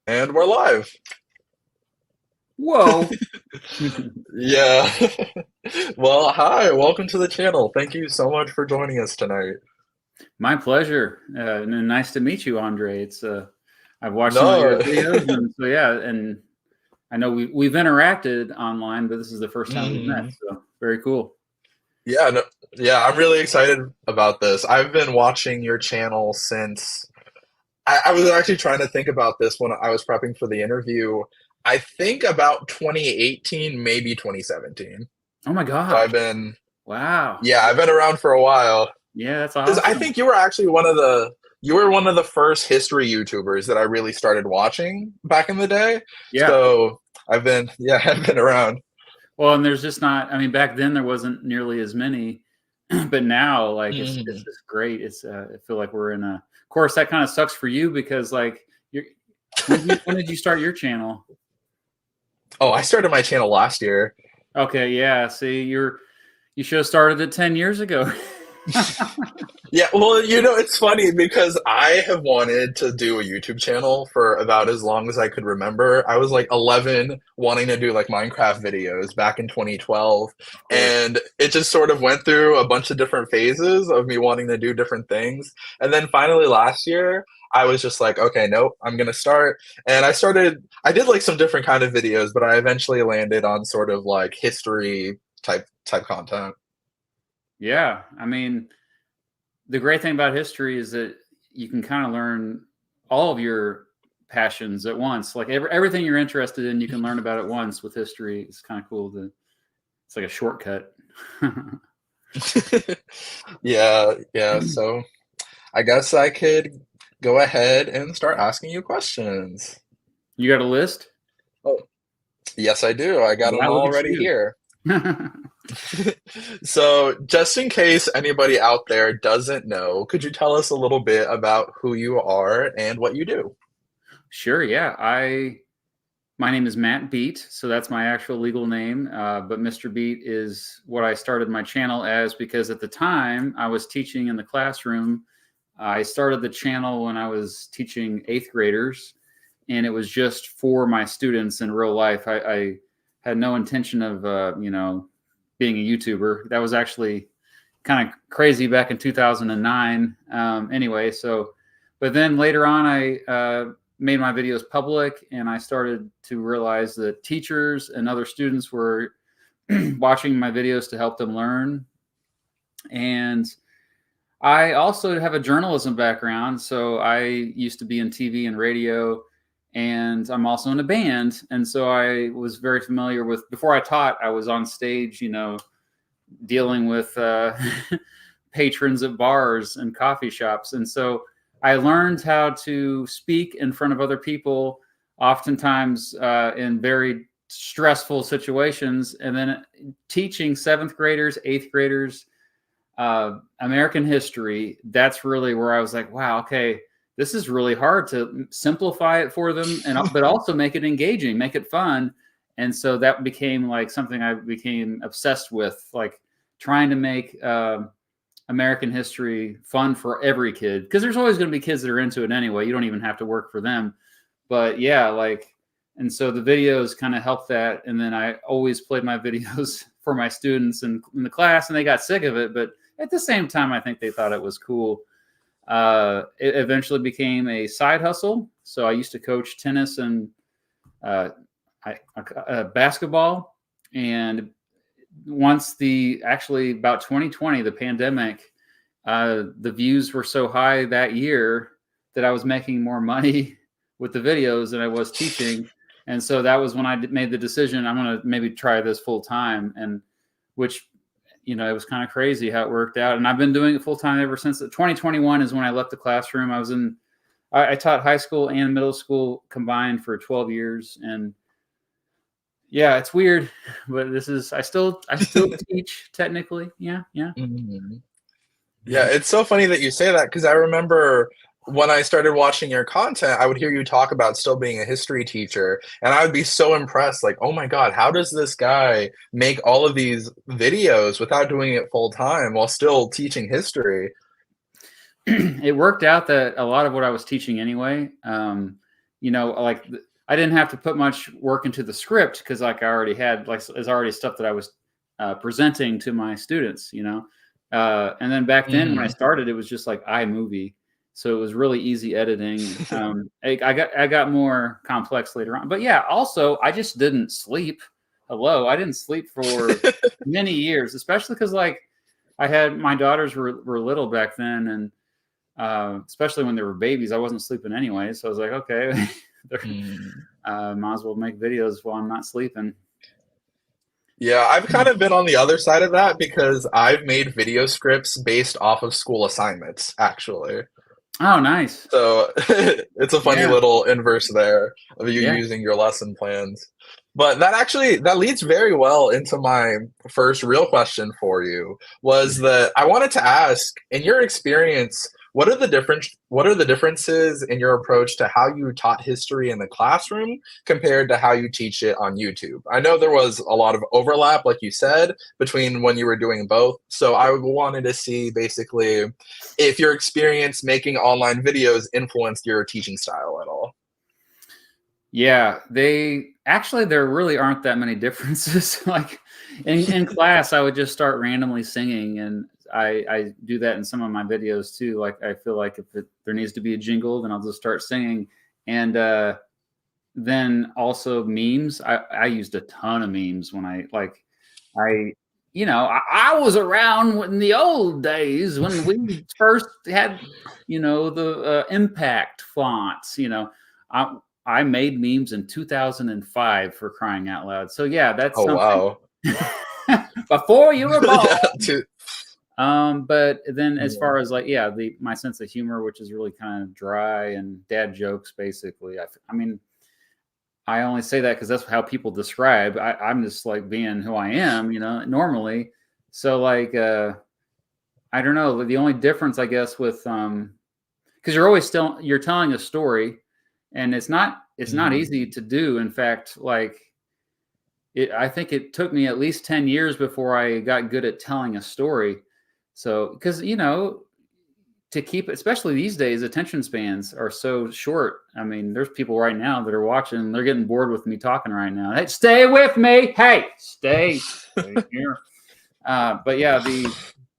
And we're live. Whoa. Yeah. Well, hi, welcome to the channel. Thank you so much for joining us tonight. My pleasure. And nice to meet you, Andre. It's I've watched some of No, your videos, and so yeah, and I know we've interacted online, but this is the first time we've met. mhm. So very cool. Yeah, no, yeah, I'm really excited about this. I've been watching your channel since I was actually trying to think about this when I was prepping for the interview. I think about 2018, maybe 2017. Oh my So gosh. I've been, Wow. yeah, I've been around for a while. Yeah, that's Because I awesome. think you were one of the first history YouTubers that I really started watching back in the day. Yeah. So yeah, I've been around. Well, and there's just not. I mean, back then there wasn't nearly as many, but now like it's Mhm. just great. It's I feel like we're in a. Of course, that kind of sucks for you because like you're. When did you start your channel? Oh, I started my channel last year. Okay, yeah. See, you should have started it 10 years ago. Yeah, well, it's funny because I have wanted to do a YouTube channel for about as long as I could remember. I was like 11 wanting to do like Minecraft videos back in 2012, Of course. and it just sort of went through a bunch of different phases of me wanting to do different things. And then finally last year, I was just like, okay, nope, I'm gonna start. And I did like some different kind of videos, but I eventually landed on sort of like history type content. Yeah. I mean, the great thing about history is that you can kind of learn all of your passions at once. Like everything you're interested in, you can learn about it once with history. It's kind of cool. It's like a shortcut. Yeah, yeah. So I guess I could go ahead and start asking you questions. You got a list? Oh, yes, I do. I got them Wow, look all at ready you. here. So, just in case anybody out there doesn't know, could you tell us a little bit about who you are and what you do? Sure. Yeah. My name is Matt Beat, so that's my actual legal name. But Mr. Beat is what I started my channel as because at the time I was teaching in the classroom. I started the channel when I was teaching eighth graders, and it was just for my students in real life. I had no intention of, being a YouTuber. That was actually kind of crazy back in 2009. Anyway, so, but then later on, I made my videos public and I started to realize that teachers and other students were watching my videos to help them learn. And I also have a journalism background. So I used to be in TV and radio, and I'm also in a band. And so I was very familiar with, before I taught, I was on stage, dealing with patrons at bars and coffee shops. And so I learned how to speak in front of other people, oftentimes in very stressful situations. And then teaching seventh graders, eighth graders, American history, that's really where I was like, wow, okay, this is really hard to simplify it for them, and but also make it engaging, make it fun. And so that became like something I became obsessed with, like trying to make American history fun for every kid, because there's always going to be kids that are into it anyway. You don't even have to work for them. But yeah, like, and so the videos kind of helped that. And then I always played my videos for my students in the class, and they got sick of it. But at the same time, I think they thought it was cool. It eventually became a side hustle. So I used to coach tennis and uh, basketball. And once actually about 2020, the pandemic, the views were so high that year that I was making more money with the videos than I was teaching. And so that was when I made the decision, I'm going to maybe try this full time. And which, it was kind of crazy how it worked out. And I've been doing it full time ever since. 2021 is when I left the classroom. I taught high school and middle school combined for 12 years. And yeah, it's weird, but I still teach technically. Yeah, yeah. Mhm. Yeah, it's so funny that you say that because I remember when I started watching your content, I would hear you talk about still being a history teacher, and I would be so impressed, like, oh my God, how does this guy make all of these videos without doing it full time while still teaching history? It worked out that a lot of what I was teaching anyway like I didn't have to put much work into the script because like I already had like there's already stuff that I was presenting to my students, and then back then when I Mhm. started, it was just like iMovie, so it was really easy editing. I got more complex later on, but yeah, also I just didn't sleep. Hello, I didn't sleep for many years, especially because like I had my daughters were little back then, and especially when they were babies, I wasn't sleeping anyway. So I was like, okay, Mm. might as well make videos while I'm not sleeping. Yeah, I've kind of been on the other side of that because I've made video scripts based off of school assignments, actually. Oh, nice. So it's a funny Yeah, little inverse there of you yeah. using your lesson plans. But that leads very well into my first real question for you was that I wanted to ask, in your experience, what are the differences in your approach to how you taught history in the classroom compared to how you teach it on YouTube? I know there was a lot of overlap, like you said, between when you were doing both. So I wanted to see basically if your experience making online videos influenced your teaching style at all. Yeah, there really aren't that many differences. Like in class, I would just start randomly singing, and I do that in some of my videos too. Like I feel like there needs to be a jingle, then I'll just start singing. And then also memes. I used a ton of memes when I I was around in the old days when we first had the impact fonts. I I made memes in 2005 for crying out loud. So yeah, that's Oh something wow. before you were born. Yeah, too. But then as Yeah. far as like, yeah, my sense of humor, which is really kind of dry and dad jokes, basically. I mean, I only say that because that's how people describe. I'm just like being who I am, normally. So like, I don't know. The only difference, I guess, with because you're telling a story, and it's not Mhm. easy to do. In fact, like I think it took me at least 10 years before I got good at telling a story. So because to keep, especially these days, attention spans are so short. I mean, there's people right now that are watching, and they're getting bored with me talking right now. Hey, stay with me. Hey, stay here. But yeah,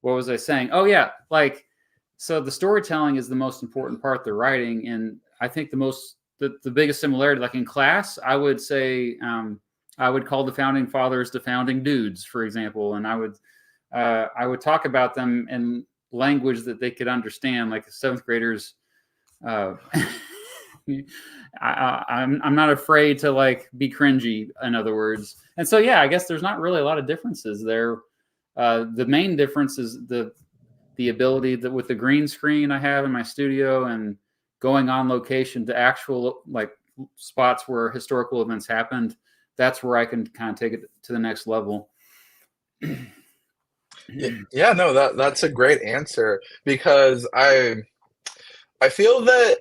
what was I saying? Oh yeah, like so the storytelling is the most important part of the writing, and I think the biggest similarity, like in class, I would say I would call the founding fathers the founding dudes, for example, and I would talk about them in language that they could understand, like seventh graders. Uh, I'm not afraid to like be cringy, in other words. And so yeah, I guess there's not really a lot of differences there. The main difference is the ability that with the green screen I have in my studio and going on location to actual like spots where historical events happened. That's where I can kind of take it to the next level. Yeah, no, that's a great answer because I feel that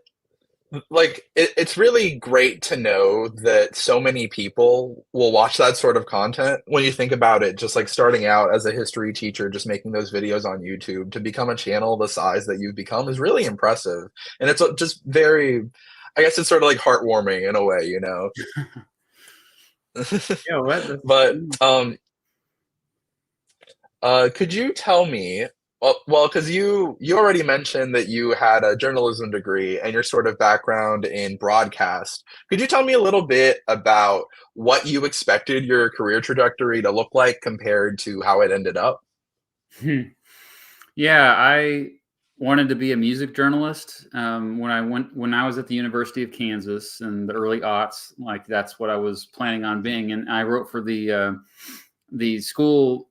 like it's really great to know that so many people will watch that sort of content when you think about it, just like starting out as a history teacher, just making those videos on YouTube to become a channel the size that you've become is really impressive. And it's just very, I guess it's sort of like heartwarming in a way, you know. Yeah, what? But could you tell me, well, because you already mentioned that you had a journalism degree and your sort of background in broadcast. Could you tell me a little bit about what you expected your career trajectory to look like compared to how it ended up? Yeah, I wanted to be a music journalist when I was at the University of Kansas in the early aughts. Like that's what I was planning on being, and I wrote for the school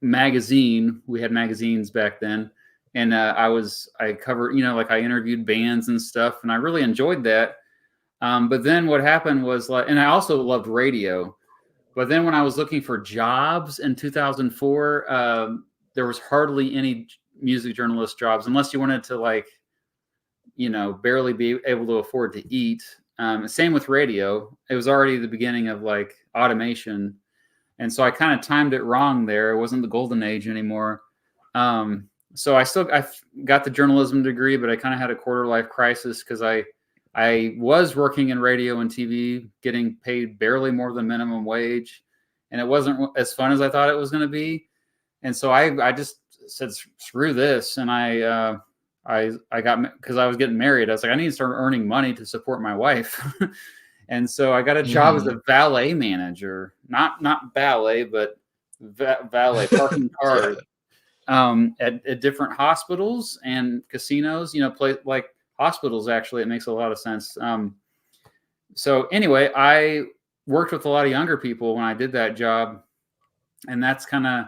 magazine. We had magazines back then, and I covered, like I interviewed bands and stuff, and I really enjoyed that. But then what happened was like, and I also loved radio. But then when I was looking for jobs in 2004, there was hardly any music journalist jobs unless you wanted to like, barely be able to afford to eat. Same with radio. It was already the beginning of like automation. And so I kind of timed it wrong there. It wasn't the golden age anymore. So I got the journalism degree, but I kind of had a quarter life crisis because I was working in radio and TV, getting paid barely more than minimum wage, and it wasn't as fun as I thought it was going to be. And so I just said, screw this. And I got, because I was getting married, I was like, I need to start earning money to support my wife. And so I got a job as a valet manager, not ballet, but valet, parking cars, at different hospitals and casinos, like hospitals. Actually, it makes a lot of sense. So anyway, I worked with a lot of younger people when I did that job, and that's kind of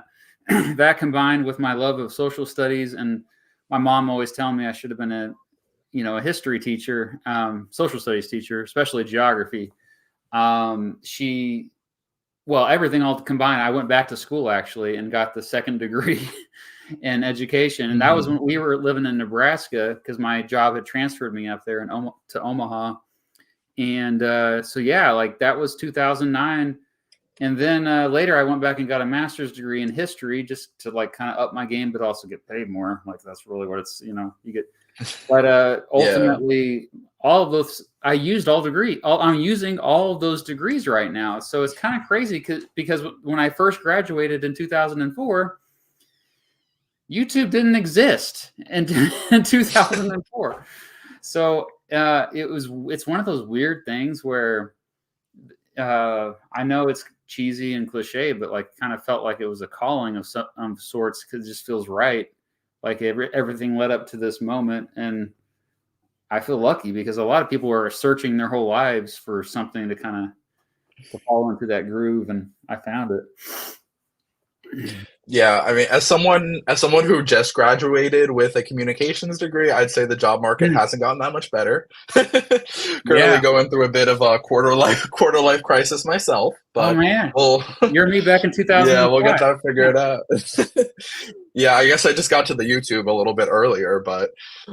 that combined with my love of social studies, and my mom always telling me I should have been a history teacher, social studies teacher, especially geography. Everything all combined, I went back to school actually and got the second degree in education. And that was when we were living in Nebraska, because my job had transferred me up there to Omaha. And like that was 2009. And then later I went back and got a master's degree in history, just to like kind of up my game, but also get paid more. Like that's really what it's, you get. But ultimately, all of those, I used all degree. I'm using all of those degrees right now. So it's kind of crazy because when I first graduated in 2004, YouTube didn't exist in 2004. So it's one of those weird things where I know it's cheesy and cliche, but like kind of felt like it was a calling of some sorts, because it just feels right. Like everything led up to this moment, and I feel lucky because a lot of people are searching their whole lives for something to kind of fall into that groove, and I found it. Yeah, I mean, as someone who just graduated with a communications degree, I'd say the job market hasn't gotten that much better. Currently going through a bit of a quarter life crisis myself. But oh man, you're me back in 2000. Yeah, we'll get that figured out. Yeah, I guess I just got to the YouTube a little bit earlier, but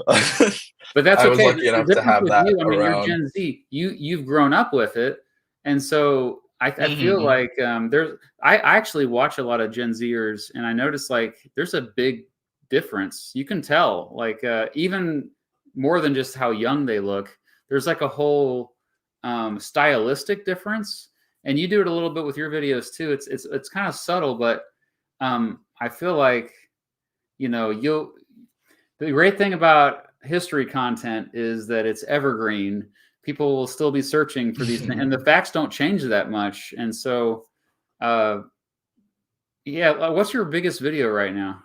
that's okay. I was lucky enough to have that around. You're Gen Z. You've grown up with it, and so I feel like I actually watch a lot of Gen Zers, and I notice like there's a big difference. You can tell, like even more than just how young they look. There's like a whole stylistic difference, and you do it a little bit with your videos too. It's kind of subtle, but I feel like the great thing about history content is that it's evergreen. People will still be searching for these things, and the facts don't change that much. And so, what's your biggest video right now?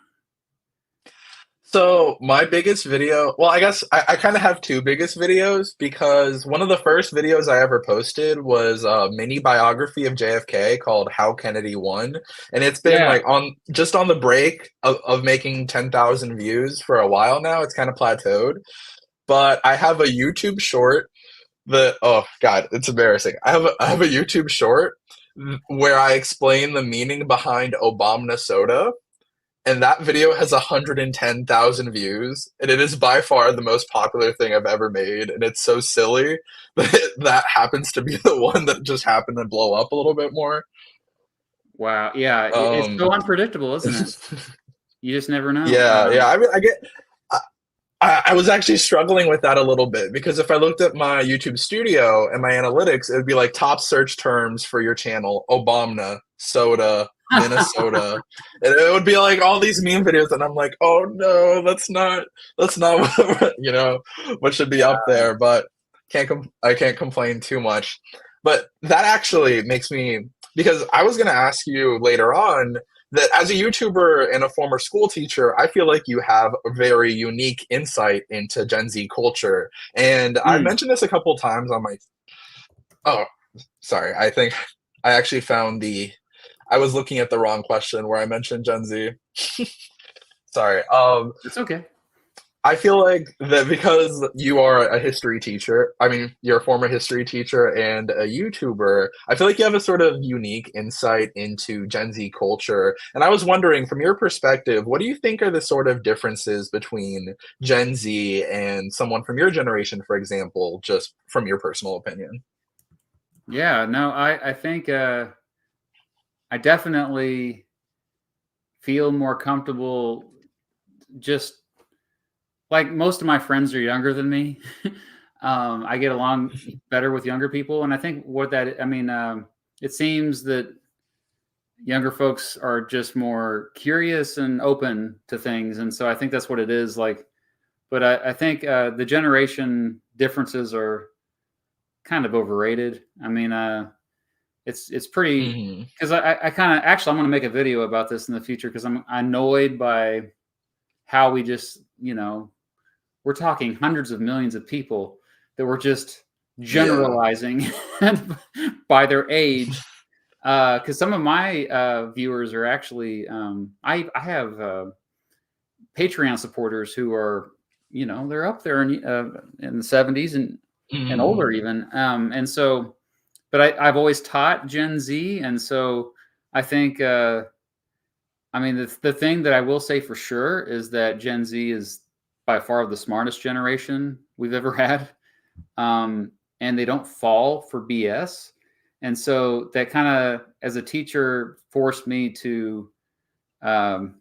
So my biggest video, well, I guess I kind of have two biggest videos, because one of the first videos I ever posted was a mini biography of JFK called How Kennedy Won. And it's been like on the break of making 10,000 views for a while now. It's kind of plateaued. But I have a YouTube short oh God, it's embarrassing. I have a YouTube short where I explain the meaning behind Obama soda. And that video has 110,000 views, and it is by far the most popular thing I've ever made. And it's so silly that that happens to be the one that just happened to blow up a little bit more. Wow, yeah, it's so unpredictable, isn't it? You just never know. Yeah. I mean, I was actually struggling with that a little bit, because if I looked at my YouTube studio and my analytics, it would be like top search terms for your channel: Obama, soda, Minnesota, and it would be like all these meme videos, and I'm like, oh no, that's not what should be up there. But I can't complain too much. But that actually makes me, because I was going to ask you later on that as a YouTuber and a former school teacher, I feel like you have a very unique insight into Gen Z culture. And I mentioned this a couple of times on my, oh, sorry. I think I actually found I was looking at the wrong question where I mentioned Gen Z. Sorry. It's okay. I feel like that because you are a history teacher, I mean, you're a former history teacher and a YouTuber, I feel like you have a sort of unique insight into Gen Z culture. And I was wondering, from your perspective, what do you think are the sort of differences between Gen Z and someone from your generation, for example, just from your personal opinion? Yeah, no, I think I definitely feel more comfortable. Just like most of my friends are younger than me. I get along better with younger people, and I think it seems that younger folks are just more curious and open to things, and so I think that's what it is. Like, but I think the generation differences are kind of overrated. I mean, it's pretty Mhm. because I kind of actually I'm going to make a video about this in the future because I'm annoyed by how we just we're talking hundreds of millions of people that we're just Yeah. generalizing by their age. Because some of my viewers are actually I have Patreon supporters who are they're up there in the 70s and Mhm. older even, and so but I've always taught Gen Z, and so I think I mean the thing that I will say for sure is that Gen Z is by far the smartest generation we've ever had, and they don't fall for BS. And so that kind of, as a teacher, forced me to, um,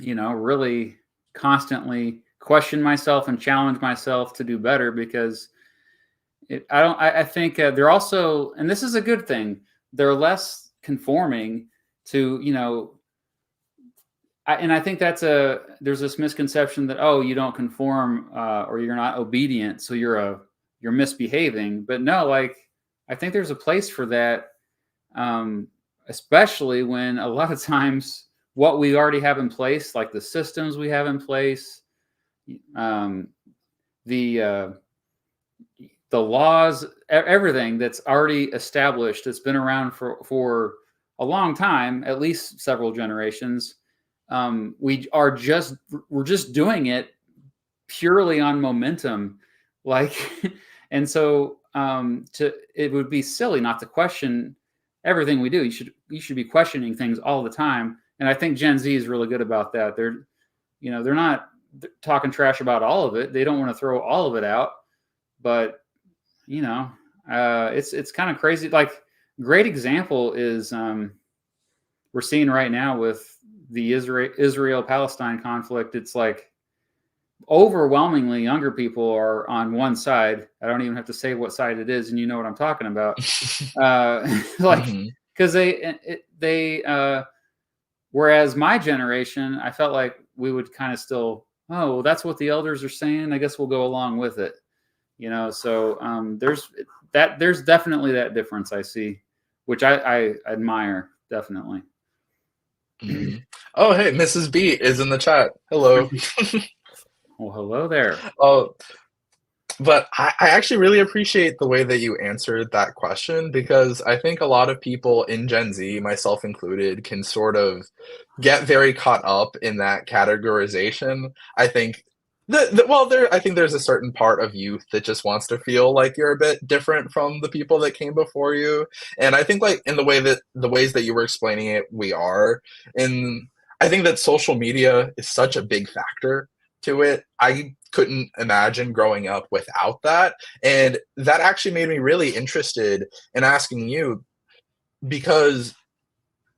really constantly question myself and challenge myself to do better because I think they're also, and this is a good thing, they're less conforming to, and I think there's this misconception that, oh, you don't conform or you're not obedient, so you're misbehaving. But no, like I think there's a place for that, especially when a lot of times what we already have in place, like the systems we have in place, um, the uh, the laws, everything that's already established, that's been around for a long time, at least several generations. We're just doing it purely on momentum, like, and so to it would be silly not to question everything we do. You should be questioning things all the time, and I think Gen Z is really good about that. They're not talking trash about all of it. They don't want to throw all of it out, but it's kind of crazy. Like, great example is we're seeing right now with the Israel Palestine conflict. It's like overwhelmingly younger people are on one side. I don't even have to say what side it is, and you know what I'm talking about. Like, Mhm. because whereas my generation, I felt like we would kind of still, oh, well, that's what the elders are saying, I guess we'll go along with it. So there's definitely that difference I see, which I admire, definitely. Mhm. Oh, hey, Mrs. B is in the chat. Hello. Well, hello there. Oh, but I actually really appreciate the way that you answered that question because I think a lot of people in Gen Z, myself included, can sort of get very caught up in that categorization. I think I think there's a certain part of youth that just wants to feel like you're a bit different from the people that came before you. And I think like in the ways that you were explaining it, we are. And I think that social media is such a big factor to it. I couldn't imagine growing up without that. And that actually made me really interested in asking you because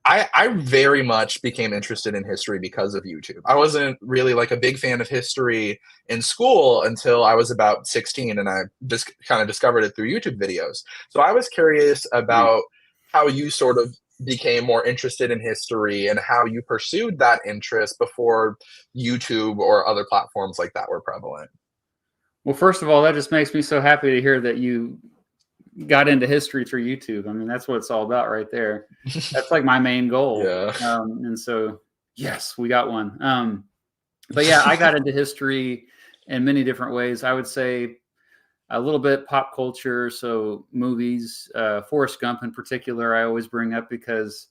I very much became interested in history because of YouTube. I wasn't really like a big fan of history in school until I was about 16 and I just kind of discovered it through YouTube videos. So I was curious Right. about how you sort of became more interested in history and how you pursued that interest before YouTube or other platforms like that were prevalent. Well, first of all, that just makes me so happy to hear that you got into history through YouTube. I mean, that's what it's all about right there. That's like my main goal. Yeah. And so, yes, we got one. But yeah, I got into history in many different ways. I would say a little bit pop culture, so movies, Forrest Gump in particular, I always bring up because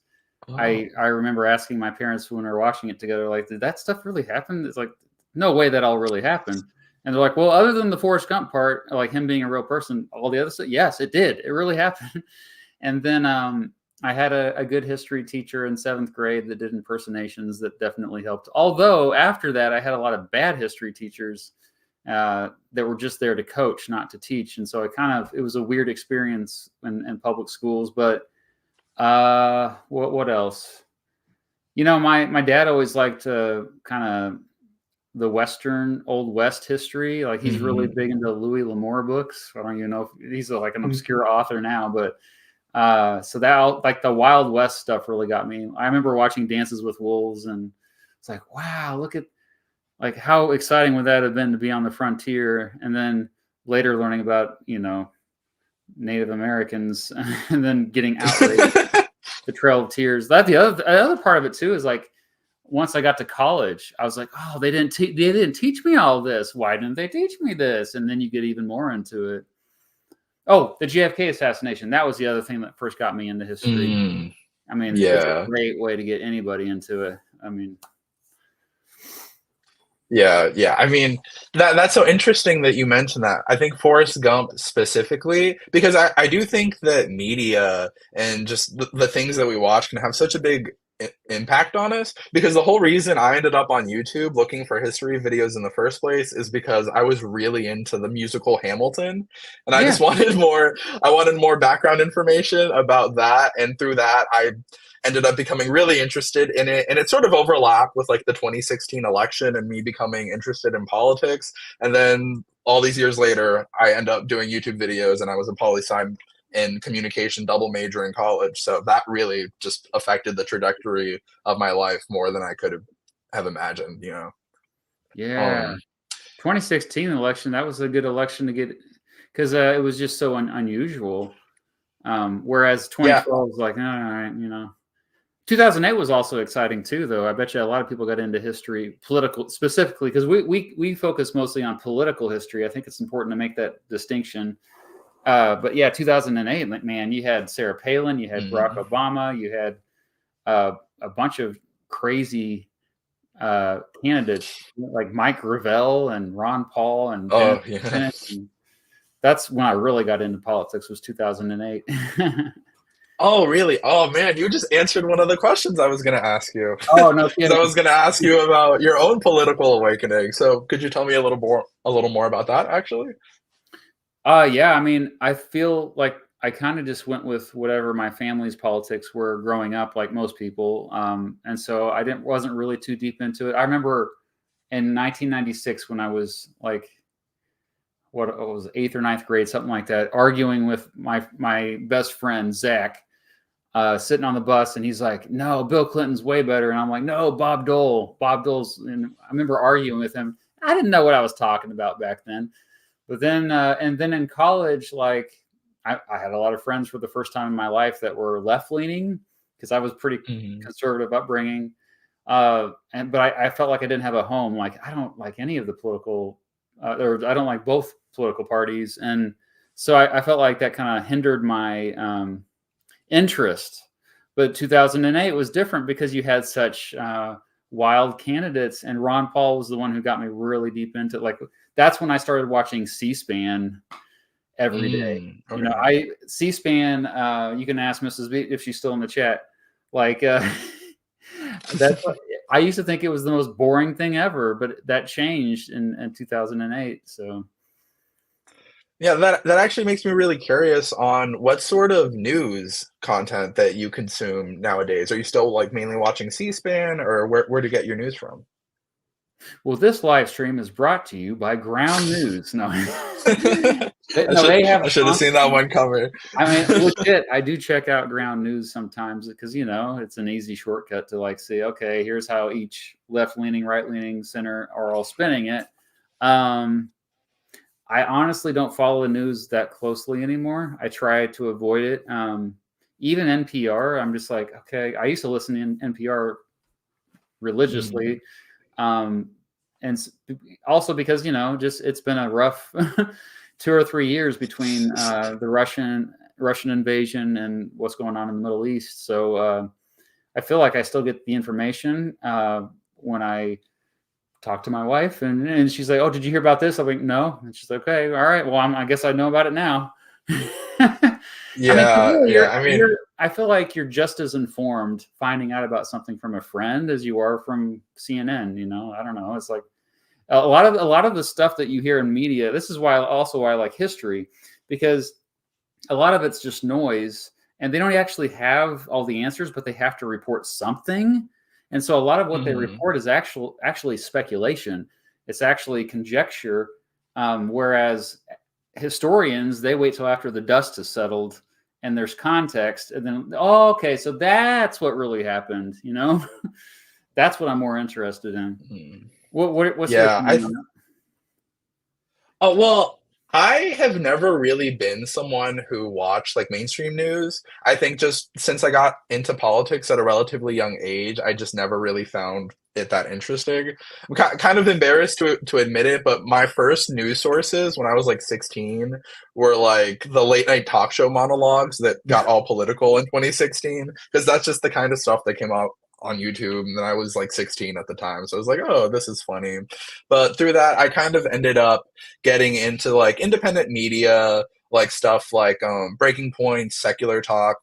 Oh. I remember asking my parents when we were watching it together, like, did that stuff really happen? It's like, no way that all really happened. And they're like, well, other than the Forrest Gump part, like him being a real person, all the other stuff, yes, it did. It really happened. And then I had a good history teacher in seventh grade that did impersonations that definitely helped. Although after that, I had a lot of bad history teachers that were just there to coach, not to teach. And so it was a weird experience in public schools. But what else? My dad always liked to kind of the Western Old West history. Like he's really big into Louis L'Amour books. I don't even know if he's like an obscure author now, but so that like the Wild West stuff really got me. I remember watching Dances with Wolves, and it's like, wow, look at like how exciting would that have been to be on the frontier, and then later learning about Native Americans, and then getting outraged. The Trail of Tears. That the other part of it too is like once I got to college, I was like, oh, they didn't teach me all this. Why didn't they teach me this? And then you get even more into it. Oh, the JFK assassination. That was the other thing that first got me into history. I mean, it's a great way to get anybody into it. I mean, yeah. I mean, that's so interesting that you mentioned that. I think Forrest Gump specifically, because I do think that media and just the things that we watch can have such a big impact on us. Because the whole reason I ended up on YouTube looking for history videos in the first place is because I was really into the musical Hamilton, and I just wanted more. I wanted more background information about that, and through that, I ended up becoming really interested in it, and it sort of overlapped with like the 2016 election and me becoming interested in politics. And then all these years later, I end up doing YouTube videos, and I was a poli-sci in communication double major in college. So that really just affected the trajectory of my life more than I could have imagined, Yeah. 2016 election, that was a good election to get, because it was just so unusual. Whereas 2012 was like, all right. 2008 was also exciting too, though. I bet you a lot of people got into history, political specifically, because we focus mostly on political history. I think it's important to make that distinction. But yeah, 2008, man, you had Sarah Palin, you had Barack Obama, you had a bunch of crazy candidates like Mike Gravel and Ron Paul and and that's when I really got into politics, was 2008. Oh, really? Oh, man, you just answered one of the questions I was going to ask you. Oh, no kidding. I was going to ask you about your own political awakening. So could you tell me a little more about that, actually? Yeah, I mean, I feel like I kind of just went with whatever my family's politics were growing up, like most people. And so I wasn't really too deep into it. I remember in 1996 when I was like, what it was, 8th or 9th grade, something like that, arguing with my best friend Zach, sitting on the bus, and he's like, "No, Bill Clinton's way better," and I'm like, "No, Bob Dole. Bob Dole's." And I remember arguing with him. I didn't know what I was talking about back then, but then and then in college, like I had a lot of friends for the first time in my life that were left leaning, because I was pretty conservative upbringing, but I felt like I didn't have a home. Like I don't like any of the political. Or I don't like both political parties, and so I felt like that kind of hindered my interest. But 2008 was different because you had such wild candidates, and Ron Paul was the one who got me really deep into it. Like that's when I started watching C-SPAN every day. Okay. C-SPAN. You can ask Mrs. B if she's still in the chat. Like that's. I used to think it was the most boring thing ever, but that changed in 2008. So, yeah, that actually makes me really curious on what sort of news content that you consume nowadays. Are you still like mainly watching C-SPAN, or where to get your news from? Well, this live stream is brought to you by Ground News. No, I should have seen that one coming. I mean, legit, I do check out Ground News sometimes because it's an easy shortcut to like see. Okay, here's how each left-leaning, right-leaning, center are all spinning it. I honestly don't follow the news that closely anymore. I try to avoid it. Even NPR, I'm just like, okay. I used to listen to NPR religiously. And also because just it's been a rough 2 or 3 years between the Russian invasion and what's going on in the Middle East. So I feel like I still get the information when I talk to my wife, and she's like, "Oh, did you hear about this?" I'm like, "No," and she's like, "Okay, all right. Well, I guess I know about it now." I feel like you're just as informed finding out about something from a friend as you are from CNN. I don't know. It's like a lot of the stuff that you hear in media. This is why I like history, because a lot of it's just noise, and they don't actually have all the answers, but they have to report something. And so a lot of what they report is actually speculation. It's actually conjecture, whereas historians, they wait till after the dust has settled and there's context, and then, oh, okay, so that's what really happened, you know? That's what I'm more interested in. Mhm. What's your Yeah, opinion on that? oh, well, I have never really been someone who watched like mainstream news. I think just since I got into politics at a relatively young age, I just never really found it that interesting. I'm kind of embarrassed to admit it, but my first news sources when I was like 16 were like the late night talk show monologues that got all political in 2016, because that's just the kind of stuff that came out on YouTube, and I was like 16 at the time. So I was like, oh, this is funny. But through that, I kind of ended up getting into like independent media, like stuff like Breaking Point, Secular Talk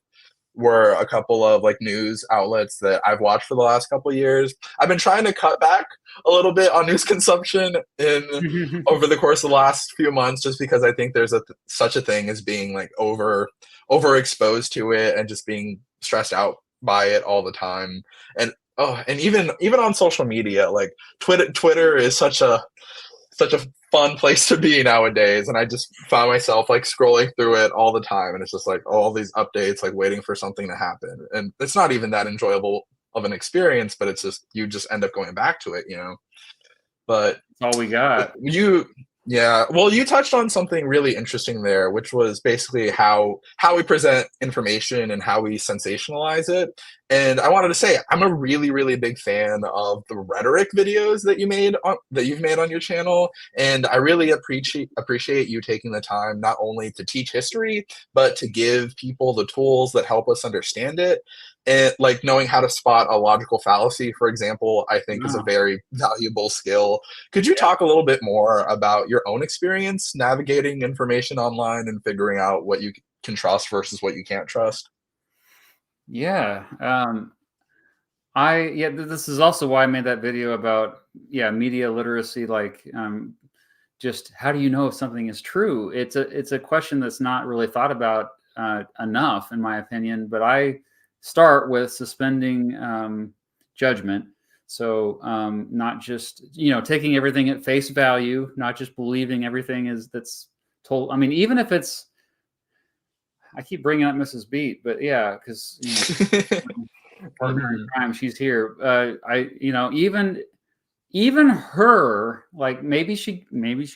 were a couple of like news outlets that I've watched for the last couple of years. I've been trying to cut back a little bit on news consumption in over the course of the last few months, just because I think there's such a thing as being like overexposed to it and just being stressed out by it all the time. And oh, and even on social media, like Twitter is such a fun place to be nowadays, and I just found myself like scrolling through it all the time, and it's just like all these updates, like waiting for something to happen, and it's not even that enjoyable of an experience, but it's just you just end up going back to it, you know. But That's all we got. you, yeah. Well, you touched on something really interesting there, which was basically how we present information and how we sensationalize it. And I wanted to say I'm a really, really big fan of the rhetoric videos that you've made on your channel, and I really appreciate you taking the time not only to teach history, but to give people the tools that help us understand it. And like knowing how to spot a logical fallacy, for example, I think is a Wow. very valuable skill. Could you Yeah. talk a little bit more about your own experience navigating information online and figuring out what you can trust versus what you can't trust? Yeah. This is also why I made that video about, media literacy, like, just how do you know if something is true? It's a question that's not really thought about enough, in my opinion. But I start with suspending judgment. So not just taking everything at face value, not just believing everything is that's told. I mean, even if it's, I keep bringing up Mrs. Beat, but yeah, because partner in Mhm. crime, she's here. Even her, like, maybe she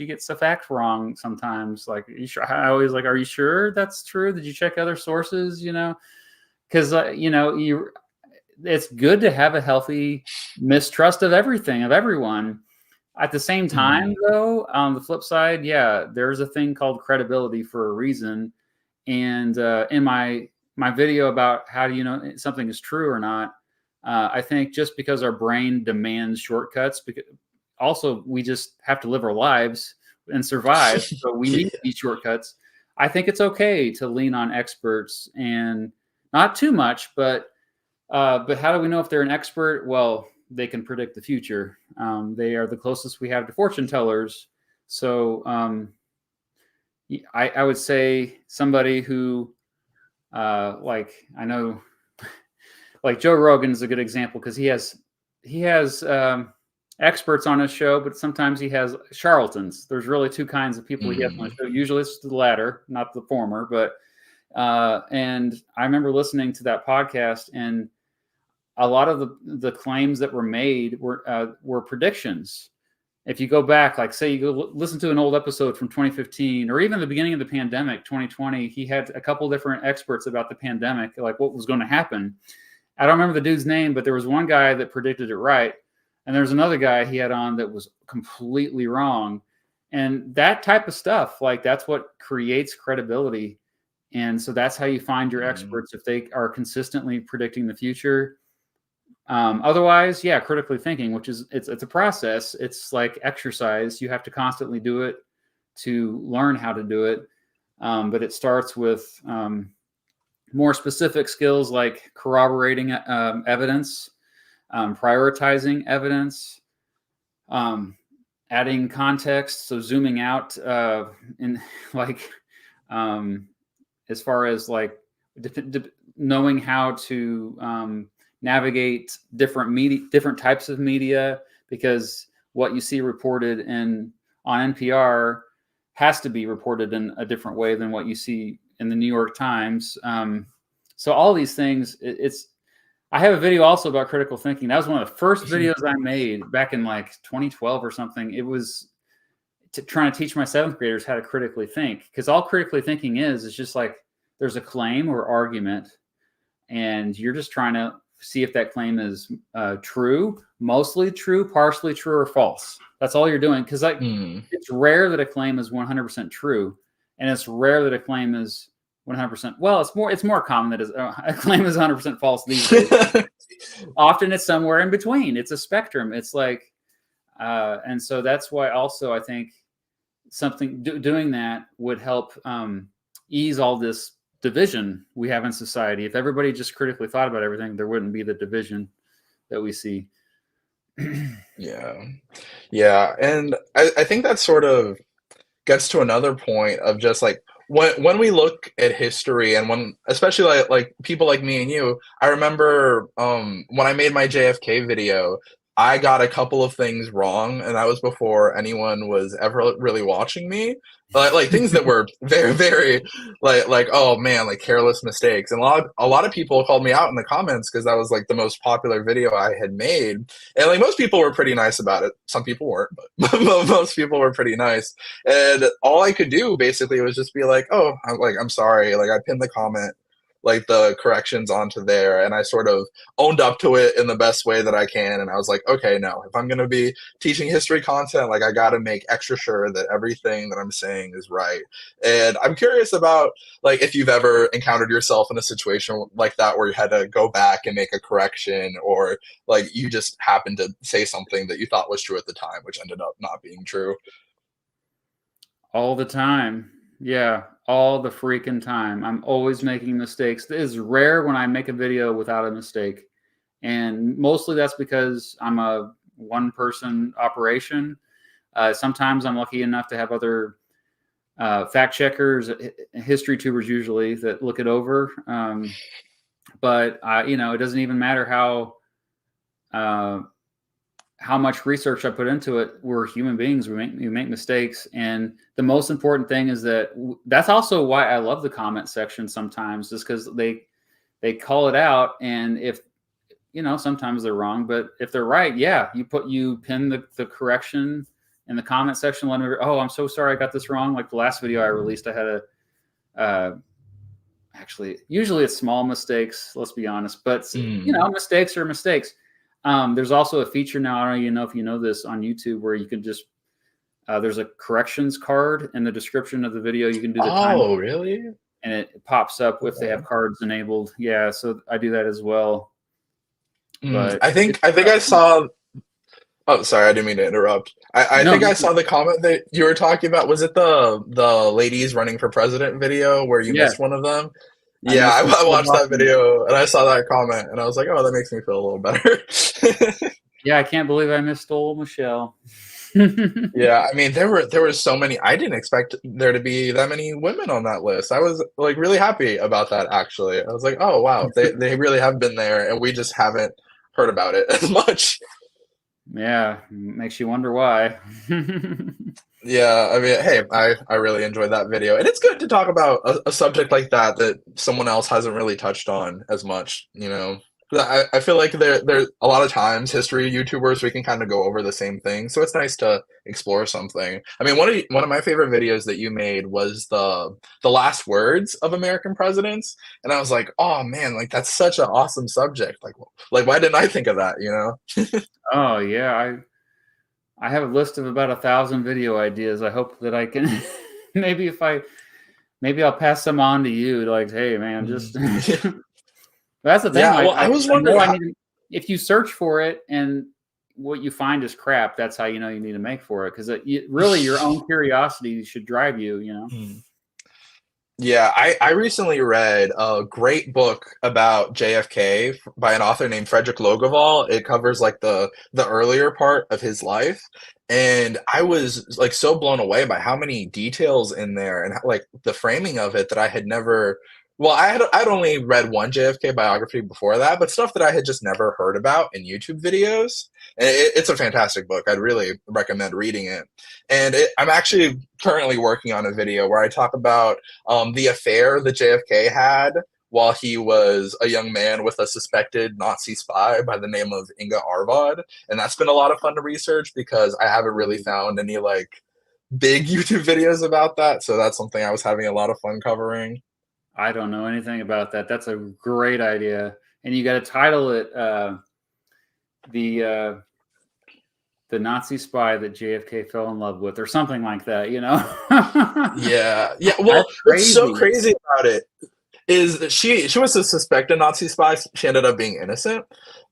gets the facts wrong sometimes. Like, are you sure? I always like, are you sure that's true? Did you check other sources? Because it's good to have a healthy mistrust of everything, of everyone. At the same time, Mhm. though, on the flip side, yeah, there's a thing called credibility for a reason. And in my video about how do you know something is true or not, I think just because our brain demands shortcuts, because also we just have to live our lives and survive, so we need Yeah. these shortcuts. I think it's okay to lean on experts, and not too much, but how do we know if they're an expert? Well, they can predict the future. They are the closest we have to fortune tellers. So I would say somebody who, like, I know, like Joe Rogan is a good example, because he has experts on his show, but sometimes he has charlatans. There's really two kinds of people he has on Mhm. the show. Usually it's the latter, not the former. But and I remember listening to that podcast, and a lot of the claims that were made were predictions. If you go back, like say you go listen to an old episode from 2015, or even the beginning of the pandemic, 2020, he had a couple different experts about the pandemic, like what was going to happen. I don't remember the dude's name, but there was one guy that predicted it right, and there's another guy he had on that was completely wrong. And that type of stuff, like that's what creates credibility. And so that's how you find your Mhm. experts, if they are consistently predicting the future. Otherwise, yeah, critically thinking, which is it's a process. It's like exercise. You have to constantly do it to learn how to do it. But it starts with more specific skills like corroborating evidence, prioritizing evidence, um, adding context. So zooming out in like um, as far as like knowing how to navigate different types of media, because what you see reported on NPR has to be reported in a different way than what you see in the New York Times. So all these things, I have a video also about critical thinking. That was one of the first videos I made back in like 2012 or something. It was trying to teach my 7th graders how to critically think, because all critically thinking is just like there's a claim or argument, and you're just trying to see if that claim is true, mostly true, partially true, or false. That's all you're doing, because like it's rare that a claim is 100% true, and it's rare that a claim is 100%. Well, it's more common that a claim is 100% false these days. Often it's somewhere in between. It's a spectrum. It's like, and so that's why also I think doing that would help ease all this division we have in society. If everybody just critically thought about everything, there wouldn't be the division that we see. Yeah, and I think that sort of gets to another point of just like when we look at history, and when especially like people like me and you, I remember when I made my JFK video, I got a couple of things wrong, and that was before anyone was ever really watching me. Like things that were very, very like oh man, like careless mistakes, and a lot of people called me out in the comments because that was like the most popular video I had made, and like most people were pretty nice about it. Some people weren't, but most people were pretty nice. And all I could do basically was just be like, oh, I'm sorry. Like I pinned the comment, like the corrections onto there, and I sort of owned up to it in the best way that I can. And I was like, okay, no, if I'm going to be teaching history content, like I got to make extra sure that everything that I'm saying is right. And I'm curious about like if you've ever encountered yourself in a situation like that where you had to go back and make a correction, or like you just happened to say something that you thought was true at the time, which ended up not being true. All the time. Yeah, all the freaking time. I'm always making mistakes. It is rare when I make a video without a mistake. And mostly that's because I'm a one-person operation. Sometimes I'm lucky enough to have other fact checkers, history tubers usually, that look it over. But it doesn't even matter how much research I put into it. We're human beings. We make mistakes. And the most important thing is that's also why I love the comment section sometimes, is because they call it out. And if, sometimes they're wrong, but if they're right, yeah, you pin the correction in the comment section. Let me, oh, I'm so sorry I got this wrong. Like the last video I released, I had actually, usually it's small mistakes, let's be honest, but mistakes are mistakes. There's also a feature now, I don't even know if you know this, on YouTube, where you can just there's a corrections card in the description of the video. You can do the time. Oh, really? And it pops up if they have cards enabled. Yeah, so I do that as well. But I think I saw. Oh, sorry, I didn't mean to interrupt. I think I saw the comment that you were talking about. Was it the ladies running for president video where you missed one of them? Yeah, I watched that video and I saw that comment and I was like, oh, that makes me feel a little better. Yeah, I can't believe I missed old Michelle. Yeah, I mean, there were so many. I didn't expect there to be that many women on that list. I was like really happy about that, actually. I was like, oh wow, they really have been there and we just haven't heard about it as much. Yeah, makes you wonder why. Yeah, I mean, hey, I really enjoyed that video, and it's good to talk about a subject like that someone else hasn't really touched on as much, 'Cause I feel like there a lot of times history YouTubers, we can kind of go over the same thing, so it's nice to explore something. I mean, one of my favorite videos that you made was the last words of American presidents, and I was like, oh man, like that's such an awesome subject. Like why didn't I think of that? Oh yeah, I have a list of about 1,000 video ideas. I hope that I can maybe I'll pass some on to you. Like, hey man, just that's the thing. Yeah, well, I was wondering if you search for it and what you find is crap, that's how you know you need to make for it, because really your own curiosity should drive you. Yeah, I recently read a great book about JFK by an author named Frederick Logevall. It covers like the earlier part of his life, and I was like so blown away by how many details in there and like the framing of it that I had never well, I'd only read one JFK biography before that, but stuff that I had just never heard about in YouTube videos. And it's a fantastic book. I'd really recommend reading it. And I'm actually currently working on a video where I talk about the affair that JFK had while he was a young man with a suspected Nazi spy by the name of Inga Arvad. And that's been a lot of fun to research because I haven't really found any like big YouTube videos about that. So that's something I was having a lot of fun covering. I don't know anything about that. That's a great idea, and you got to title it the uh, the Nazi spy that JFK fell in love with, or something like that. You know, Yeah, yeah. Well, that's what's so crazy. crazy about it is that she was a suspected Nazi spy. She ended up being innocent.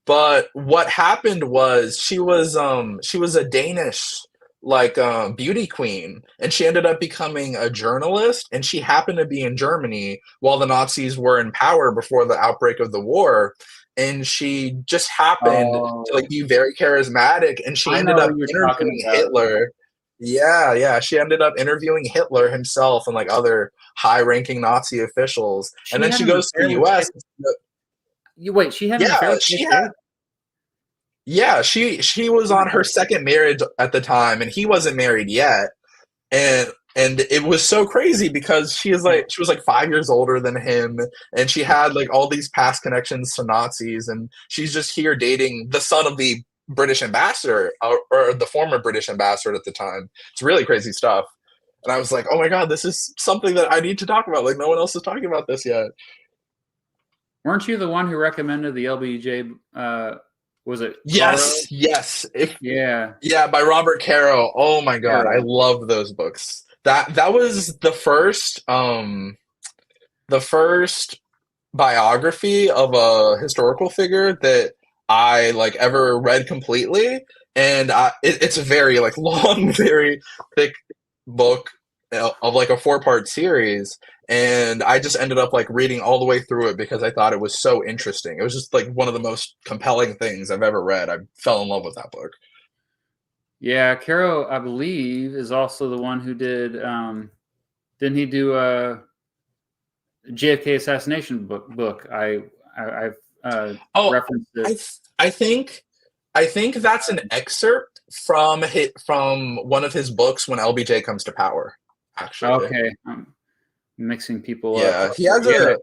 But what happened was she was a Danish like beauty queen, and she ended up becoming a journalist. And she happened to be in Germany while the Nazis were in power before the outbreak of the war. And she just happened to like Oh, be very charismatic, and she I ended know up who you're talking interviewing about. Hitler. Yeah, yeah. She ended up interviewing Hitler himself and like other high-ranking Nazi officials, and She then had she an goes to the affair with U.S. You wait. She had an affair Yeah, with JFK. she was Oh my on her god. second marriage at the time, and he wasn't married yet. And it was so crazy because she was like 5 years older than him, and she had like all these past connections to Nazis, and she's just here dating the son of the British ambassador or the former British ambassador at the time. It's really crazy stuff. And I was like, oh my god, this is something that I need to talk about. Like no one else is talking about this yet. Weren't you the one who recommended the LBJ? Was it Caro? Yes, yes. If Yeah, Yeah, by Robert Caro. Oh my God, I Caro. love those books. That was the first biography of a historical figure that I like ever read completely, and it's a very like long, very thick book of like a four-part series, and I just ended up like reading all the way through it because I thought it was so interesting. It was just like one of the most compelling things I've ever read. I fell in love with that book. Yeah, Caro, I believe, is also the one who did. Didn't he do a JFK assassination book? I've Oh, referenced it. I I think I think that's an excerpt from one of his books when LBJ comes to power. Actually, Okay, I'm mixing people up. yeah, Okay, yeah.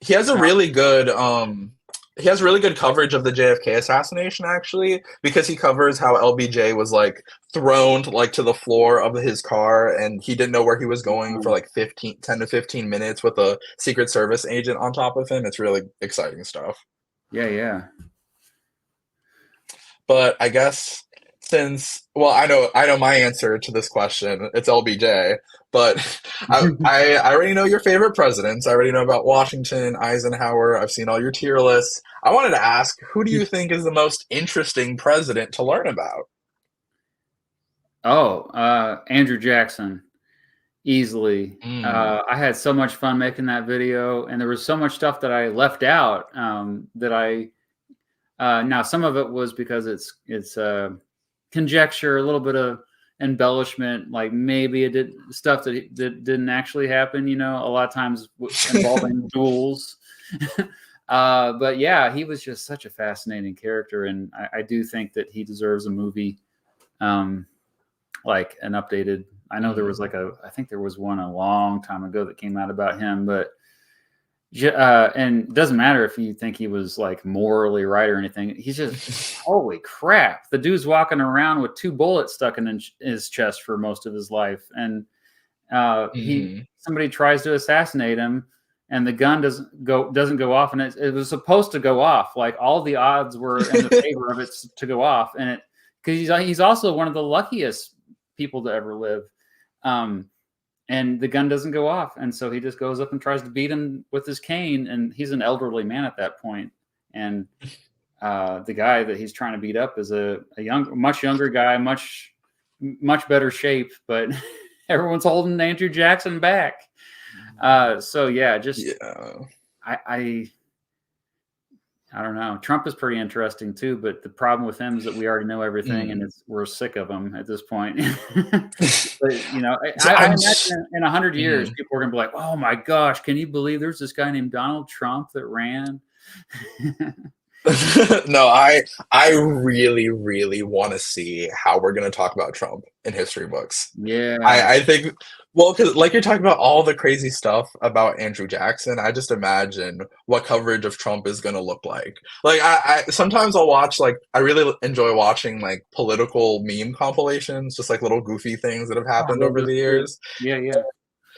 he has a Uh, really good he has really good coverage of the JFK assassination actually because he covers how LBJ was like thrown like to the floor of his car and he didn't know where he was going for like 10 to 15 minutes with a Secret Service agent on top of him. It's really exciting stuff. yeah, yeah. But I guess since well, I know my answer to this question. It's LBJ. But I already know your favorite presidents. I already know about Washington, Eisenhower. I've seen all your tier lists. I wanted to ask, who do you think is the most interesting president to learn about? Oh, Andrew Jackson, easily. Mm. I had so much fun making that video, and there was so much stuff that I left out that I now some of it was because it's conjecture, a little bit of embellishment, like maybe it did stuff that didn't actually happen. You know, a lot of times involving duels. But yeah, he was just such a fascinating character, and I do think that he deserves a movie, um, like an updated. I know there was Mm. like I think there was one a long time ago that came out about him, but and it doesn't matter if you think he was like morally right or anything. He's just holy crap. The dude's walking around with two bullets stuck in his chest for most of his life, and he Mhm. somebody tries to assassinate him, and the gun doesn't go off, and it was supposed to go off. Like all the odds were in the favor of it to go off, and it because he's also one of the luckiest people to ever live. Um, and the gun doesn't go off, and so he just goes up and tries to beat him with his cane, and he's an elderly man at that point, and the guy that he's trying to beat up is much younger guy, much better shape, but everyone's holding Andrew Jackson back. So yeah, just Yeah. I I don't know. Trump is pretty interesting too, but the problem with him is that we already know everything, and Mm. we're sick of him at this point. But you know, So I I'm. imagine in 100 years, Mhm. people are gonna be like, "Oh my gosh, can you believe there's this guy named Donald Trump that ran?" No, I really, really want to see how we're going to talk about Trump in history books. Yeah. I think, well, because like you're talking about all the crazy stuff about Andrew Jackson, I just imagine what coverage of Trump is going to look like. Like I sometimes I'll watch like I really enjoy watching like political meme compilations, just like little goofy things that have Oh, I happened love over those the too. years. Yeah, yeah.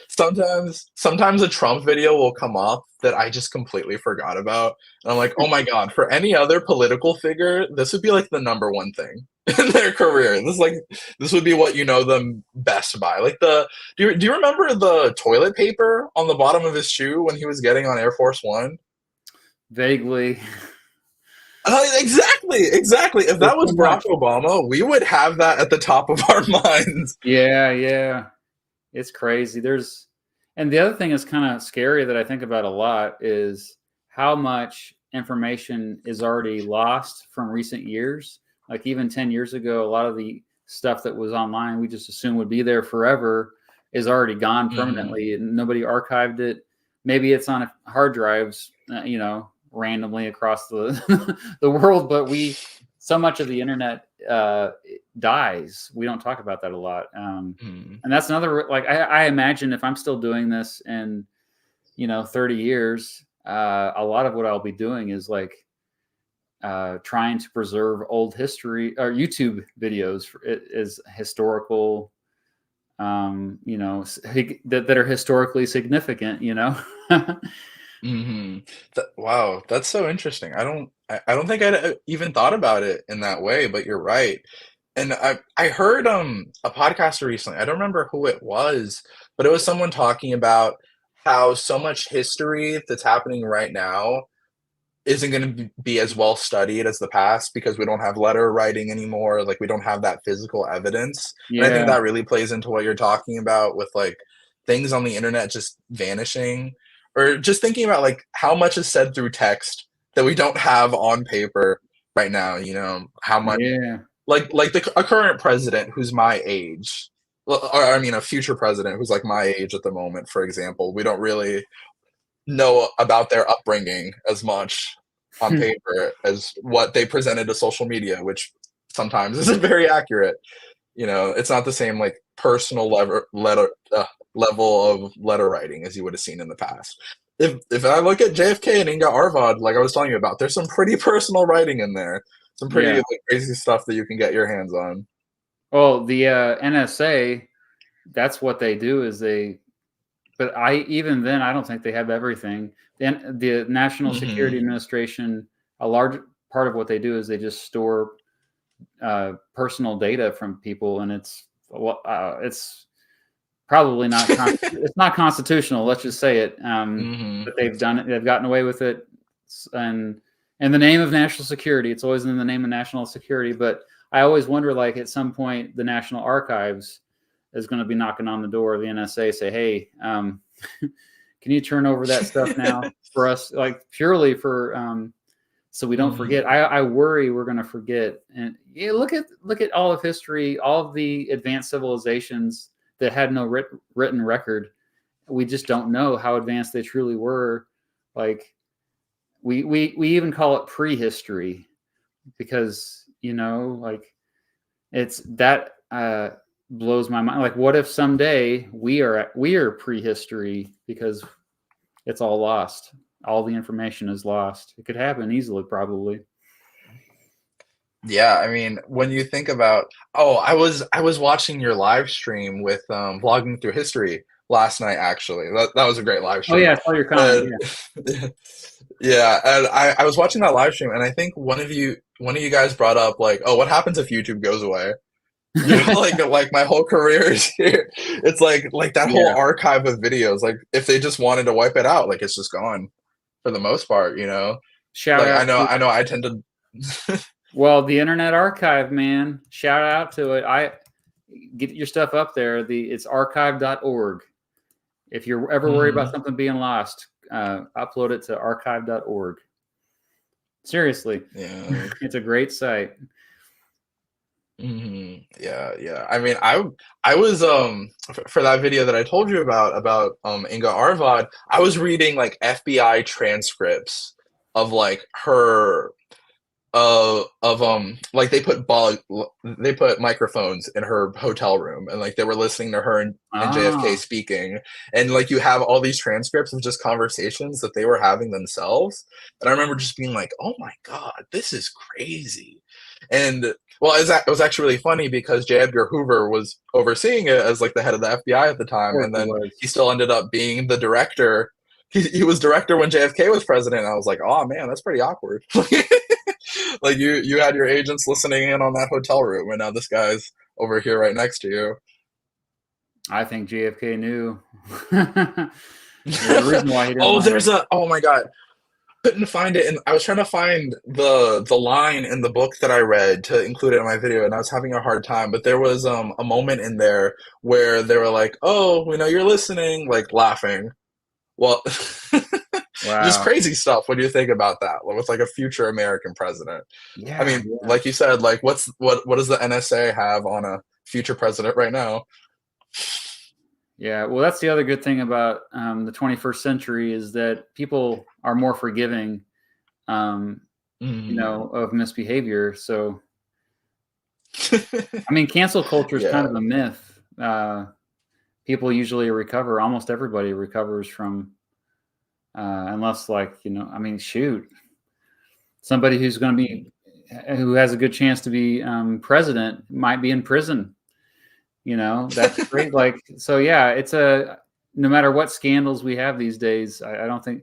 Sometimes a Trump video will come up that I just completely forgot about. And I'm like, oh my God, for any other political figure, this would be like the number one thing in their career. This would be what you know them best by. Like do you remember the toilet paper on the bottom of his shoe when he was getting on Air Force One? Vaguely. Exactly, exactly. If There's that was so much. Barack Obama, we would have that at the top of our minds. Yeah, yeah. It's crazy. And the other thing is kind of scary that I think about a lot is how much information is already lost from recent years. Like even 10 years ago, a lot of the stuff that was online we just assumed would be there forever is already gone Hmm. permanently, and nobody archived it. Maybe it's on hard drives, randomly across the the world, but so much of the internet dies. We don't talk about that a lot. And that's another, like, I imagine if I'm still doing this in 30 years, a lot of what I'll be doing is like trying to preserve old history or YouTube videos as historical, that are historically significant. Hmm. Wow, that's so interesting. I don't think I'd even thought about it in that way, but you're right. And I heard a podcaster recently. I don't remember who it was, but it was someone talking about how so much history that's happening right now isn't going to be as well studied as the past because we don't have letter writing anymore. Like we don't have that physical evidence. And I think Yeah, that really plays into what you're talking about with like things on the internet just vanishing or just thinking about like how much is said through text that we don't have on paper right now, how much yeah, like a current president who's my age. Well, or I mean a future president who's like my age at the moment, for example. We don't really know about their upbringing as much on paper as what they presented to social media, which sometimes isn't very accurate. It's not the same like personal level of letter writing as you would have seen in the past. If I look at JFK and Inga Arvad, like I was telling you about, there's some pretty personal writing in there. Some pretty yeah. like, crazy stuff that you can get your hands on. Well, the NSA, that's what they do is but even then, I don't think they have everything. The National Security Hmm. Administration, a large part of what they do is they just store personal data from people, and it's probably not it's not constitutional. Let's just say it. Hmm. But they've done it. They've gotten away with it, and in the name of national security, it's always in the name of national security. But I always wonder, like at some point, the National Archives is going to be knocking on the door of the NSA, say, "Hey, can you turn over that stuff now for us, like purely for so we don't Hmm. forget." I worry we're going to forget. And yeah, look at all of history, all of the advanced civilizations that had no written record. We just don't know how advanced they truly were. Like we even call it prehistory because like it's that blows my mind. Like, what if someday we are prehistory because it's all lost. All the information is lost. It could happen easily, probably. Yeah, I mean, when you think about, oh, I was watching your live stream with vlogging through history last night actually. That was a great live Oh stream. yeah, I saw your comment. And Yeah, yeah, and I was watching that live stream and I think one of you guys brought up like, oh, what happens if YouTube goes away? Like my whole career is here. It's like that whole yeah. archive of videos, like if they just wanted to wipe it out, like it's just gone for the most part. Shout Like I out know to I know I tend to. well the Internet Archive, man. Shout out to it. I get your stuff up there. It's archive.org. If you're ever worried about Mhm. something being lost, upload it to archive.org. Seriously, Yeah. it's a great site. Yeah. I mean, I was for that video that I told you about Inga Arvad, I was reading like FBI transcripts of like her of like they put microphones in her hotel room, and like they were listening to her and JFK Ah, speaking, and like you have all these transcripts of just conversations that they were having themselves, and I remember just being like, oh my god, this is crazy. And well, it was actually really funny because J. Edgar Hoover was overseeing it as like the head of the FBI at the of time, course and it then was. he still ended up being the director. He was director when JFK was president. I was like, oh man, that's pretty awkward. Like you had your agents listening in on that hotel room, and now this guy's over here right next to you. I think JFK knew. There's a reason why he didn't Oh, like there's a oh my god, couldn't find it, and I was trying to find the line in the book that I read to include it in my video, and I was having a hard time. But there was a moment in there where they were like, "Oh, we know you're listening," like laughing. Well, just Wow. crazy stuff. What do you think about that? With like a future American president? I Yeah, mean, yeah. like you said, like what does the NSA have on a future president right now? Yeah, well, that's the other good thing about the 21st century is that people are more forgiving, um, Mm. of misbehavior. So, I mean, cancel culture is kind Yeah. of a myth. People usually recover. Almost everybody recovers from, unless, like, I mean, shoot, somebody who's going to be, who has a good chance to be president might be in prison. That's great. Like, so yeah, no matter what scandals we have these days, I don't think,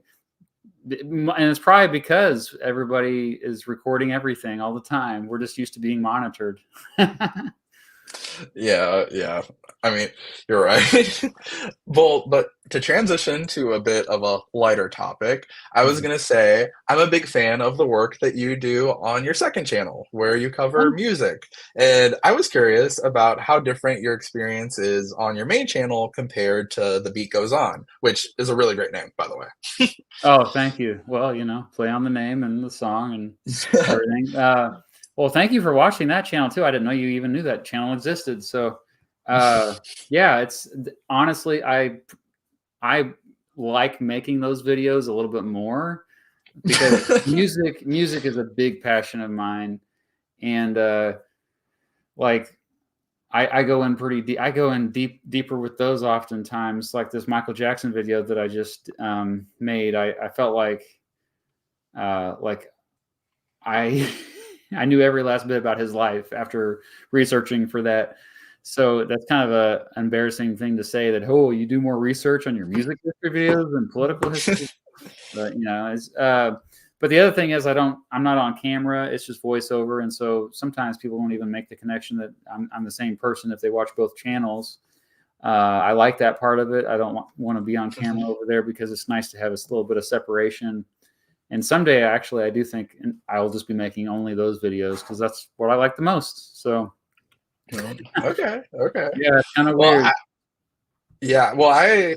and it's probably because everybody is recording everything all the time. We're just used to being monitored. Yeah. I mean, you're right. Well, but to transition to a bit of a lighter topic, I was Mhm. gonna say I'm a big fan of the work that you do on your second channel, where you cover Oh, music. And I was curious about how different your experience is on your main channel compared to The Beat Goes On, which is a really great name, by the way. oh, thank you. Well, play on the name and the song and everything. Well, thank you for watching that channel too. I didn't know you even knew that channel existed. So, yeah, honestly, I like making those videos a little bit more because music is a big passion of mine, and like I go in pretty deep. I go in deeper with those oftentimes. Like this Michael Jackson video that I just made. I felt like I I knew every last bit about his life after researching for that. So that's kind of a embarrassing thing to say that, oh, you do more research on your music history videos than political history. But but the other thing is I'm not on camera. It's just voiceover, and so sometimes people won't even make the connection that I'm the same person if they watch both channels. I like that part of it. I don't want to be on camera over there because it's nice to have a little bit of separation. And someday, actually, I do think I'll just be making only those videos because that's what I like the most. So Okay. yeah, it's kind of Well, weird. yeah. Well, I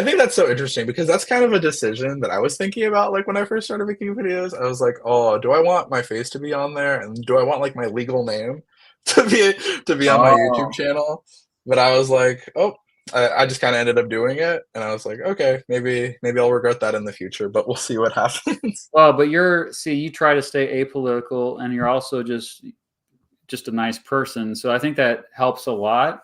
think that's so interesting because that's kind of a decision that I was thinking about like when I first started making videos. I was like, "Oh, do I want my face to be on there and do I want like my legal name to be on my YouTube Oh, channel?" But I was like, "Oh, I just kind of ended up doing it." And I was like, "Okay, maybe I'll regret that in the future, but we'll see what happens." well, but you try to stay apolitical, and you're also just a nice person. So I think that helps a lot.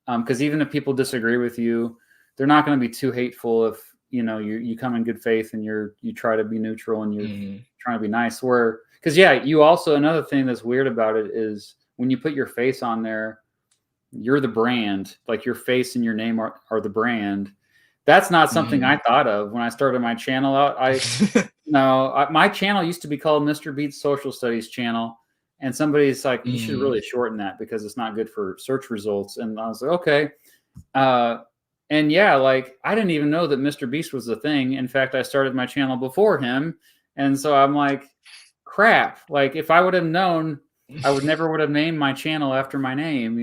Because even if people disagree with you, they're not going to be too hateful if you come in good faith and you try to be neutral and you're Mhm. trying to be nice. Where because yeah, you also another thing that's weird about it is when you put your face on there, you're the brand. Like your face and your name are the brand. That's not something I Mhm. thought of when I started my channel out. My channel used to be called Mr. Beats Social Studies Channel, and somebody's like, "You should Mhm. really shorten that because it's not good for search results." And I was like, "Okay." Uh, and yeah, like I didn't even know that Mr. Beast was a thing. In fact, I started my channel before him, and so I'm like, "Crap!" Like if I would have known, I would never would have named my channel after my name.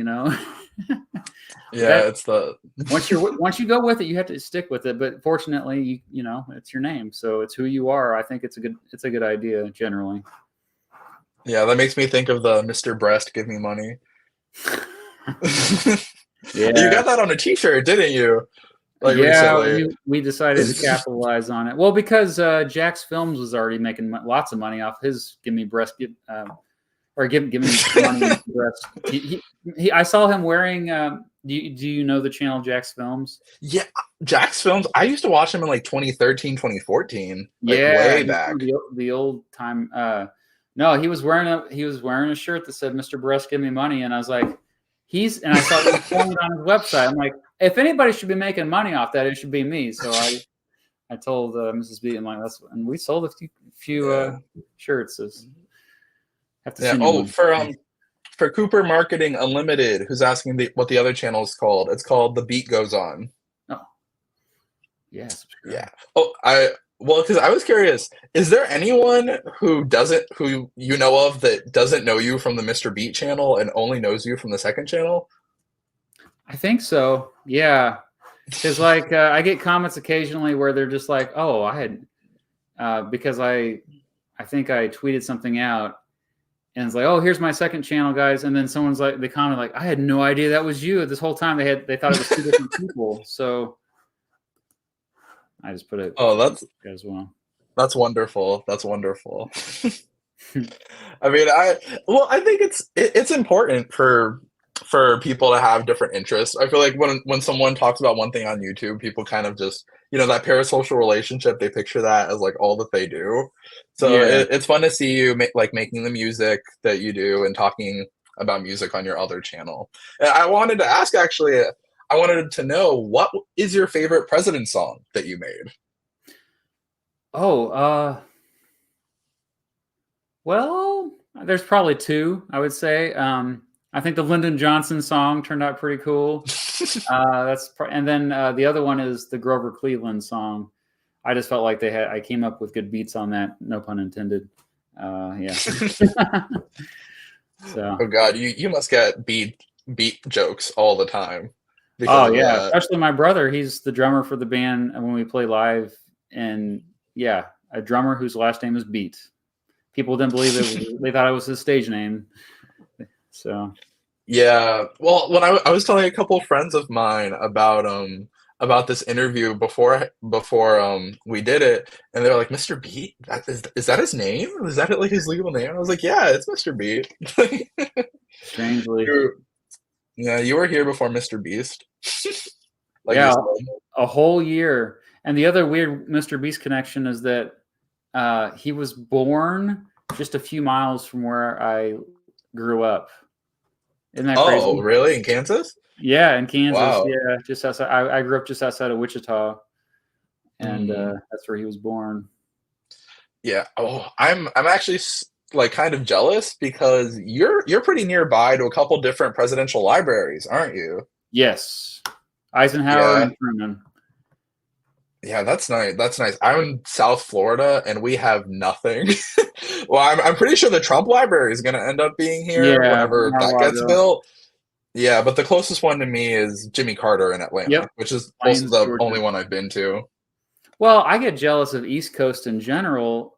Yeah, That it's the once you go with it, you have to stick with it. But fortunately, you know it's your name, so it's who you are. I think it's a good idea generally. yeah, that makes me think of the Mr. Breast Give Me Money. You Yeah, got that on a t-shirt, didn't you? Like yeah. recently. We decided to capitalize on it. Well, because Jack's Films was already making lots of money off his "Give Me Breast," or give me money, Mr. Breast. I saw him wearing. Do you know the channel Jack's Films? Yeah, Jack's Films. I used to watch him in like 2013, 2014, like Yeah, way he's from back. the old time. No, he was wearing a shirt that said "Mr. Breast, give me money," and I was like, I saw he was selling it on his website. I'm like, if anybody should be making money off that, it should be me. So I told Mrs. B, I'm like, and we sold a few Yeah. shirts. So have to Yeah. send you Oh, one. for Cooper Marketing Unlimited, who's asking what the other channel is called. It's called The Beat Goes On. Oh, yeah, subscribe. Yeah. Oh, well, because I was curious, is there anyone who you know of that doesn't know you from the Mr. Beat channel and only knows you from the second channel? I think so. Yeah, because like I get comments occasionally where they're just like, "Oh, I had," because I think I tweeted something out and it's like, "Oh, here's my second channel, guys," and then someone's like, they comment like, "I had no idea that was you." This whole time they thought it was two different people. So I just put it Oh, as well. that's wonderful. That's wonderful. I mean, I think it's important for people to have different interests. I feel like when someone talks about one thing on YouTube, people kind of just, that parasocial relationship, they picture that as like all that they do. So Yeah. it's fun to see you like making the music that you do and talking about music on your other channel. And I wanted to ask actually, I wanted to know what is your favorite President song that you made? Oh, well, there's probably two, I would say. I think the Lyndon Johnson song turned out pretty cool. And then the other one is the Grover Cleveland song. I just felt like I came up with good beats on that. No pun intended. Yeah. So. Oh God, you must get beat jokes all the time because Oh of yeah, that. especially my brother. He's the drummer for the band, and when we play live, and yeah, a drummer whose last name is Beat. People didn't believe it. They thought it was his stage name. So Yeah. Well, when I was telling a couple of friends of mine about this interview before we did it, and they were like, "Mr. Beat? Is that his name? Is that like his legal name?" I was like, "Yeah, it's Mr. Beat." strangely, You yeah, you were here before Mr. Beast, like you yeah, said. a whole year. And the other weird Mr. Beast connection is that he was born just a few miles from where I grew up. Isn't that Oh, crazy? really? In Kansas? Yeah, in Kansas. Wow. Yeah, just outside. I grew up just outside of Wichita, and Mm. that's where he was born. Yeah. Oh, I'm actually like kind of jealous because you're pretty nearby to a couple different presidential libraries, aren't you? Yes, Eisenhower Yeah. and Truman. Yeah, that's nice. That's nice. I'm in South Florida and we have nothing. Well, I'm pretty sure the Trump Library is going to end up being here Yeah, whenever that gets Mar-a-Lago. built. Yeah, but the closest one to me is Jimmy Carter in Yep, Atlanta, which is also Plains, the Georgia. only one I've been to. Well, I get jealous of East Coast in general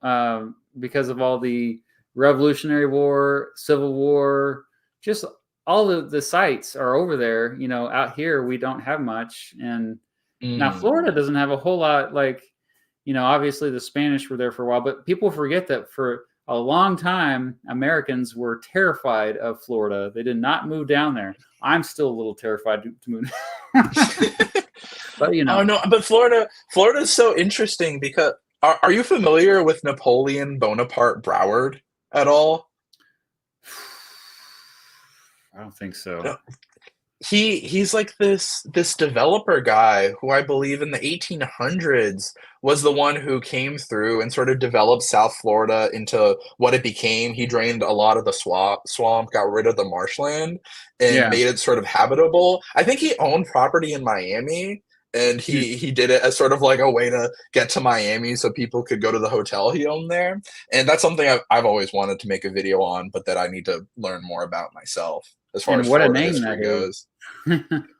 because of all the Revolutionary War, Civil War, just all the sites are over there. Out here we don't have much, and now Mm. Florida doesn't have a whole lot. Like, obviously the Spanish were there for a while, but people forget that for a long time Americans were terrified of Florida. They did not move down there. I'm still a little terrified to move, but Oh no, but Florida is so interesting because are you familiar with Napoleon Bonaparte Broward at all? I don't think so. No. He's like this developer guy who I believe in the 1800s was the one who came through and sort of developed South Florida into what it became. He drained a lot of the swamp, got rid of the marshland, and Yeah. made it sort of habitable. I think he owned property in Miami, and Hmm. he did it as sort of like a way to get to Miami so people could go to the hotel he owned there. And that's something I've always wanted to make a video on, but that I need to learn more about myself as far And as what a Florida name history that is. goes.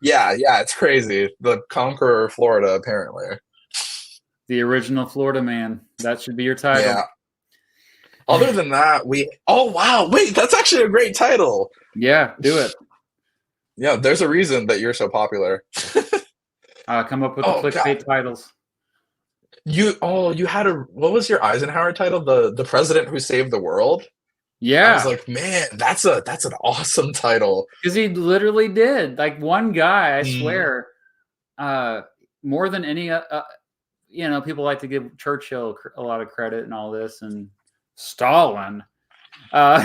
Yeah, yeah, it's crazy. The Conqueror of Florida, apparently. The original Florida man. That should be your title. Yeah. Other than that, oh wow, wait, that's actually a great title. Yeah, do it. Yeah, there's a reason that you're so popular. Come up with the Oh God. clickbait titles. You had what was your Eisenhower title? The president who saved the world? I was Yeah, like, man, that's an awesome title. because he literally did. Like one guy, I Mm. swear, uh, more than any, people like to give Churchill a lot of credit and all this, and Stalin. Uh,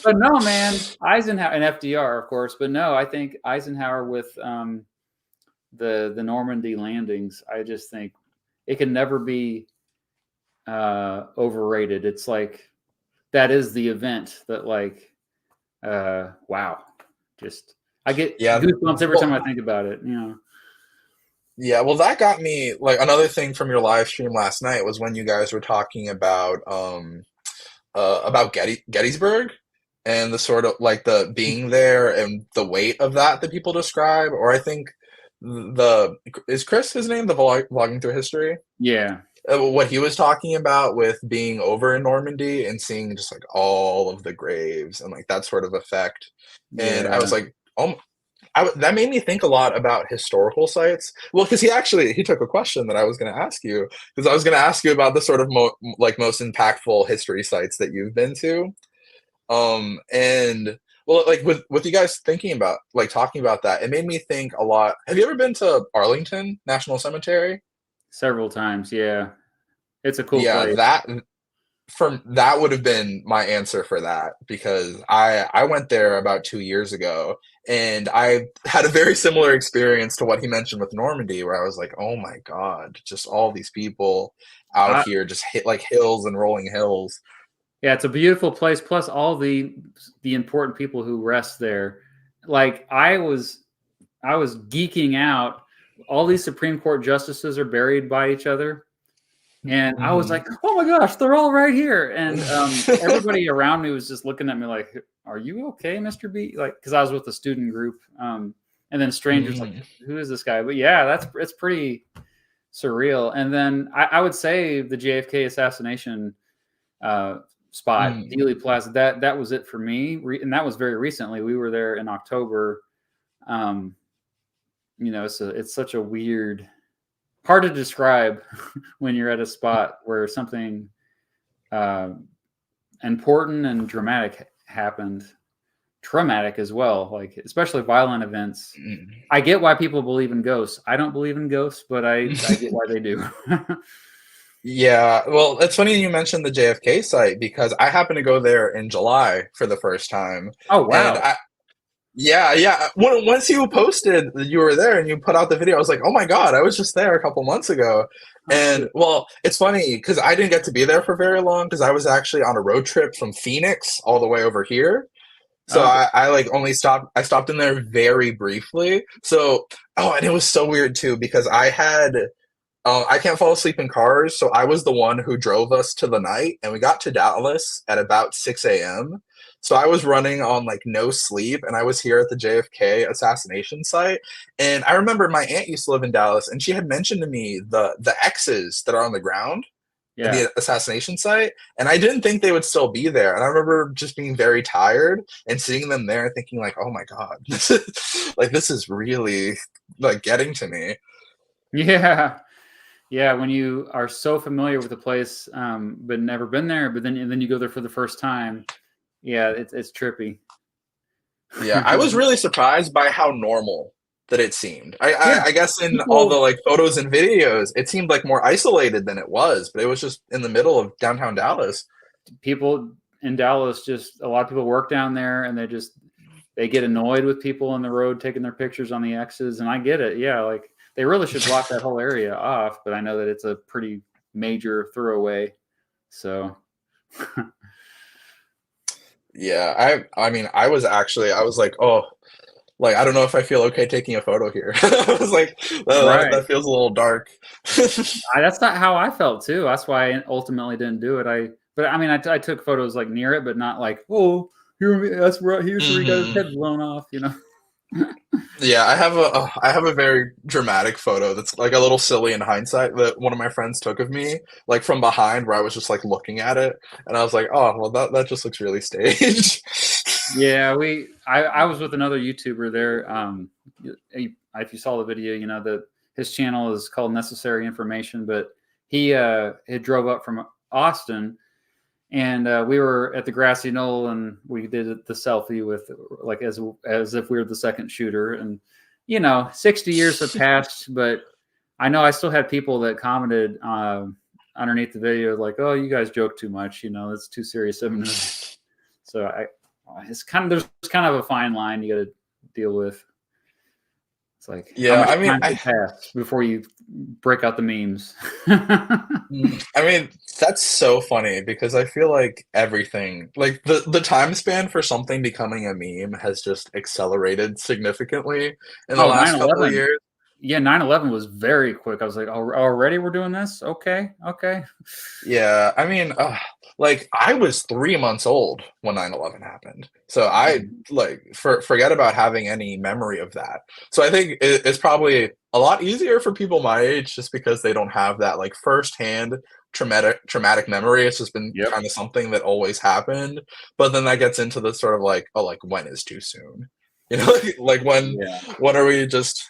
but no, man, Eisenhower and FDR, of course. But no, I think Eisenhower with the Normandy landings. I just think it can never be overrated. It's like that is the event that wow, just I get Yeah. goosebumps every time Well, I think about it. You know. yeah, well, that got me like another thing from your live stream last night was when you guys were talking about Gettysburg and the sort of like the being there and the weight of that people describe. Or I think the is Chris his name, the vlogging through history? Yeah. What he was talking about with being over in Normandy and seeing just like all of the graves and like that sort of effect. And I was Yeah. like, oh, that made me think a lot about historical sites. Well, because he took a question that I was going to ask you, because I was going to ask you about the sort of most impactful history sites that you've been to. And well, like with you guys thinking about like talking about that, it made me think a lot. Have you ever been to Arlington National Cemetery? Several times. Yeah. It's a cool Yeah, place. that would have been my answer for that because I went there about 2 years ago and I had a very similar experience to what he mentioned with Normandy, where I was like, oh my God, just all these people out I, here just hit like hills and rolling hills. yeah, it's a beautiful place. Plus, all the important people who rest there. Like I was geeking out. All these Supreme Court justices are buried by each other. And I was Hmm. like, "Oh my gosh, they're all right here!" And everybody around me was just looking at me like, "Are you okay, Mister B?" Like, because I was with a student group, and then strangers like, Hmm. "Who is this guy?" But yeah, it's pretty surreal. And then I would say the JFK assassination uh, spot, Hmm. Dealey Plaza, that was it for me, and that was very recently. We were there in October. Um, so it's such a weird, hard to describe when you're at a spot where something uh, important and dramatic happened, traumatic as well, like especially violent events. I get why people believe in ghosts. I don't believe in ghosts, but I get why they do. Yeah, well, it's funny you mentioned the JFK site because I happened to go there in July for the first time, Oh and wow. yeah, yeah. Once you posted that you were there and you put out the video, I was like, oh my God, I was just there a couple months ago. Oh cool. And well, it's funny because I didn't get to be there for very long because I was actually on a road trip from Phoenix all the way over here. So Okay. I like I stopped in there very briefly. So, oh, and it was so weird too because I can't fall asleep in cars, so I was the one who drove us to the night, and we got to Dallas at about 6 a.m. So I was running on like no sleep, and I was here at the JFK assassination site. And I remember my aunt used to live in Dallas, and she had mentioned to me the X's that are on the ground at Yeah. the assassination site, and I didn't think they would still be there. And I remember just being very tired and seeing them there, and thinking like, "Oh my God, this is really like getting to me." Yeah. Yeah, when you are so familiar with the place, but never been there, but then you go there for the first time. Yeah, it's trippy. Yeah, I was really surprised by how normal that it seemed. Yeah, I guess in all the people like photos and videos, it seemed like more isolated than it was, but it was just in the middle of downtown Dallas. people in Dallas, just a lot of people work down there, and they get annoyed with people on the road taking their pictures on the X's, and I get it. Yeah, like they really should block that whole area off, but I know that it's a pretty major thoroughway. So Yeah, I mean, I was like, oh, like I don't know if I feel okay taking a photo here. I was like, right. that feels a little dark. That's not how I felt too. That's why I ultimately didn't do it. But I mean, I took photos like near it, but not like, oh, here's where he got his Hmm. head blown off. Yeah, I have a very dramatic photo that's like a little silly in hindsight that one of my friends took of me, like from behind, where I was just like looking at it, and I was like, oh, well, that just looks really staged. Yeah, I was with another YouTuber there. If you saw the video, you know that his channel is called Necessary Information, but he drove up from Austin, and we were at the grassy knoll, and we did the selfie with like as if we were the second shooter, and 60 years have passed, but I know I still had people that commented underneath the video like, "Oh, you guys joke too much. It's too serious of an event." So there's kind of a fine line you got to deal with. It's like how Yeah, much I mean, time should pass before you break out the memes. I mean, that's so funny because I feel like everything, like the time span for something becoming a meme has just accelerated significantly in the Oh, last nine couple of 11. years. Yeah, 9/11 was very quick. I was like, already we're doing this? Okay, okay. Yeah, I mean, like I was 3 months old when 9/11 happened, so I Mhm. like forget about having any memory of that. So I think it's probably a lot easier for people my age just because they don't have that like firsthand traumatic memory. It's just been Yep. kind of something that always happened. But then that gets into the sort of like, oh, like when is too soon? Like Yeah. when are we just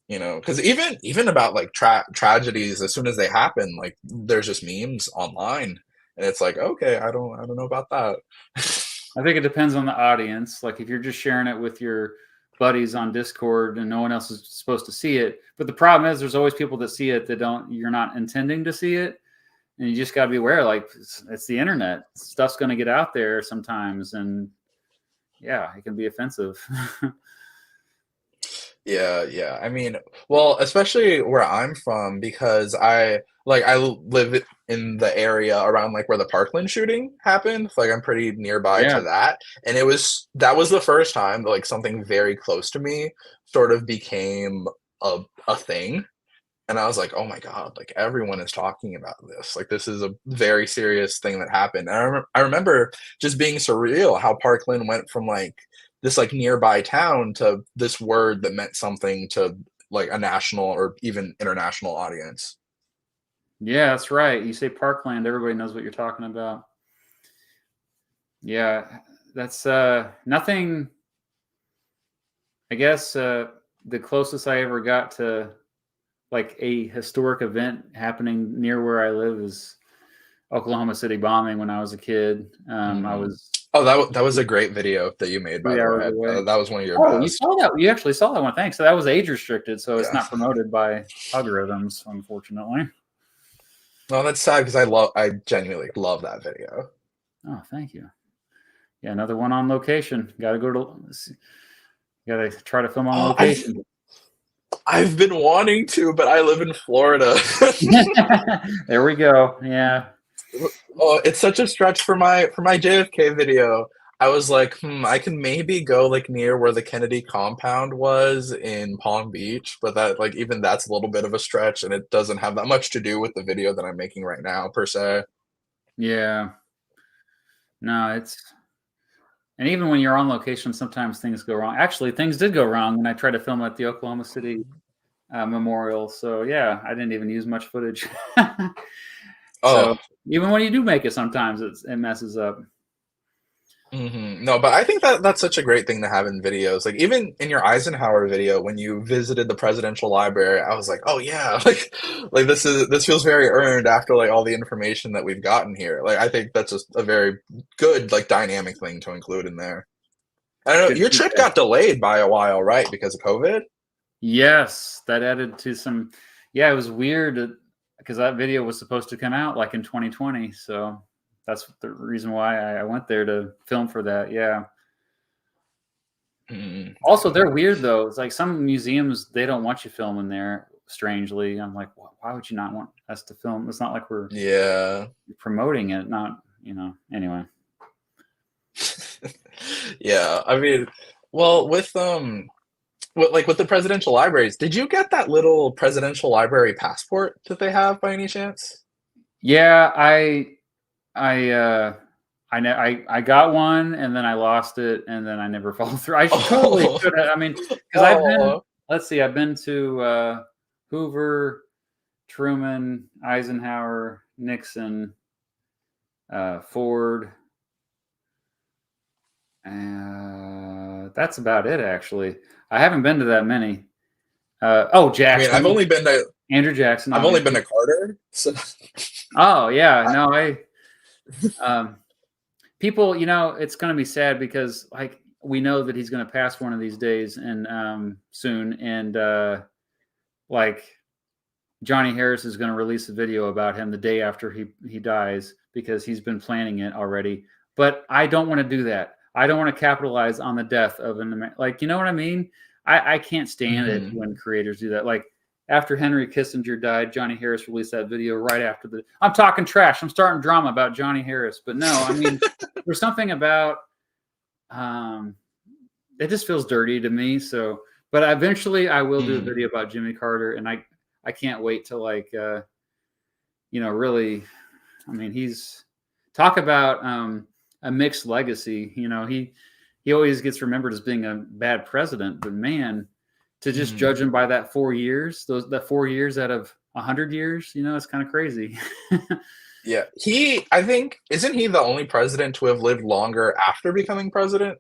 because even about like tragedies, as soon as they happen, like there's just memes online, and it's like, okay, I don't know about that. I think it depends on the audience. Like if you're just sharing it with your buddies on Discord and no one else is supposed to see it. But the problem is there's always people that see it that you're not intending to see it. And you just got to be aware, like it's the internet. Stuff's going to get out there sometimes. And yeah, it can be offensive. Yeah, yeah. I mean, well, especially where I'm from, because I live in the area around like where the Parkland shooting happened. Like I'm pretty nearby Yeah. to that, and that was the first time that like something very close to me sort of became a thing. And I was like, "Oh my God, like everyone is talking about this. Like this is a very serious thing that happened." And I remember just being surreal how Parkland went from like this like nearby town to this word that meant something to like a national or even international audience. Yeah, that's right. You say Parkland, everybody knows what you're talking about. Yeah, that's nothing. I guess the closest I ever got to like a historic event happening near where I live is Oklahoma City bombing when I was a kid. I Mhm. was Oh, that was a great video that you made, by the 3 hours way. away. That was one of your Oh, you best. saw that? You actually saw that one. Thanks. So that was age restricted, so it's Yeah. not promoted by algorithms, unfortunately. No, that's sad because I genuinely love that video. Oh, thank you. Yeah, another one on location. Got to go to. Got to try to film on Oh, location. I've been wanting to, but I live in Florida. There we go. Yeah. Oh, it's such a stretch for my JFK video. I was like, I can maybe go like near where the Kennedy compound was in Palm Beach, but that like even that's a little bit of a stretch, and it doesn't have that much to do with the video that I'm making right now per se. Yeah. No, it's and even when you're on location, sometimes things go wrong. Actually, things did go wrong when I tried to film at the Oklahoma City memorial. So yeah, I didn't even use much footage. So Oh, even when you do make it, sometimes it messes up. no, but I think that that's such a great thing to have in videos. Like even in your Eisenhower video, when you visited the presidential library, I was like, oh yeah, like this feels very earned after like all the information that we've gotten here. Like I think that's just a very good like dynamic thing to include in there. I don't know, Good your trip feedback. got delayed by a while, right? Because of COVID? Yes, that added to some. Yeah, it was weird because that video was supposed to come out like in 2020. So that's the reason why I went there to film for that. Yeah. Also, Yeah. they're weird though. It's like some museums they don't want you filming there. Strangely, I'm like, why would you not want us to film? It's not like we're Yeah. promoting it. Not Anyway, Yeah. I mean, well, with the presidential libraries, did you get that little presidential library passport that they have by any chance? yeah, I I got one and then I lost it and then I never followed through. I totally Oh, should have. I mean, because oh. let's see, I've been to Hoover, Truman, Eisenhower, Nixon, Ford. That's about it, actually. I haven't been to that many. I mean, Jackson, Andrew Jackson, I've only been obviously. to Carter. So Oh yeah, I, no, um, people, it's going to be sad because like we know that he's going to pass one of these days and soon, and like Johnny Harris is going to release a video about him the day after he dies because he's been planning it already. But I don't want to do that. I don't want to capitalize on the death of you know what I mean? I can't stand it Mhm. when creators do that. Like after Henry Kissinger died, Johnny Harris released that video right after I'm talking trash. I'm starting drama about Johnny Harris, but no, I mean there's something about it just feels dirty to me. So, but eventually I will do a Mm. video about Jimmy Carter, and I can't wait to really. I mean, he's talk about a mixed legacy. He always gets remembered as being a bad president, but man, to just Mhm. judge him by that 4 years, that 4 years out of 100 years, it's kind of crazy. Yeah, I think, isn't he the only president to have lived longer after becoming president?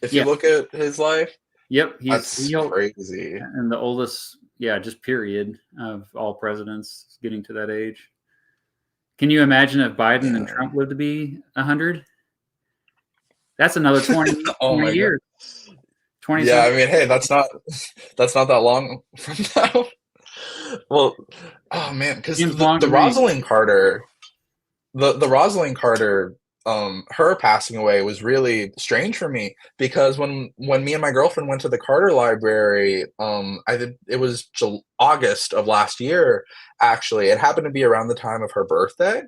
If you Yeah. look at his life, Yep. that's crazy. And the oldest, yeah, just period of all presidents getting to that age. Can you imagine if Biden and Yeah. Trump lived to be 100? That's another 20, Oh 20 my god. years, 20 Yeah, I something. mean, hey, that's not that long from now. Well, oh man, because Seems long the to me. Rosalind Carter, the Rosalind Carter, her passing away was really strange for me because when me and my girlfriend went to the Carter Library, it was August of last year. Actually, it happened to be around the time of her birthday,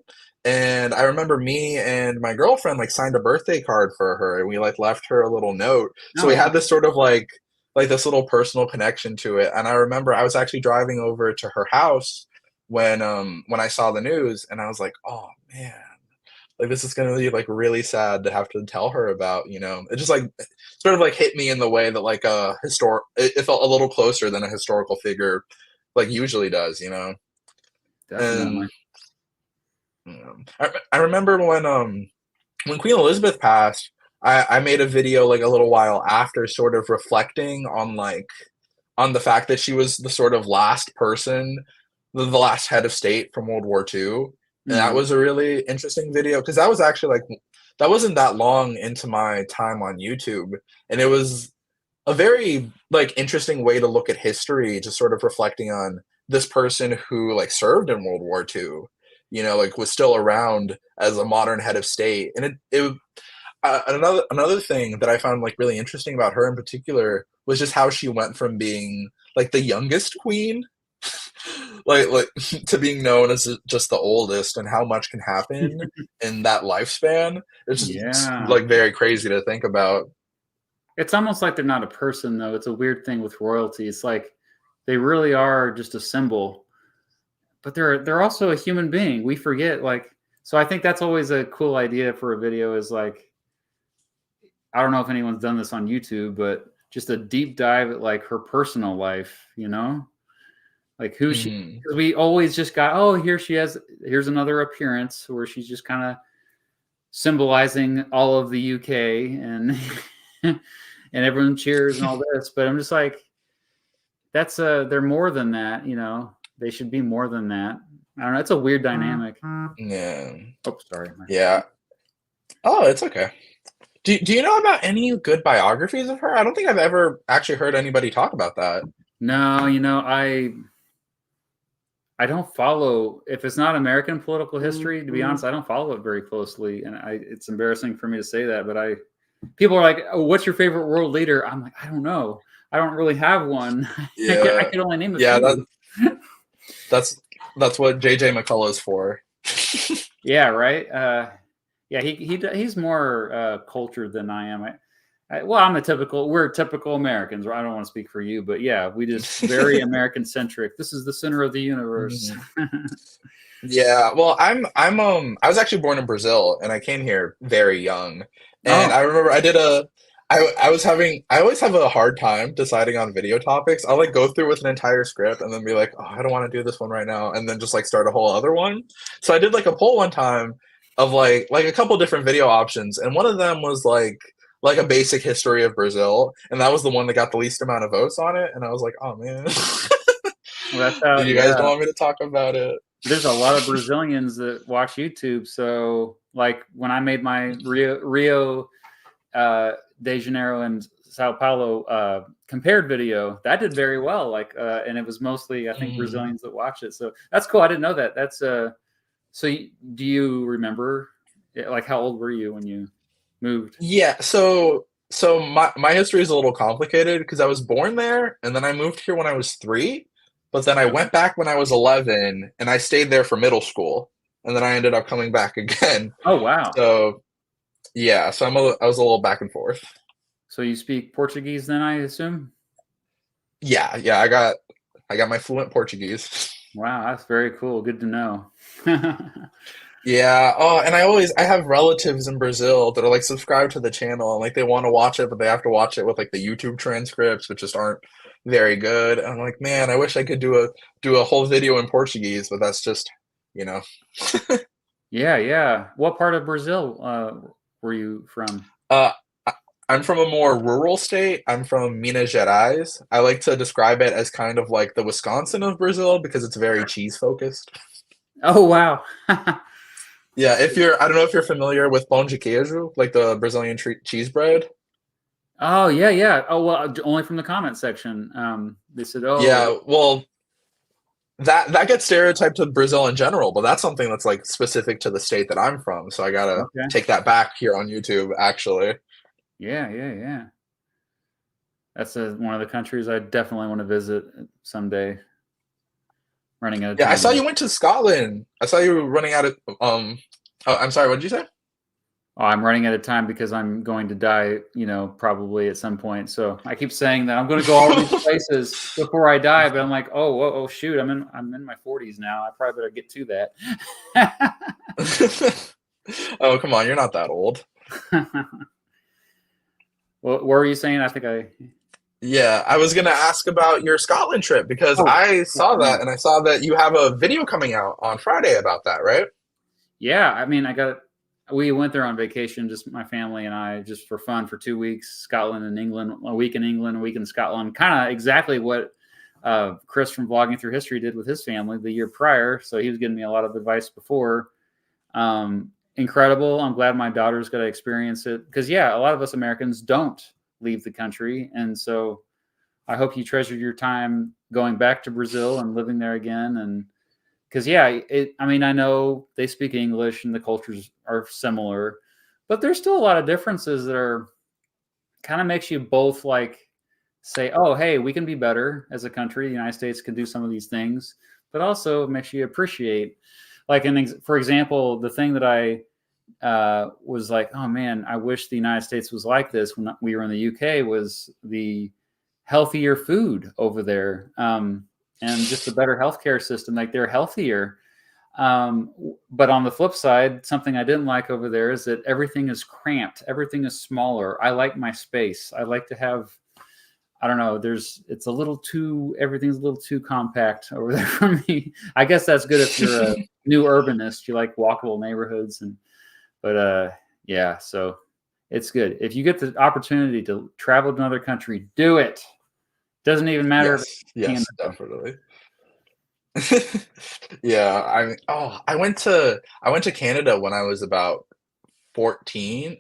and I remember me and my girlfriend like signed a birthday card for her, and we like left her a little note. So Oh we wow. had this sort of like this little personal connection to it. And I remember I was actually driving over to her house when I saw the news, and I was like, oh man, like this is gonna be like really sad to have to tell her about, it just like sort of like hit me in the way that like it felt a little closer than a historical figure like usually does. And Definitely. I remember when Queen Elizabeth passed, I made a video like a little while after, sort of reflecting on the fact that she was the sort of last person, the last head of state from World War II. And that Mhm. was a really interesting video because that was actually like, that wasn't that long into my time on YouTube. And it was a very like interesting way to look at history, just sort of reflecting on this person who like served in World War II, like was still around as a modern head of state. And another thing that I found like really interesting about her in particular was just how she went from being like the youngest queen, like to being known as just the oldest, and how much can happen in that lifespan. It's just Yeah. like very crazy to think about. It's almost like they're not a person though. It's a weird thing with royalty. It's like they really are just a symbol, but they're also a human being. We forget so I think that's always a cool idea for a video is like I don't know if anyone's done this on YouTube, but just a deep dive at like her personal life. Like who she, Mhm. because we always just got, oh, here's another appearance where she's just kind of symbolizing all of the UK and and everyone cheers and all this. But I'm just like, they're more than that. They should be more than that. I don't know. It's a weird dynamic. Yeah. Oh, sorry. Yeah. Oh, it's okay. Do you know about any good biographies of her? I don't think I've ever actually heard anybody talk about that. No, I don't follow if it's not American political history. To be honest, I don't follow it very closely, and it's embarrassing for me to say that. But people are like, "Oh, what's your favorite world leader?" I'm like, I don't know. I don't really have one. I Yeah. could only name a Yeah, few. that's that's what JJ McCullough is for. Yeah, right. Yeah, he's more cultured than I am. Well, we're typical Americans. I don't want to speak for you, but yeah, we just very American centric. This is the center of the universe. Mhm. Yeah, well, I was actually born in Brazil and I came here very young. And Oh, I remember I always have a hard time deciding on video topics. I'll like go through with an entire script and then be like, "Oh, I don't want to do this one right now," and then just like start a whole other one. So I did like a poll one time of like a couple different video options, and one of them was like a basic history of Brazil, and that was the one that got the least amount of votes on it, and I was like, "Oh man." well, that's how. You guys don't Yeah, want me to talk about it. there's a lot of Brazilians that watch YouTube. So, like when I made my Rio de Janeiro and Sao Paulo compared video, that did very well. Like, and it was mostly I think Mhm. Brazilians that watched it. So that's cool. I didn't know that. That's So, do you remember, like, how old were you when you moved? Yeah, so my history is a little complicated because I was born there and then I moved here when I was 3, but then I Okay. went back when I was 11 and I stayed there for middle school and then I ended up coming back again. Oh, wow. So yeah, so I was a little back and forth. So you speak Portuguese then, I assume? Yeah, yeah, I got my fluent Portuguese. Wow, that's very cool. Good to know. Yeah. Oh, and I have relatives in Brazil that are like subscribed to the channel and like they want to watch it, but they have to watch it with like the YouTube transcripts, which just aren't very good. And I'm like, man, I wish I could do a whole video in Portuguese, but that's just, you know. Yeah, yeah. What part of Brazil were you from? Uh, I- I'm from a more rural state. I'm from Minas Gerais. I like to describe it as kind of like the Wisconsin of Brazil because it's very cheese focused. Oh, wow. Yeah, if you're, I don't know if you're familiar with pão de queijo, like the Brazilian cheese bread. Oh, yeah, yeah. Oh, well, only from the comment section. They said, "Oh, Yeah, well, that gets stereotyped to Brazil in general, but that's something that's like specific to the state that I'm from. So I gotta okay, take that back here on YouTube, actually. yeah, yeah, yeah." That's one of the countries I definitely want to visit someday. Running out of Yeah, I time saw though. you went to Scotland. I saw you running out of oh, I'm sorry, what did you say? Oh, I'm running out of time because I'm going to die, probably at some point. So I keep saying that I'm going to go all these places before I die, but I'm like, oh, whoa, oh, shoot, I'm in my 40s now. I probably better get to that. Oh, come on, you're not that old. Well, what were you saying? I think I. Yeah, I was gonna ask about your Scotland trip because Oh, I saw yeah. that and I saw that you have a video coming out on Friday about that, right? Yeah, I mean, we went there on vacation, just my family and I, just for fun for 2 weeks, Scotland and England, a week in England, a week in Scotland, kind of exactly what Chris from Vlogging Through History did with his family the year prior. So he was giving me a lot of advice before. Incredible. I'm glad my daughter's got to experience it because, yeah, a lot of us Americans don't leave the country. And so I hope you treasured your time going back to Brazil and living there again. And because, yeah, I mean, I know they speak English and the cultures are similar, but there's still a lot of differences that are kind of makes you both like say, oh, hey, we can be better as a country. The United States can do some of these things, but also makes you appreciate, like, for example, the thing that I was like, oh man, I wish the United States was like this when we were in the UK was the healthier food over there, and just a better healthcare system. Like they're healthier. But on the flip side, something I didn't like over there is that everything is cramped. Everything is smaller. I like my space. I like to have, I don't know, everything's a little too compact over there for me. I guess that's good if you're a new urbanist. You like walkable neighborhoods but yeah, so it's good. If you get the opportunity to travel to another country, do it. Doesn't even matter if Yes, it's yes, Canada. definitely. Yeah, I mean, oh, I went to Canada when I was about 14,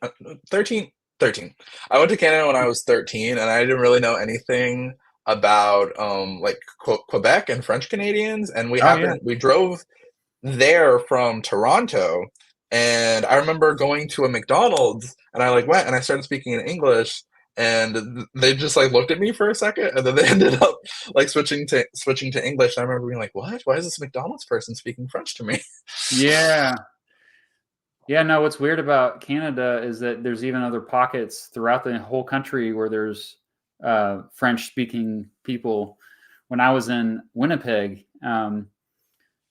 13, 13. I went to Canada when I was 13 and I didn't really know anything about like Quebec and French Canadians and Oh yeah. we drove there from Toronto and I remember going to a McDonald's and I like went and I started speaking in English and they just like looked at me for a second and then they ended up like switching to English and I remember being like, "What? Why is this McDonald's person speaking French to me?" Yeah. Yeah, no, what's weird about Canada is that there's even other pockets throughout the whole country where there's French speaking people. When I was in Winnipeg,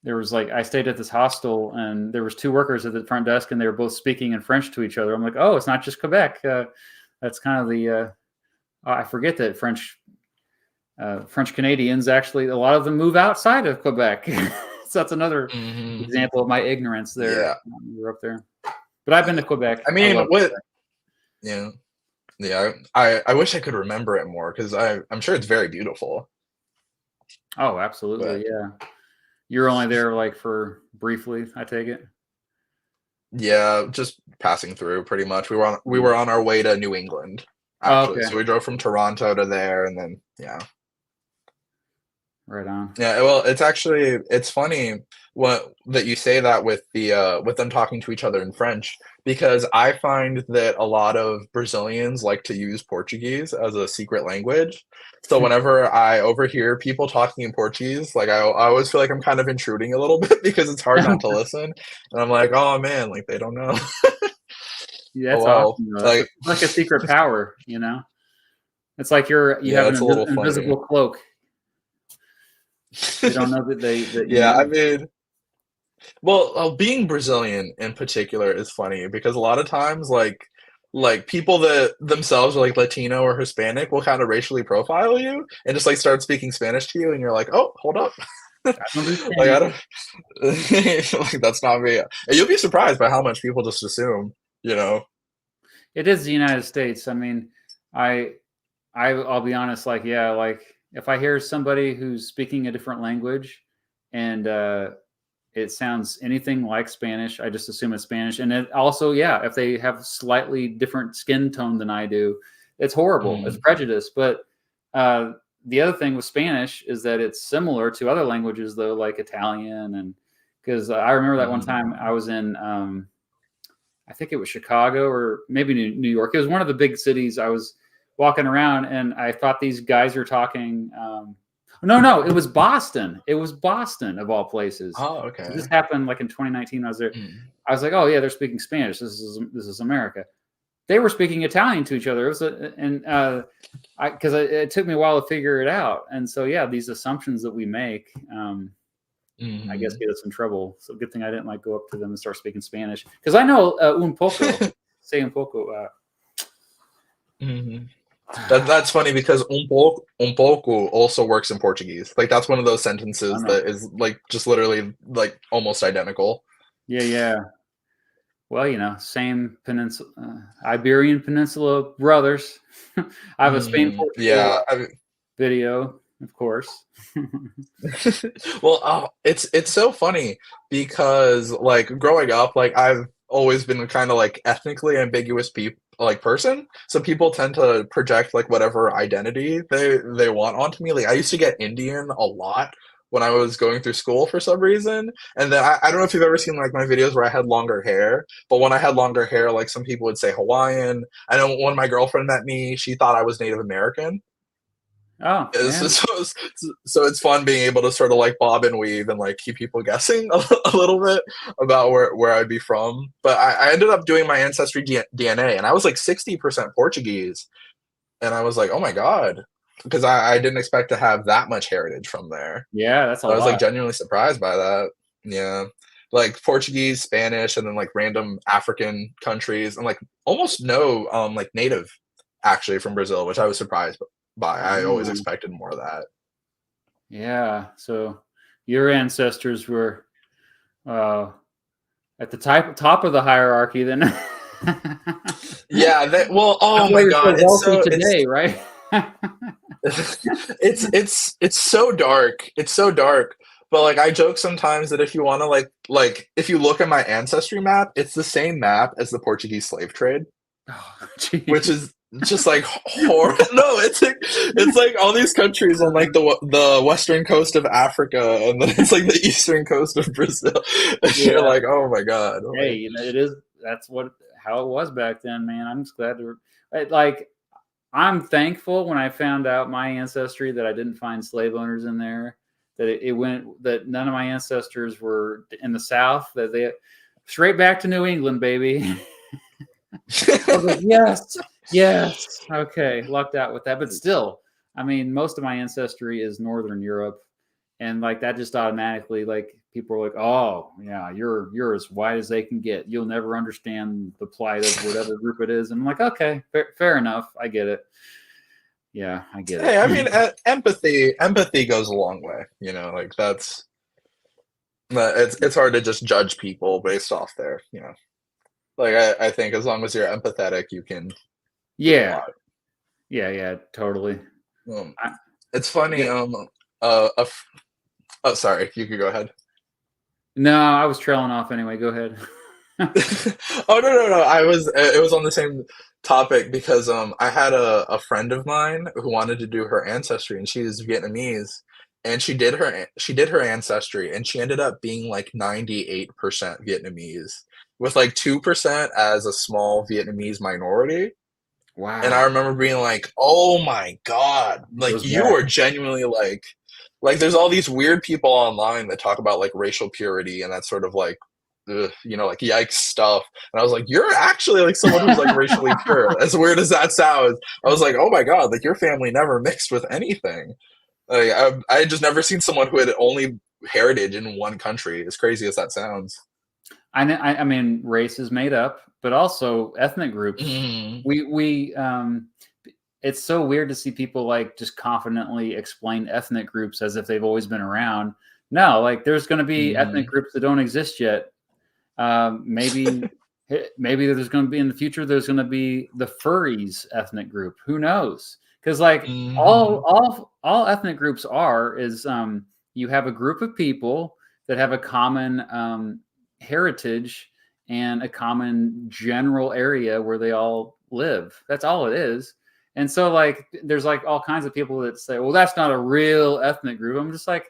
there was like, I stayed at this hostel and there was two workers at the front desk and they were both speaking in French to each other. I'm like, oh, it's not just Quebec. That's kind of the, I forget that French Canadians, actually, a lot of them move outside of Quebec. So that's another example of my ignorance there. Yeah. We were up there. But I've been to Quebec. I mean, Quebec. Yeah. Yeah. I wish I could remember it more because I'm sure it's very beautiful. Oh, absolutely. But Yeah. You're only there like for briefly, I take it. yeah, just passing through pretty much. We were on our way to New England, Oh, actually. okay. So we drove from Toronto to there and then yeah. Right on. Yeah, well, it's funny what that you say that with them talking to each other in French because I find that a lot of Brazilians like to use Portuguese as a secret language. So whenever I overhear people talking in Portuguese, like I always feel like I'm kind of intruding a little bit because it's hard not to listen. And I'm like, oh man, like they don't know. Yeah, Oh that's well, awesome, though. That's like like a secret power, you know? It's like you yeah, have an it's a little funny. invisible cloak. They don't know that you Yeah, I know. mean, well, being Brazilian in particular is funny because a lot of times, like people that themselves are like Latino or Hispanic will kind of racially profile you and just like start speaking Spanish to you, and you're like, oh, hold up, I like I understand. don't, like that's not me. And you'll be surprised by how much people just assume, you know. It is the United States. I mean, I I'll be honest, like, yeah, like if I hear somebody who's speaking a different language and it sounds anything like Spanish, I just assume it's Spanish. And it also, yeah, if they have slightly different skin tone than I do, it's horrible. It's Mm, prejudice. But uh, the other thing with Spanish is that it's similar to other languages, though, like Italian. And because I remember that one mm, time I was in, I think it was Chicago or maybe New York. It was one of the big cities. I was walking around and I thought these guys were talking. No, it was Boston. It was Boston of all places. oh, So okay. this happened like in 2019. I was there. Mm, I was like, oh yeah, they're speaking Spanish. This is America. They were speaking Italian to each other. It was because it took me a while to figure it out. And so yeah, these assumptions that we make. I guess mm. get us in trouble. So good thing I didn't like go up to them and start speaking Spanish because I know un poco, say un poco. Mhm. That's funny because um pouco also works in Portuguese. Like that's one of those I don't sentences know. that is like just literally like almost identical. Yeah, yeah. Well, same peninsula, Iberian Peninsula brothers. I have a Spain Portugal Yeah. I mean, video, of course. well, it's so funny because like growing up, like I've always been kind of like ethnically ambiguous people like person. So people tend to project like whatever identity they want onto me. Like I used to get Indian a lot when I was going through school for some reason. And then I don't know if you've ever seen like my videos where I had longer hair, but when I had longer hair, like some people would say Hawaiian. I know when my girlfriend met me, she thought I was Native American. Oh, Yeah, yeah. so it's fun being able to sort of like bob and weave and like keep people guessing a little bit about where I'd be from. But I ended up doing my ancestry DNA, and I was like 60% Portuguese, and I was like, oh my god, because I didn't expect to have that much heritage from there. Yeah, that's a I was like lot. genuinely surprised by that. Yeah, like Portuguese, Spanish, and then like random African countries, and like almost no like native actually from Brazil, which I was surprised by. I always Oh, expected more of that. yeah. So your ancestors were uh, at the top of the hierarchy then. Yeah, that well, That's oh why my you're so god, wealthy today, right? it's so dark. It's so dark. But like I joke sometimes that if you want to like if you look at my ancestry map, it's the same map as the Portuguese slave trade, Oh, which jeez. is just like horrible. No, it's like all these countries on like the western coast of Africa, and then it's like the eastern coast of Brazil. And you're Yeah. like, oh my god, Hey, like it is. That's how it was back then, man. I'm just glad to. Like, I'm thankful when I found out my ancestry that I didn't find slave owners in there. That it went that none of my ancestors were in the South. That they straight back to New England, baby. I was like, yes, yes, okay, lucked out with that. But still, I mean, most of my ancestry is Northern Europe, and like that just automatically like people are like, "Oh, yeah, you're as white as they can get. You'll never understand the plight of whatever group it is." And I'm like, "Okay, fair enough. I get it. Yeah, I get Hey, I it." mean, empathy goes a long way. Like it's hard to just judge people based off their, like I think as long as you're empathetic, you can do a Yeah, lot. yeah, totally. Um, I, it's funny. yeah. Uh, a f- oh, sorry, you could go ahead. No, I was trailing off anyway. Go ahead. Oh, no. It was on the same topic because I had a friend of mine who wanted to do her ancestry, and she's Vietnamese, and she did her ancestry, and she ended up being like 98% Vietnamese with like 2% as a small Vietnamese minority. And I Wow, remember being like, "Oh my God, it like goes you back. are genuinely like there's all these weird people online that talk about like racial purity and that sort of like like yikes stuff." And I was like, "You're actually like someone who's like racially pure." As weird as that sounds, I was like, "Oh my God, like your family never mixed with anything." Like I had just never seen someone who had only heritage in one country, as crazy as that sounds. I mean, race is made up, but also ethnic groups. Mm, We it's so weird to see people like just confidently explain ethnic groups as if they've always been around. No, like there's going to be ethnic mm, groups that don't exist yet. Maybe maybe there's going to be in the future. There's going to be the furries ethnic group. Who knows? Because like mm, all ethnic groups are is you have a group of people that have a common heritage and a common general area where they all live. That's all it is. And so like there's like all kinds of people that say, well, that's not a real ethnic group. I'm just like,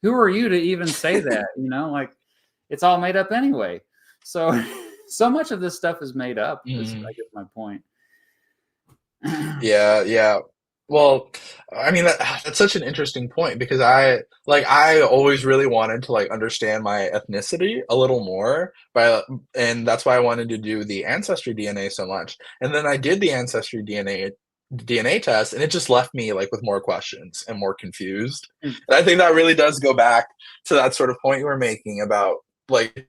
who are you to even say that? Like it's all made up anyway. So so much of this stuff is made up, is mm. I guess my point. Yeah, yeah. Well, I mean that's such an interesting point because I always really wanted to like understand my ethnicity a little more, and that's why I wanted to do the ancestry DNA so much. And then I did the ancestry DNA test, and it just left me like with more questions and more confused. And I think that really does go back to that sort of point you were making about like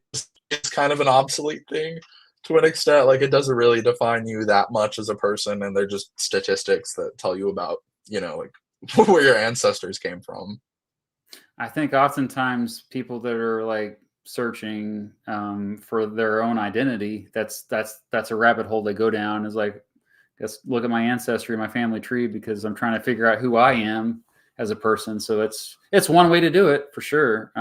it's kind of an obsolete thing to an extent. Like it doesn't really define you that much as a person, and they're just statistics that tell you about like where your ancestors came from. I think oftentimes people that are like searching for their own identity, that's a rabbit hole they go down. Is like, let's look at my ancestry, my family tree, because I'm trying to figure out who I am as a person. So it's one way to do it for sure.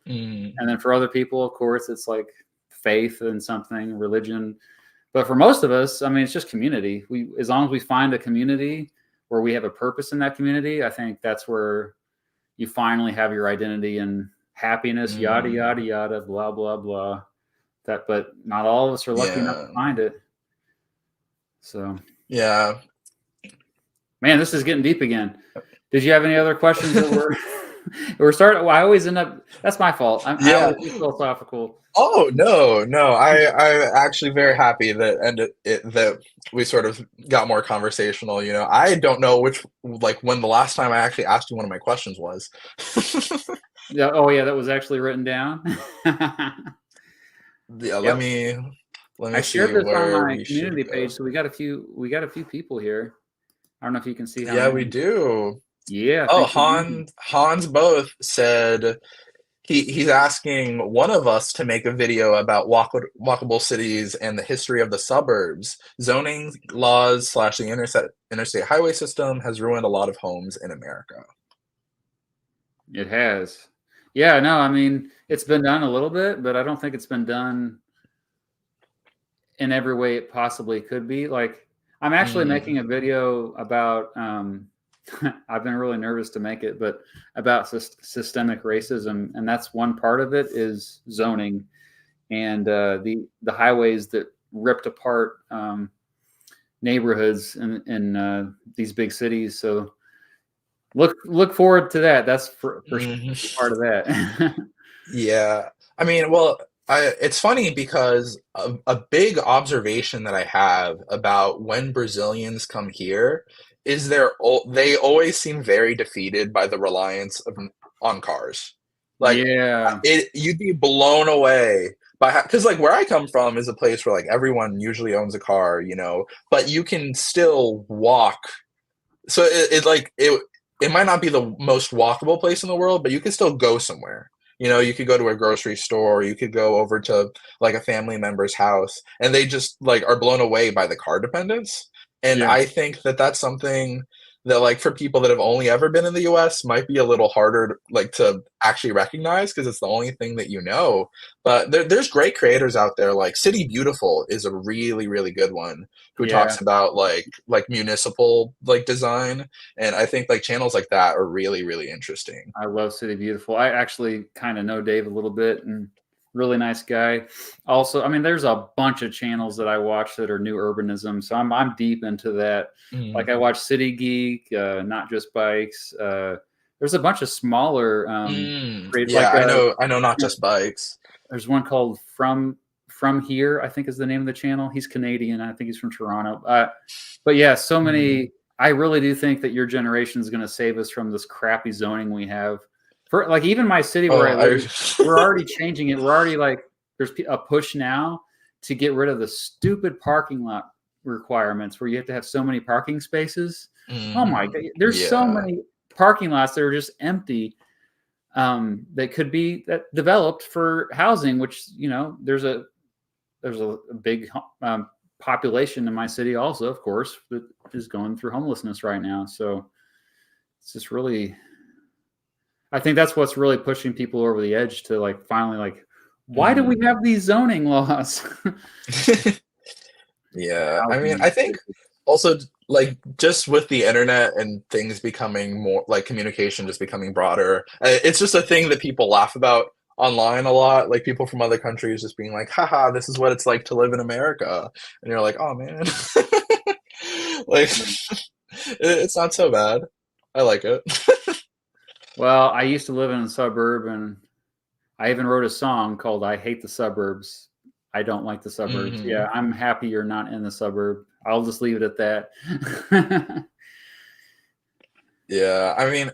Mm, And then for other people, of course, it's like faith in something, religion. But for most of us, I mean, it's just community. We, as long as we find a community where we have a purpose in that community, I think that's where you finally have your identity and happiness, yada mm, yada yada, blah blah blah. That, but not all of us are lucky enough to yeah, find it. So, yeah, man, this is getting deep again. Did you have any other questions that were we're starting? Well, I always end up. That's my fault. I yeah. always get philosophical. Oh no. I'm actually very happy that that we sort of got more conversational. I don't know which like when the last time I actually asked you one of my questions was. Yeah. Oh, yeah. That was actually written down. Yeah, Yep. let I me shared see this on where my we should community page, go. so we got a few people here. I don't know if you can see how Yeah, we many. do. Yeah. Oh, Thanks for joining. Hans both said he's asking one of us to make a video about walkable cities and the history of the suburbs. Zoning laws slash the interstate highway system has ruined a lot of homes in America. It has. Yeah. No. I mean, it's been done a little bit, but I don't think it's been done in every way it possibly could be. Like, I'm actually Mm, making a video about. I've been really nervous to make it, but about systemic racism, and that's one part of it is zoning and the highways that ripped apart neighborhoods in these big cities. So look forward to that. That's for sure mhm. part of that. Yeah. I mean, well, it's funny because a big observation that I have about when Brazilians come here is they always seem very defeated by the reliance on cars. Like Yeah. you'd be blown away by because like where I come from is a place where like everyone usually owns a car, you know, but you can still walk. So it might not be the most walkable place in the world, but you can still go somewhere. You know, you could go to a grocery store, you could go over to like a family member's house, and they just like are blown away by the car dependence. And Yeah. I think that that's something that like for people that have only ever been in the US might be a little harder like to actually recognize because it's the only thing that you know. But there's great creators out there. Like City Beautiful is a really, really good one who Yeah. talks about like municipal like design. And I think like channels like that are really, really interesting. I love City Beautiful. I actually kind of know Dave a little bit, and really nice guy. Also, I mean, there's a bunch of channels that I watch that are new urbanism, so I'm deep into that. Like Mm. I watch City Geek, Not Just Bikes. There's a bunch of smaller, Yeah, like I know not just bikes. there's one called From Here, I think is the name of the channel. He's Canadian. I think he's from Toronto. But yeah, so Mm. many. I really do think that your generation is going to save us from this crappy zoning we have. For like even my city where Oh, I live, we're already changing it. We're already like there's a push now to get rid of the stupid parking lot requirements where you have to have so many parking spaces. Oh my god, there's so Yeah. many parking lots that are just empty, that could be developed for housing. Which there's a big population in my city also, of course, that is going through homelessness right now. So it's just really, I think that's what's really pushing people over the edge to like finally like, why do we Mm. have these zoning laws? Yeah, I mean, Housing is I think crazy. also like just with the internet and things becoming more like communication just becoming broader, it's just a thing that people laugh about online a lot. Like people from other countries just being like, haha, this is what it's like to live in America. And you're like, oh man, like it's not so bad. I like it. Well, I used to live in a suburb, and I even wrote a song called "I Hate the Suburbs." I don't like the suburbs. Hmm. Yeah, I'm happy you're not in the suburb. I'll just leave it at that. Yeah, I mean,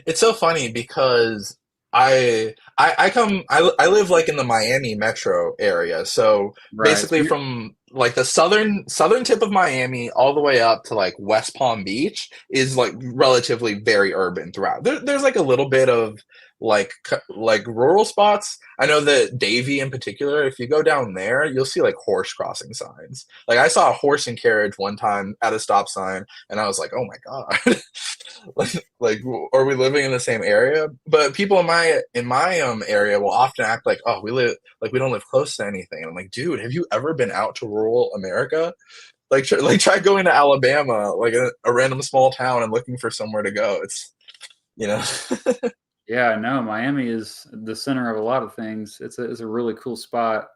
it's so funny because I live like in the Miami metro area. So Right. So basically from like the southern tip of Miami all the way up to like West Palm Beach is like relatively very urban throughout. There's like a little bit of like rural spots. I know that Davie in particular, if you go down there, you'll see like horse crossing signs. Like I saw a horse and carriage one time at a stop sign and I was like, "Oh my God." like are we living in the same area? But people in my area will often act like, oh, we don't live close to anything. And I'm like, dude, have you ever been out to rural America? Like try going to Alabama, like a random small town and looking for somewhere to go. It's you know. yeah, no, Miami is the center of a lot of things. It's a really cool spot.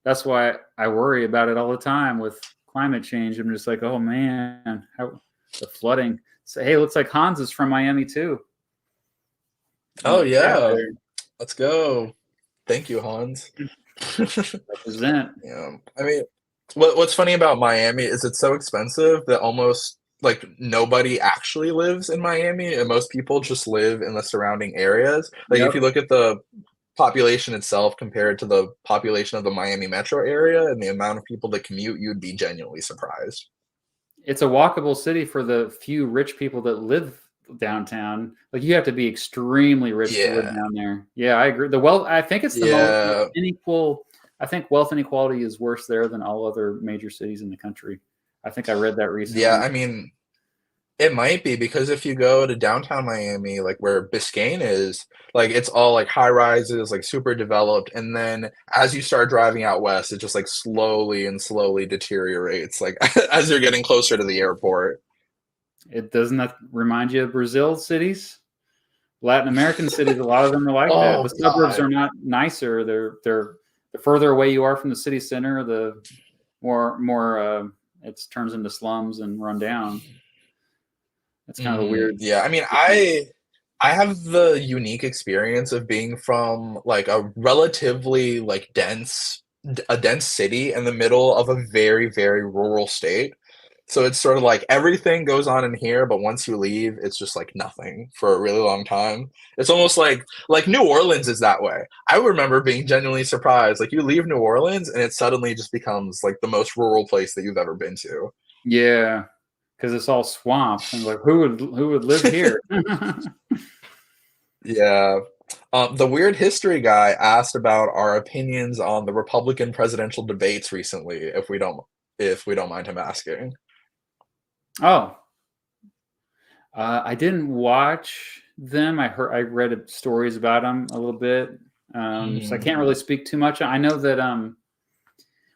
That's why I worry about it all the time with climate change. I'm just like, oh man, how the flooding. So hey, looks like Hans is from Miami too in Oh the chat yeah, there. let's go. Thank you, Hans. Represent. Yeah, I mean, what's funny about Miami is it's so expensive that almost like nobody actually lives in Miami, and most people just live in the surrounding areas. Like if Yep. you look at the population itself compared to the population of the Miami metro area and the amount of people that commute, you'd be genuinely surprised. It's a walkable city for the few rich people that live downtown. Like you have to be extremely rich to live Yeah, down there. Yeah, I agree. The wealth, I think it's the most yeah, unequal. I think wealth inequality is worse there than all other major cities in the country. I think I read that yeah. recently. I mean, it might be because if you go to downtown Miami, like where Biscayne is, like it's all like high rises, like super developed. And then as you start driving out west, it just like slowly and slowly deteriorates, like as you're getting closer to the airport. It doesn't that remind you of Brazil cities, Latin American cities. A lot of them are like that. The Oh suburbs God. are not nicer. They're the further away you are from the city center, the more it turns into slums and run down. It's kind of a Hmm. weird. Yeah, I mean, I have the unique experience of being from like a relatively like dense a dense city in the middle of a very, very rural state. So it's sort of like everything goes on in here, but once you leave, it's just like nothing for a really long time. It's almost like New Orleans is that way. I remember being genuinely surprised. Like you leave New Orleans and it suddenly just becomes like the most rural place that you've ever been to. Yeah, because it's all swamps and like who would live here? Yeah. The Weird History guy asked about our opinions on the Republican presidential debates recently, if we don't mind him asking. Oh, I didn't watch them. I read stories about them a little bit, so I Mhm. can't really speak too much. I know that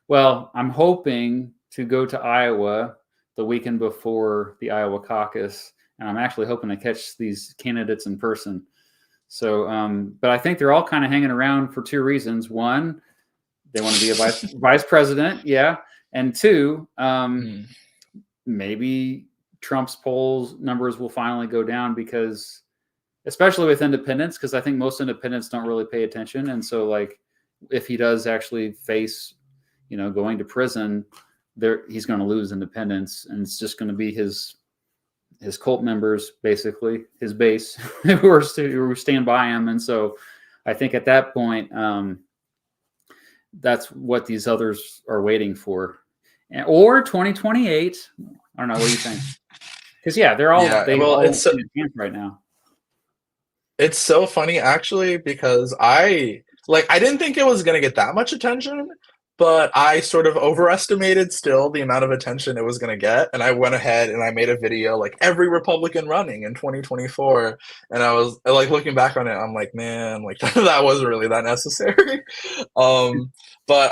well, I'm hoping to go to Iowa the weekend before the Iowa caucus, and I'm actually hoping to catch these candidates in person. So, but I think they're all kind of hanging around for two reasons. One, they want to be a vice president, yeah, and two, Mm. maybe Trump's polls numbers will finally go down because, especially with independents, because I think most independents don't really pay attention, and so like if he does actually face, going to prison, there he's going to lose independence, and it's just going to be his cult members, basically his base, who stand by him, and so I think at that point, that's what these others are waiting for, or 2028. I don't know. What do you think? Because yeah, Yeah, they well, all it's want to be in camp right now. it's so funny actually because I didn't think it was gonna get that much attention, but I sort of overestimated still the amount of attention it was gonna get, and I went ahead and I made a video like every Republican running in 2024, and I was like looking back on it, I'm like, man, like that wasn't really that necessary. Um, but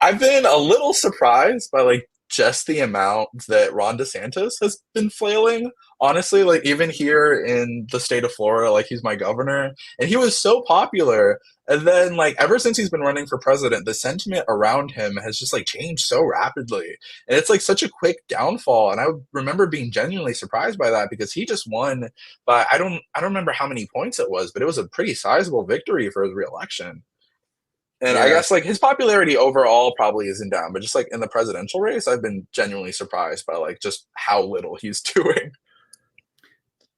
I've been a little surprised by like just the amount that Ron DeSantis has been flailing. Honestly, like even here in the state of Florida, like he's my governor, and he was so popular. And then like ever since he's been running for president, the sentiment around him has just like changed so rapidly. And it's like such a quick downfall. And I remember being genuinely surprised by that because he just won by I don't remember how many points it was, but it was a pretty sizable victory for his reelection. And I Yeah, guess like his popularity overall probably isn't down, but just like in the presidential race, I've been genuinely surprised by like just how little he's doing.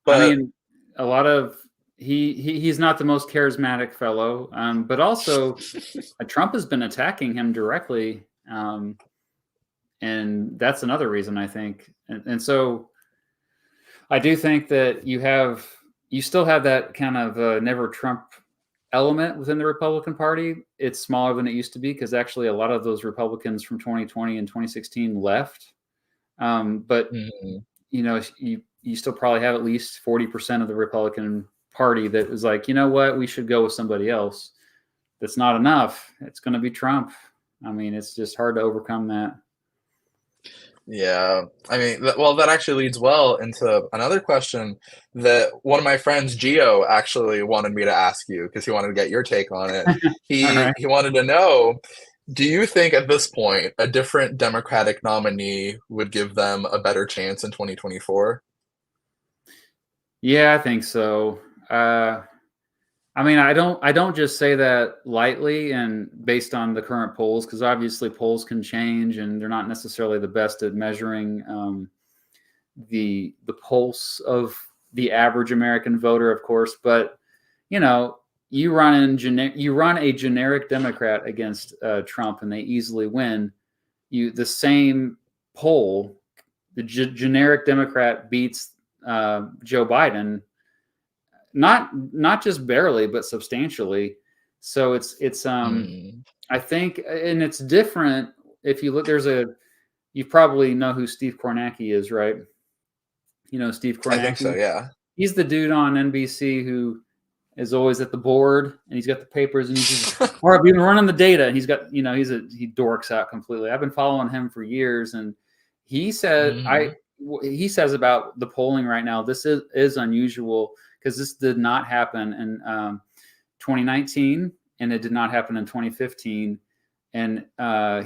I But mean, a lot of he's not the most charismatic fellow, but also Trump has been attacking him directly, and that's another reason I think. And so I do think that you still have that kind of never Trump element within the Republican Party. It's smaller than it used to be because actually a lot of those Republicans from 2020 and 2016 left. But mm, you still probably have at least 40% of the Republican Party that is like, you know what, we should go with somebody else. That's not enough. It's going to be Trump. I mean, it's just hard to overcome that. yeah, I mean, well, that actually leads well into another question that one of my friends, Gio, actually wanted me to ask you because he wanted to get your take on it. All He right. he wanted to know, do you think at this point a different Democratic nominee would give them a better chance in 2024? Yeah, I think so. I mean, I don't just say that lightly and based on the current polls because obviously polls can change and they're not necessarily the best at measuring the pulse of the average American voter, of course. But you know, you run a generic Democrat against Trump and they easily win. The same poll, the generic Democrat beats Joe Biden, not just barely, but substantially. So it's Mm, I think, and it's different if you look. You probably know who Steve Kornacki is, right? You know Steve I think so, Kornacki. yeah. He's the dude on NBC who is always at the board and he's got the papers and he's just, all right, we've been running the data and he's got, he dorks out completely. I've been following him for years and he said, Mhm. he says about the polling right now, this is unusual because this did not happen in 2019 and it did not happen in 2015. And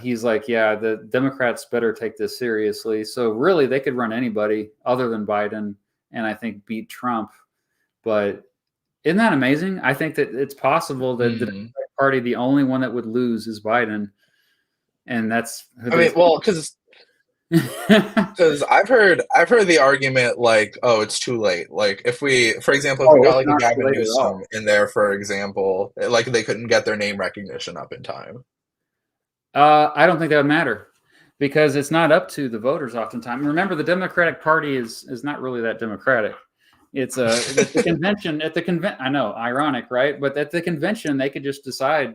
he's like, yeah, the Democrats better take this seriously. So really, they could run anybody other than Biden, and I think beat Trump. But isn't that amazing? I think that it's possible that the Mhm. Democratic Party, the only one that would lose is Biden, and that's who I they. mean, well, because Because I've heard the argument like, oh, it's too late. Like if we, for example, if we Oh, got it's like a not too Gavin late at Newsom all. in there, for example, like they couldn't get their name recognition up in time. I don't think that would matter because it's not up to the voters oftentimes. Remember, the Democratic Party is not really that democratic. It's at the convention. At the convention, I know, ironic, right? But at the convention, they could just decide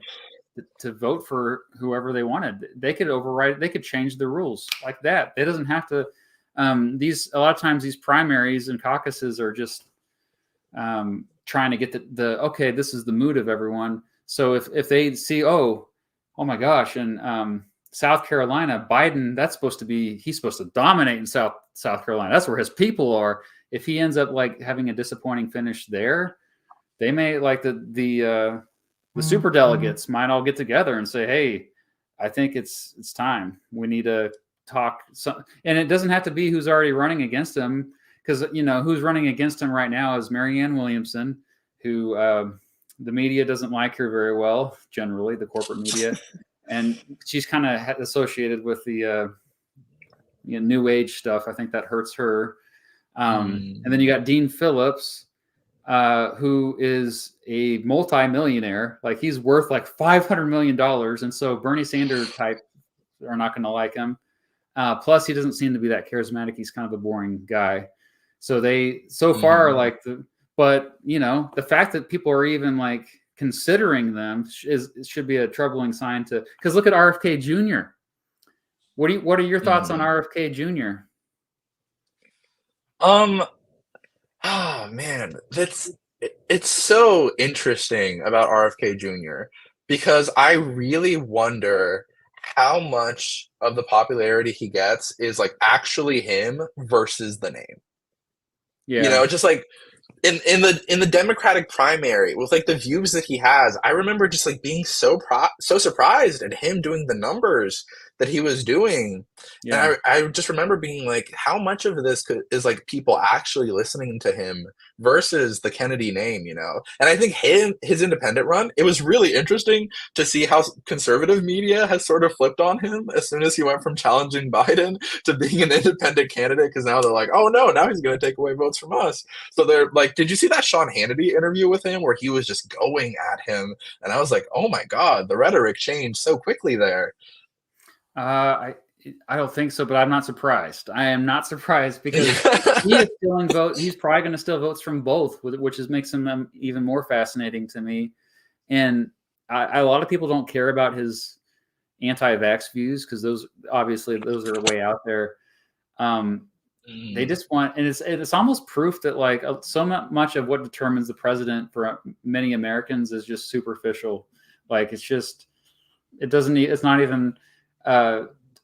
to vote for whoever they wanted. They could override. They could change the rules like that. It doesn't have to. These a lot of times these primaries and caucuses are just trying to get the okay. This is the mood of everyone. So if they see oh my gosh, and South Carolina, Biden, he's supposed to dominate in South Carolina. That's where his people are. If he ends up like having a disappointing finish there, they may like the super delegates might all get together and say, "Hey, I think it's time. We need to talk." And it doesn't have to be who's already running against him, because who's running against him right now is Marianne Williamson, who the media doesn't like her very well. Generally, the corporate media, and she's kind of associated with the new age stuff. I think that hurts her. And then you got Dean Phillips, who is a multi-millionaire. Like he's worth like $500 million. And so Bernie Sanders type are not going to like him. Plus he doesn't seem to be that charismatic. He's kind of a boring guy. So they so far like but the fact that people are even like considering them should be a troubling sign because look at RFK Jr. What are your thoughts on RFK Jr.? Oh man, it's so interesting about RFK Jr. because I really wonder how much of the popularity he gets is like actually him versus the name. Yeah. Just like in the Democratic primary with like the views that he has, I remember just like being so surprised at him doing the numbers that he was doing, and Yeah. I just remember being like, how much of this is like people actually listening to him versus the Kennedy name, And I think his independent run, it was really interesting to see how conservative media has sort of flipped on him as soon as he went from challenging Biden to being an independent candidate, because now they're like, oh no, now he's going to take away votes from us. So they're like, did you see that Sean Hannity interview with him where he was just going at him? And I was like, oh my God, the rhetoric changed so quickly there. I don't think so, but I'm not surprised. I am not surprised because he is stealing votes. He's probably going to steal votes from both, which makes him even more fascinating to me. And a lot of people don't care about his anti-vax views because those are way out there. They just want, and it's almost proof that like so much of what determines the president for many Americans is just superficial. Like it's not even.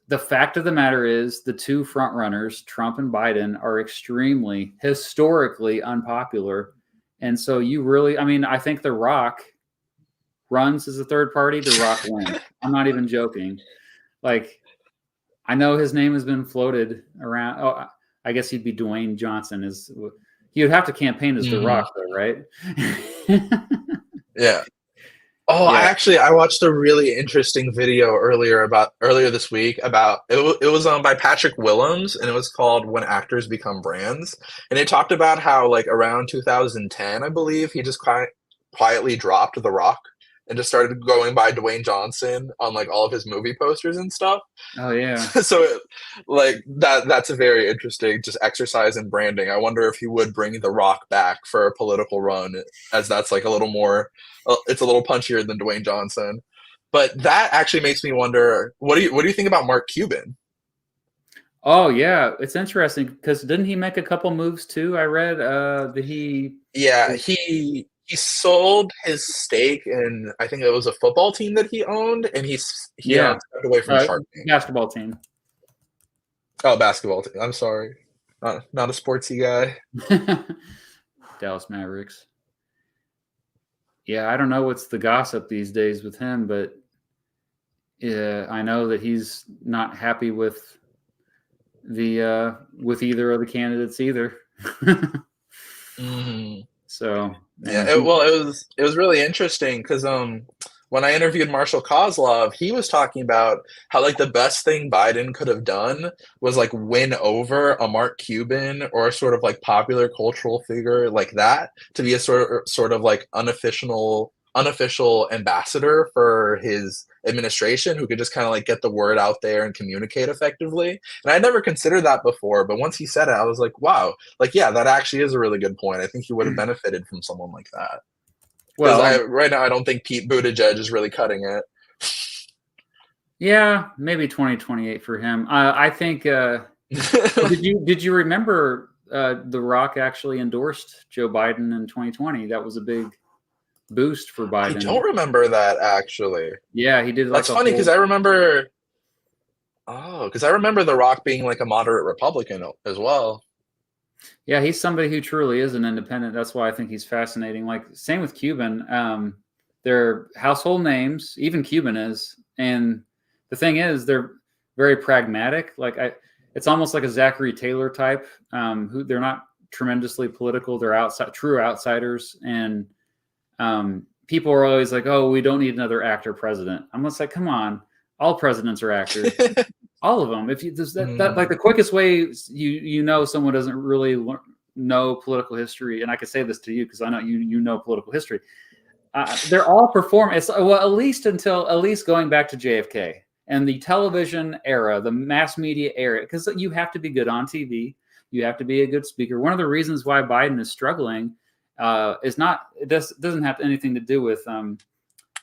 The fact of the matter is the two front runners, Trump and Biden, are extremely historically unpopular. And so I think The Rock runs as a third party. The Rock wins. I'm not even joking. Like, I know his name has been floated around. Oh, I guess he'd be Dwayne Johnson. He would have to campaign as The Rock, though, right? Yeah. Oh, Yeah. I watched a really interesting video earlier this week about it was by Patrick Willems, and it was called When Actors Become Brands, and it talked about how like around 2010, I believe, he just quietly dropped The Rock and just started going by Dwayne Johnson on like all of his movie posters and stuff. Oh yeah. So like that's a very interesting just exercise in branding. I wonder if he would bring The Rock back for a political run, as that's like a little more it's a little punchier than Dwayne Johnson. But that actually makes me wonder, what do you think about Mark Cuban? Oh yeah, it's interesting because didn't he make a couple moves too? I read that he. Yeah, he sold his stake in, I think it was a football team that he owned, and he Yeah, stepped away from Shark Tank. basketball team. Oh, basketball team. I'm sorry, not a sportsy guy. Dallas Mavericks. Yeah, I don't know what's the gossip these days with him, but yeah, I know that he's not happy with with either of the candidates either. Mm-hmm. So yeah, it was really interesting because when I interviewed Marshall Kozlov, he was talking about how like the best thing Biden could have done was like win over a Mark Cuban or a sort of like popular cultural figure like that to be a sort of like unofficial ambassador for his administration who could just kind of like get the word out there and communicate effectively. And I never considered that before, but once he said it, I was like, wow, like yeah, that actually is a really good point. I think he would have benefited from someone like that. Because Well, right now I don't think Pete Buttigieg is really cutting it. yeah, maybe 2028 for him. I think. Oh, did you remember The Rock actually endorsed Joe Biden in 2020? That was a big boost for I Biden. don't remember that actually. Yeah, he did like That's a funny because whole. I remember. Oh, because I remember The Rock being like a moderate Republican as well. Yeah, he's somebody who truly is an independent. That's why I think he's fascinating. Like same with Cuban. They're household names. Even Cuban is. And the thing is, they're very pragmatic. It's almost like a Zachary Taylor type. Who they're not tremendously political. They're true outsiders. And people are always like, "Oh, we don't need another actor president." I'm just like, "Come on, all presidents are actors." All of them. If you does that like the quickest way you know someone doesn't really know political history, and I can say this to you because I know you know political history. They're all performing. It's well at least going back to JFK and the television era, the mass media era, because you have to be good on TV, you have to be a good speaker. One of the reasons why Biden is struggling is not it doesn't have anything to do with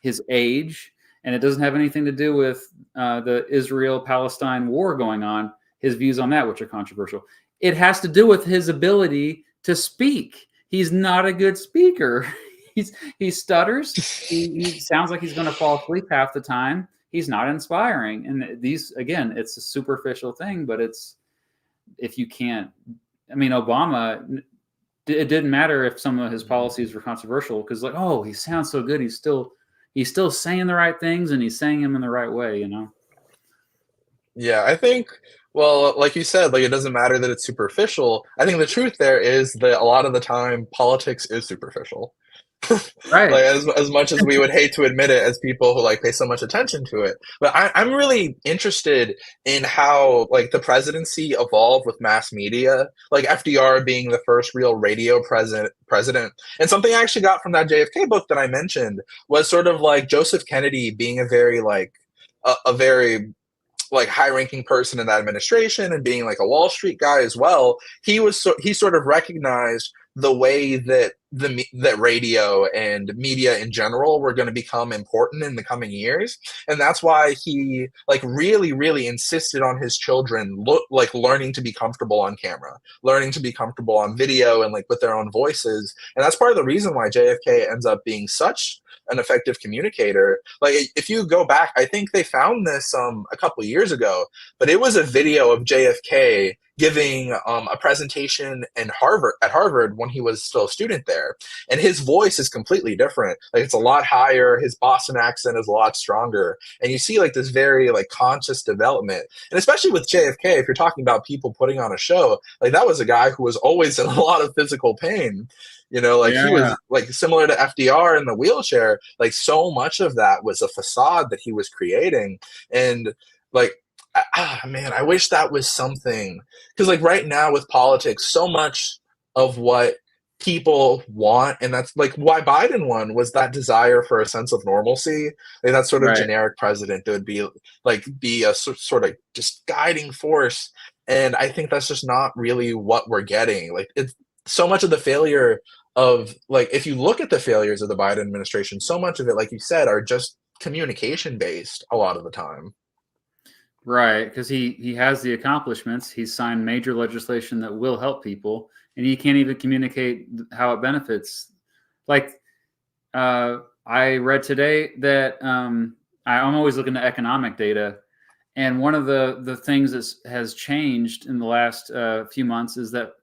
his age, and it doesn't have anything to do with the Israel-Palestine war going on, his views on that, which are controversial. It has to do with his ability to speak. He's not a good speaker. He stutters. He sounds like he's going to fall asleep half the time. He's not inspiring. And these, again, it's a superficial thing, but it's if you can't. I mean, Obama. It didn't matter if some of his policies were controversial because, like, oh, he sounds so good. He's still saying the right things and he's saying them in the right way, you know? Yeah, I think, well, like you said, like it doesn't matter that it's superficial. I think the truth there is that a lot of the time politics is superficial. Right. Like as much as we would hate to admit it as people who like pay so much attention to it. But I'm really interested in how like the presidency evolved with mass media, like FDR being the first real radio president. And something I actually got from that JFK book that I mentioned was sort of like Joseph Kennedy being a very like a very like high ranking person in that administration and being like a Wall Street guy as well, he sort of recognized the way that that radio and media in general were going to become important in the coming years, and that's why he like really insisted on his children like learning to be comfortable on camera, learning to be comfortable on video and like with their own voices, and that's part of the reason why JFK ends up being such an effective communicator. Like if you go back, I think they found this a couple years ago, but it was a video of JFK giving a presentation in Harvard when he was still a student there, and his voice is completely different. Like it's a lot higher. His Boston accent is a lot stronger, and you see like this very like conscious development. And especially with JFK, if you're talking about people putting on a show, like that was a guy who was always in a lot of physical pain. You know, like he Yeah. was like similar to FDR in the wheelchair. Like so much of that was a facade that he was creating, and like man, I wish that was something because like right now with politics, so much of what people want, and that's like why Biden won, was that desire for a sense of normalcy, like that sort of Right. generic president that would be a sort of just guiding force. And I think that's just not really what we're getting. Like it's so much of the failure of like if you look at the failures of the Biden administration, so much of it, like you said, are just communication based a lot of the time. Right. Because he has the accomplishments. He's signed major legislation that will help people, and he can't even communicate how it benefits. Like I read today that I'm always looking at economic data, and one of the things that has changed in the last few months is that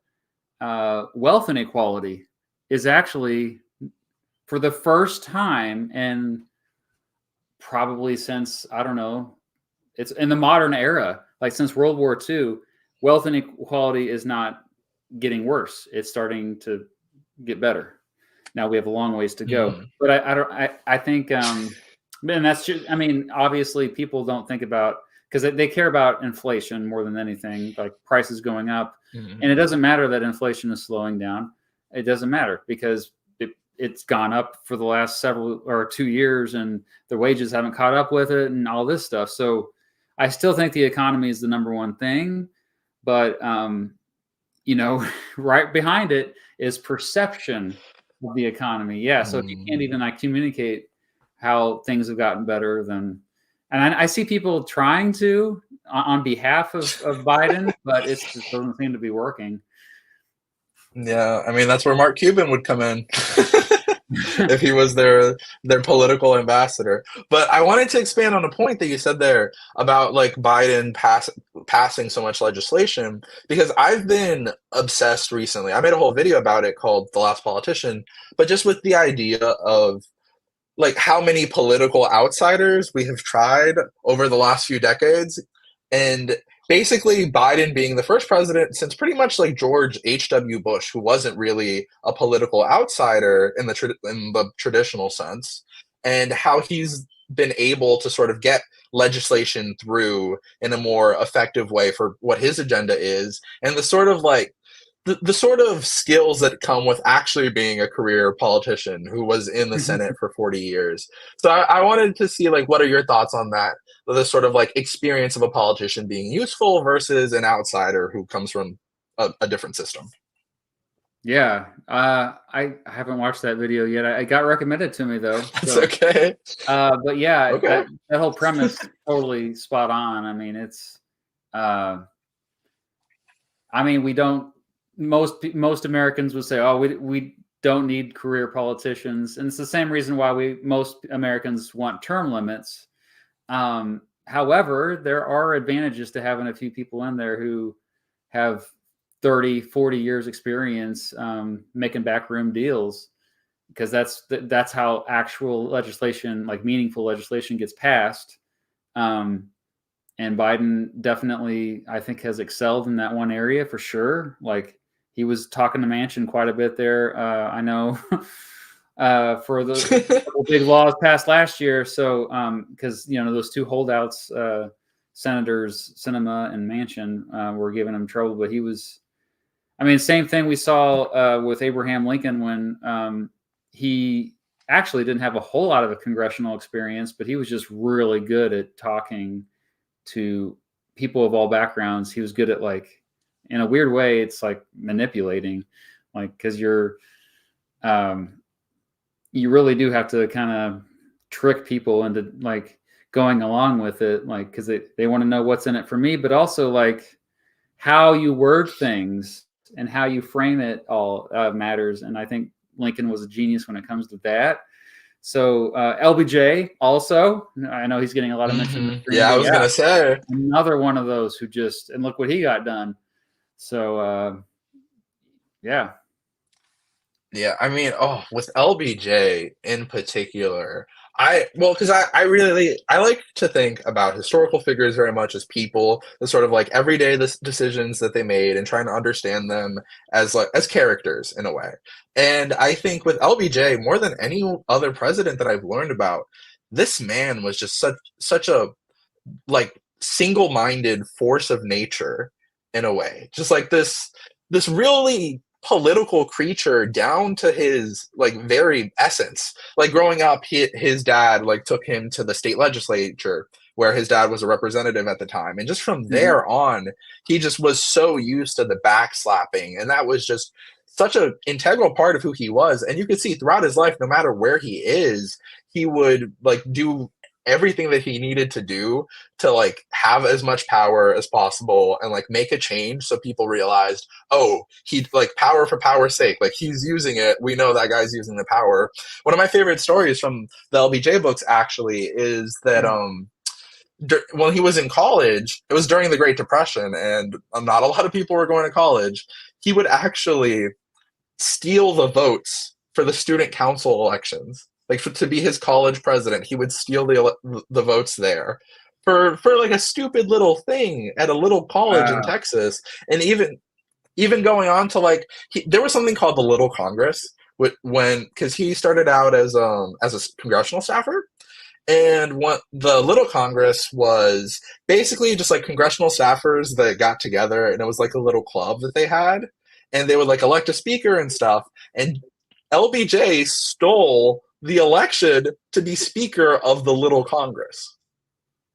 wealth inequality is actually for the first time and probably since I don't know, it's in the modern era, like since World War II, wealth inequality is not getting worse. It's starting to get better. Now we have a long ways to go, Mm-hmm. but I don't. I think And that's just, I mean, obviously people don't think about, because they care about inflation more than anything, like prices going up. And it Mhm. doesn't matter that inflation is slowing down. It doesn't matter because it's gone up for the last several or 2 years and the wages haven't caught up with it and all this stuff. So I still think the economy is the number one thing, but you know, right behind it is perception of the economy. Yeah. So if you can't Mm. even like communicate how things have gotten better, then, and I see people trying to on behalf of Biden, but it just doesn't seem to be working. Yeah, I mean that's where Mark Cuban would come in if he was their political ambassador. But I wanted to expand on a point that you said there about like passing so much legislation because I've been obsessed recently. I made a whole video about it called The Last Politician, but just with the idea of like how many political outsiders we have tried over the last few decades. And basically, Biden being the first president since pretty much like George H.W. Bush, who wasn't really a political outsider in the traditional sense, and how he's been able to sort of get legislation through in a more effective way for what his agenda is, and the sort of like the sort of skills that come with actually being a career politician who was in the Senate for 40 years. So I wanted to see like what are your thoughts on that? The sort of like experience of a politician being useful versus an outsider who comes from a different system. Yeah, I haven't watched that video yet. I got recommended to me though. That's So, okay. but yeah, Okay. that whole premise totally spot on. I mean, it's, uh, I mean, we don't. Most Americans would say, "Oh, we don't need career politicians," and it's the same reason why most Americans want term limits. However, there are advantages to having a few people in there who have 30, 40 years experience making backroom deals because that's how actual legislation, like meaningful legislation, gets passed. Um, and Biden definitely, I think, has excelled in that one area for sure. Like he was talking to Manchin quite a bit there. I know for the couple big laws passed last year. So because you know those two holdouts, senators Sinema and Manchin, were giving him trouble, but he was. I mean, same thing we saw with Abraham Lincoln when he actually didn't have a whole lot of a congressional experience, but he was just really good at talking to people of all backgrounds. He was good at like, in a weird way, it's like manipulating, like because um, you really do have to kind of trick people into like going along with it, like because they want to know what's in it for me, but also like how you word things and how you frame it all matters. And I think Lincoln was a genius when it comes to that. So LBJ also, I know he's getting a lot of mention in the stream, Yeah, I but was yeah, gonna say. another one of those who just, and look what he got done. So yeah. Yeah, I mean, oh, with LBJ in particular, because I really I like to think about historical figures very much as people, the sort of like everyday decisions that they made and trying to understand them as like as characters in a way. And I think with LBJ, more than any other president that I've learned about, this man was just such a like single-minded force of nature in a way. Just like this really political creature down to his like very essence. Like growing up, his dad like took him to the state legislature where his dad was a representative at the time. And just from Mhm. there on, he just was so used to the backslapping. And that was just such an integral part of who he was. And you could see throughout his life, no matter where he is, he would like do everything that he needed to do to like have as much power as possible and like make a change so people realized, oh, he like power for power's sake, like he's using it, we know that guy's using the power. One of my favorite stories from the LBJ books actually is that when he was in college, it was during the Great Depression and not a lot of people were going to college. He would actually steal the votes for the student council elections. Like to be his college president, he would steal the votes there for like a stupid little thing at a little college in Wow. Texas, and even going on to like there was something called the Little Congress when because he started out as a congressional staffer, And what the Little Congress was basically just like congressional staffers that got together, and it was like a little club that they had, and they would like elect a speaker and stuff. And LBJ stole the election to be speaker of the Little Congress.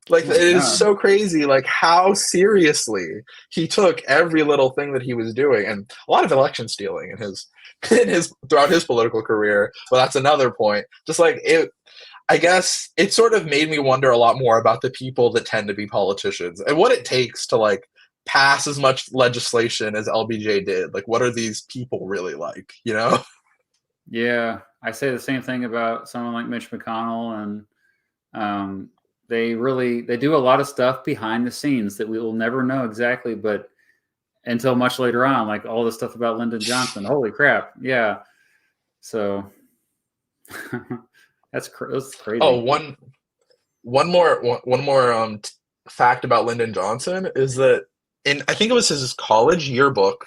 Like, Oh it my is God. so crazy, like how seriously he took every little thing that he was doing, and a lot of election stealing in his in his throughout his political career. But that's another point. Just like it, I guess it sort of made me wonder a lot more about the people that tend to be politicians and what it takes to like pass as much legislation as LBJ did. Like, what are these people really like? You know? Yeah, I say the same thing about someone like Mitch McConnell, and they do a lot of stuff behind the scenes that we will never know exactly, but until much later on, like all the stuff about Lyndon Johnson. Holy crap! Yeah, so that's Oh, crazy. one more fact about Lyndon Johnson is that in I think it was his college yearbook,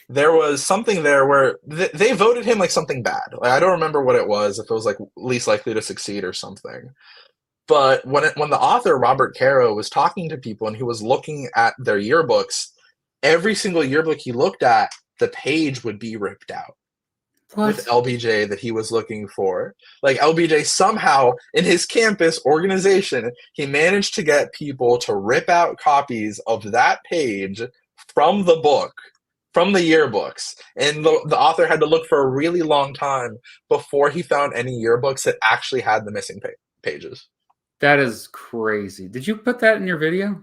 there was something there where they voted him like something bad. Like, I don't remember what it was. If it was like least likely to succeed or something. But when the author Robert Caro was talking to people and he was looking at their yearbooks, every single yearbook he looked at, the page would be ripped out with What? LBJ that he was looking for. Like, LBJ somehow in his campus organization, he managed to get people to rip out copies of that page from the book, from the yearbooks. And the author had to look for a really long time before he found any yearbooks that actually had the missing pages. That is crazy. Did you put that in your video?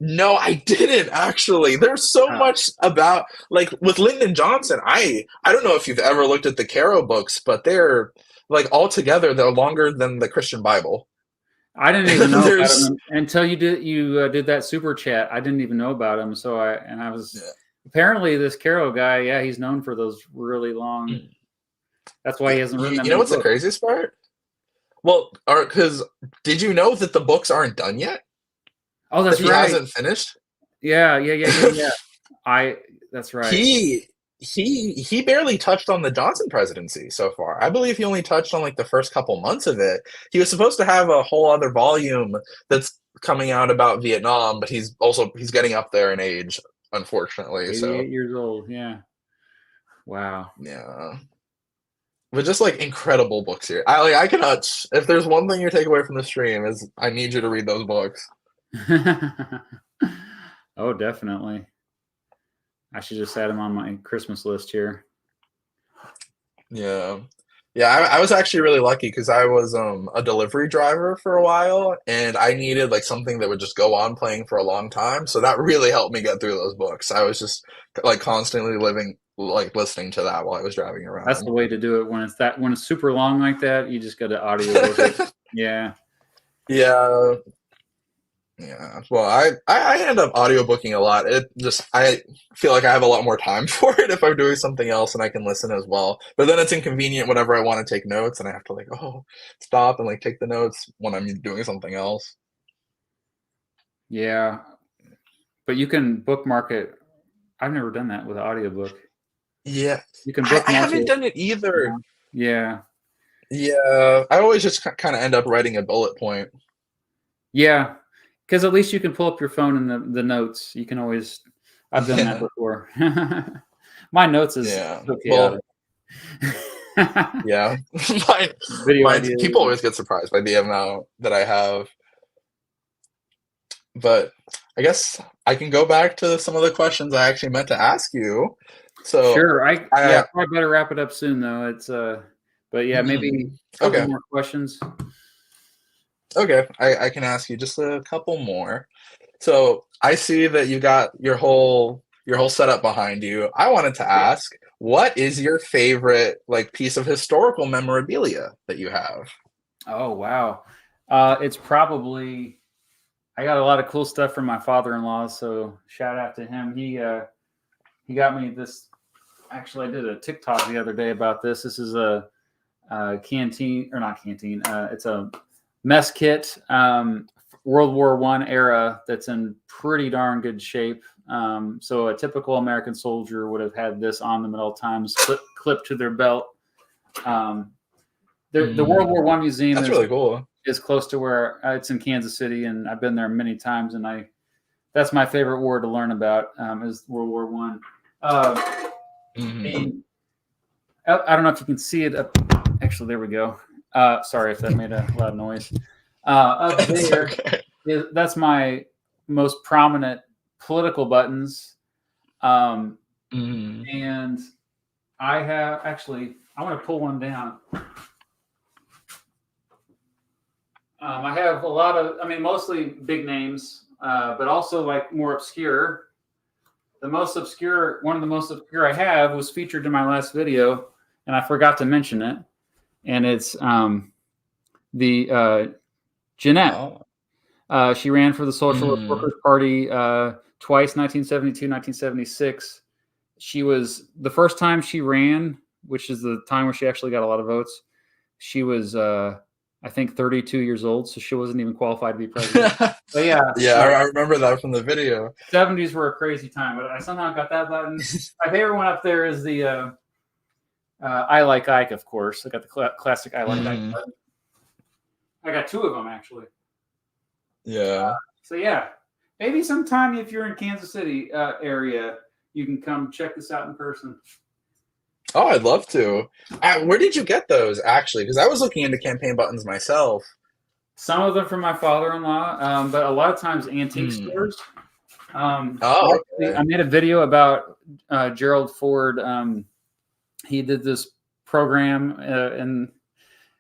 No, I didn't actually. There's so Oh, much about like with Lyndon Johnson. I don't know if you've ever looked at the Caro books, but they're like altogether they're longer than the Christian Bible. I didn't even know about There's him until you did that super chat. I didn't even know about him, so I was apparently this Caro guy. Yeah, he's known for those really long. That's why yeah, he hasn't written that you know many what's the books. craziest part? Well, because did you know that the books aren't done yet? Oh, That that's he right. hasn't finished? Yeah. I That's right. He barely touched on the Johnson presidency so far. I believe he only touched on like the first couple months of it. He was supposed to have a whole other volume that's coming out about Vietnam, but he's getting up there in age, unfortunately. 88 So years old. Yeah. Wow. yeah, but just like incredible books here. I cannot. If there's one thing you take away from the stream is I need you to read those books. Oh, definitely. I should just add him on my Christmas list here. Yeah. Yeah, I was actually really lucky because I was a delivery driver for a while and I needed like something that would just go on playing for a long time. So that really helped me get through those books. I was just like constantly living like listening to that while I was driving That's around. the way to do it when it's super long like that. You just got to audiobook it. Yeah. Yeah, yeah. Well, I end up audiobooking a lot. It just I feel like I have a lot more time for it if I'm doing something else and I can listen as well. But then it's inconvenient whenever I want to take notes and I have to like, oh, stop and like take the notes when I'm doing something else. Yeah. But you can bookmark it. I've never done that with an audiobook. Yeah, You can I bookmark haven't it. done it either. Yeah. Yeah, I always just kind of end up writing a bullet point. Yeah. Because at least you can pull up your phone and the notes. You can always, I've done that Yeah, before. My notes is yeah. so Well, chaotic. yeah. Mine, Video people ideas. always get surprised by the amount that I have. But I guess I can go back to some of the questions I actually meant to ask you. So, Sure. I Probably better wrap it up soon though. But yeah, maybe mhm. a couple Okay, more questions. okay. I can ask you just a couple more. So I see that you got your whole setup behind you. I wanted to ask, what is your favorite like piece of historical memorabilia that you have? Oh wow. It's probably I got a lot of cool stuff from my father-in-law, so shout out to him. He got me this. Actually, I did a TikTok the other day about this. This is a canteen or not canteen. It's a mess kit, World War One era that's in pretty darn good shape. So a typical American soldier would have had this on them at all times, clipped to their belt. Um, The World War I museum That's really cool. is close to where it's in Kansas City, and I've been there many times, and that's my favorite war to learn about is World War One. I don't know if you can see it up. Actually, there we go. Sorry if that made a loud noise. Up there, okay. That's my most prominent political buttons. And I have actually, I want to pull one down. I have a lot of, mostly big names, but also like more obscure. One of the most obscure I have was featured in my last video, and I forgot to mention it. And it's the Jeanette. Oh. She ran for the Socialist Workers Party twice, 1972, 1976. She was, the first time she ran, which is the time where she actually got a lot of votes, she was, I think, 32 years old, so she wasn't even qualified to be president. But yeah. Yeah, I remember that from the video. 70s were a crazy time, but I somehow got that button. My favorite one up there is the I Like Ike, of course. I got the classic I Like Ike button. I got two of them, actually. Yeah. So yeah, maybe sometime if you're in Kansas City area, you can come check this out in person. Oh, I'd love to. Where did you get those, actually? Because I was looking into campaign buttons myself. Some of them from my father-in-law, but a lot of times antique stores. Okay. I made a video about Gerald Ford. He did this program in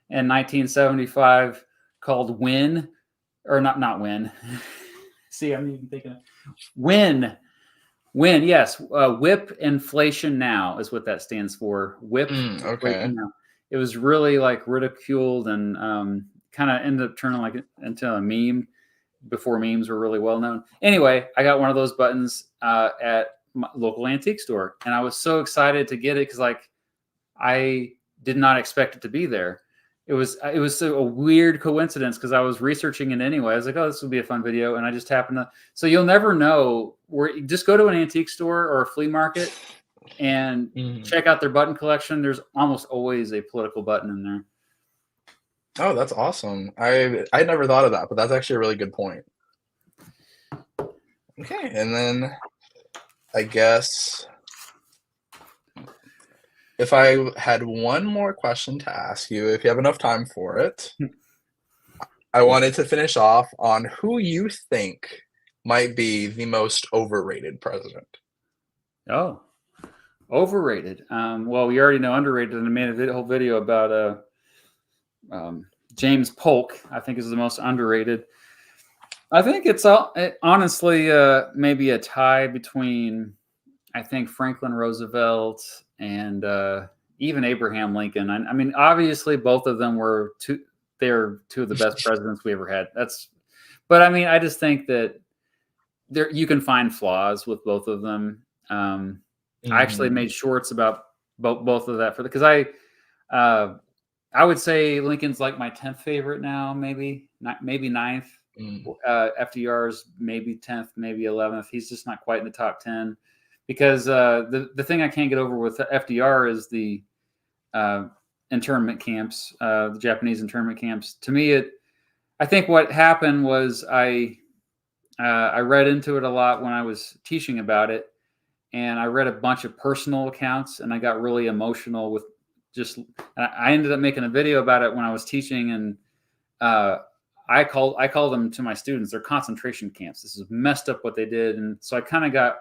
1975 called Win, or not Win. See, I'm even thinking Win. Yes. Whip Inflation Now is what that stands for. Whip Inflation Now. It was really like ridiculed and kind of ended up turning like into a meme before memes were really well known. Anyway, I got one of those buttons at my local antique store, and I was so excited to get it because like I did not expect it to be there. It was a weird coincidence because I was researching it anyway. I was like, oh, this would be a fun video. And I just happened to. So you'll never know where. Just go to an antique store or a flea market and check out their button collection. There's almost always a political button in there. Oh, that's awesome. I never thought of that, but that's actually a really good point. Okay. And then I guess if I had one more question to ask you, if you have enough time for it, I wanted to finish off on who you think might be the most overrated president. Oh, overrated. Well, we already know underrated, and I made a whole video about James Polk. I think is the most underrated. I think it's honestly maybe a tie between, I think, Franklin Roosevelt and even Abraham Lincoln. I mean, obviously, both of them were they're two of the best presidents we ever had. But I mean, I just think that you can find flaws with both of them. I actually made shorts about both of that because I would say Lincoln's like my 10th favorite now, maybe 9th. FDR's maybe 10th, maybe 11th. He's just not quite in the top 10. Because the thing I can't get over with FDR is the internment camps, the Japanese internment camps. To me, I think what happened was I read into it a lot when I was teaching about it, and I read a bunch of personal accounts, and I got really emotional with I ended up making a video about it when I was teaching, and I call them to my students. They're concentration camps. This is messed up what they did, and so I kind of got.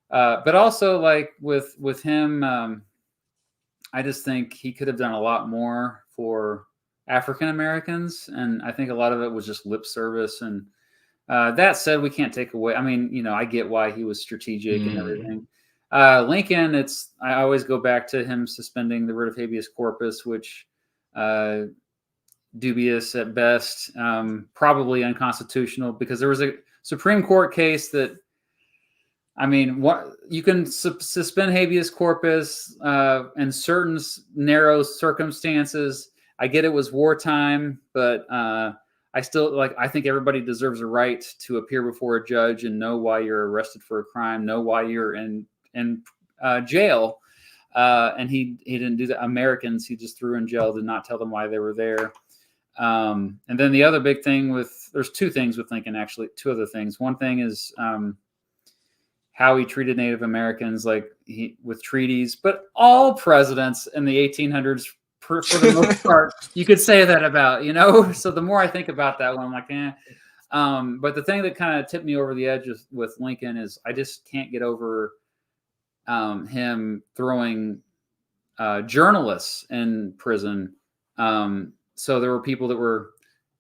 But also, like with him, I just think he could have done a lot more for African Americans, and I think a lot of it was just lip service. And that said, we can't take away. I mean, I get why he was strategic and everything. Lincoln, I always go back to him suspending the writ of habeas corpus, which dubious at best, probably unconstitutional because there was a Supreme Court case that. I mean, what you can suspend habeas corpus in certain narrow circumstances. I get it was wartime, but I still I think everybody deserves a right to appear before a judge and know why you're arrested for a crime, know why you're in jail. And he didn't do that. Americans, he just threw in jail, did not tell them why they were there. And then the other big thing there's two things with Lincoln, actually, two other things. One thing is how he treated Native Americans, with treaties, but all presidents in the 1800s, for the most part, you could say that about, So the more I think about that one, I'm like, eh. But the thing that kind of tipped me over the edge with Lincoln is I just can't get over him throwing journalists in prison. So there were people that were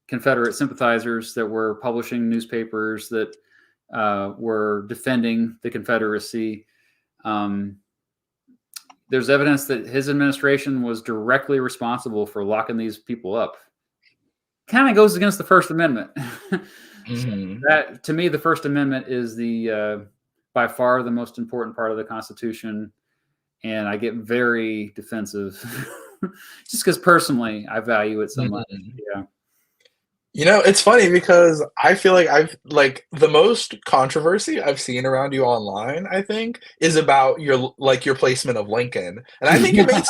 Confederate sympathizers that were publishing newspapers that were defending the Confederacy. There's evidence that his administration was directly responsible for locking these people up. Kind of goes against the First Amendment. Mm-hmm. That, to me, the First Amendment is by far the most important part of the Constitution. And I get very defensive just because personally I value it so much. Yeah. It's funny because I feel like the most controversy I've seen around you online, I think, is about your placement of Lincoln. And I think you made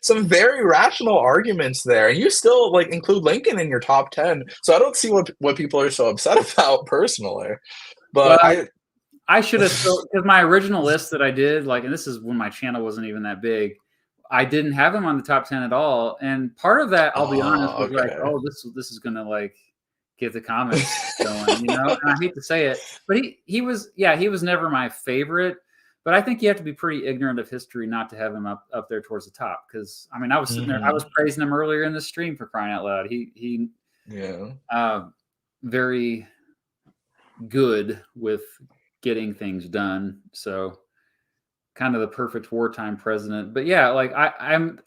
some very rational arguments there. And you still include Lincoln in your top 10. So I don't see what people are so upset about personally. But I should have because my original list that I did, and this is when my channel wasn't even that big, I didn't have him on the top 10 at all. And part of that, I'll be honest, was this is gonna get the comments going, And I hate to say it, but he was never my favorite. But I think you have to be pretty ignorant of history not to have him up there towards the top. Because I mean, I was sitting there, I was praising him earlier in the stream, for crying out loud. He very good with getting things done. So kind of the perfect wartime president. But yeah, I'm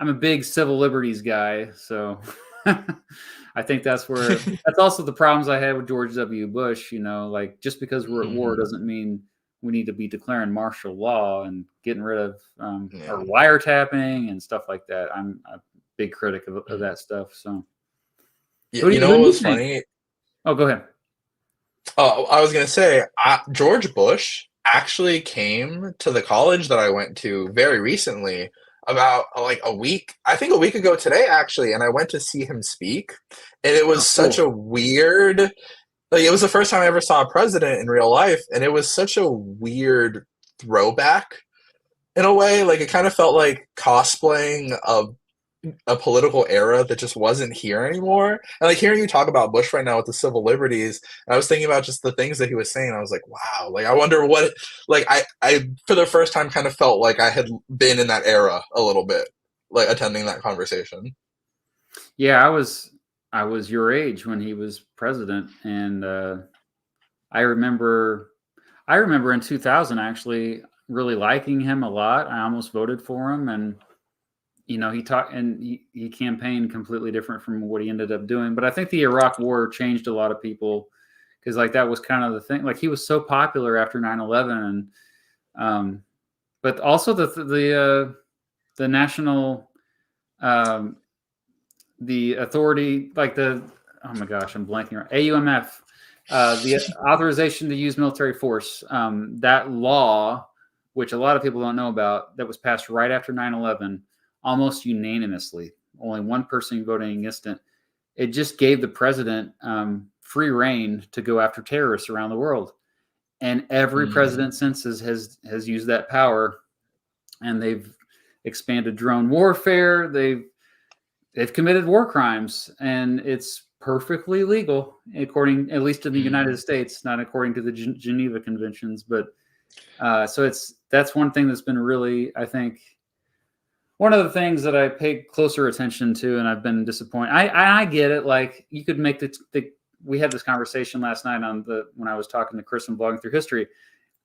a big civil liberties guy. So I think that's also the problems I had with George W. Bush, just because we're at war doesn't mean we need to be declaring martial law and getting rid of or wiretapping and stuff like that. I'm a big critic of that stuff. So you know what was funny? Oh, go ahead. Oh, I was going to say, George Bush actually came to the college that I went to very recently, about a week ago today, actually, and I went to see him speak. And it was such a weird, it was the first time I ever saw a president in real life, and it was such a weird throwback in a way. It kind of felt like cosplaying a political era that just wasn't here anymore. And hearing you talk about Bush right now with the civil liberties, I was thinking about just the things that he was saying. I was like, wow, I wonder what, I for the first time kind of felt like I had been in that era a little bit, attending that conversation. Yeah, I was your age when he was president. And I remember in 2000 actually really liking him a lot. I almost voted for him, and he talked and he campaigned completely different from what he ended up doing. But I think the Iraq War changed a lot of people, because that was kind of the thing. He was so popular after 9/11, and but also the national the authority, oh my gosh, I'm blanking right. AUMF, the authorization to use military force, that law, which a lot of people don't know about, that was passed right after 9/11. Almost unanimously, only one person voting against it. It just gave the president free reign to go after terrorists around the world, and every president since has used that power. And they've expanded drone warfare. They've committed war crimes, and it's perfectly legal, according, at least in the United States, not according to the Geneva Conventions. But so that's one thing that's been really, I think, one of the things that I pay closer attention to, and I've been disappointed. I get it. You could make we had this conversation last night when I was talking to Chris and Blogging Through History.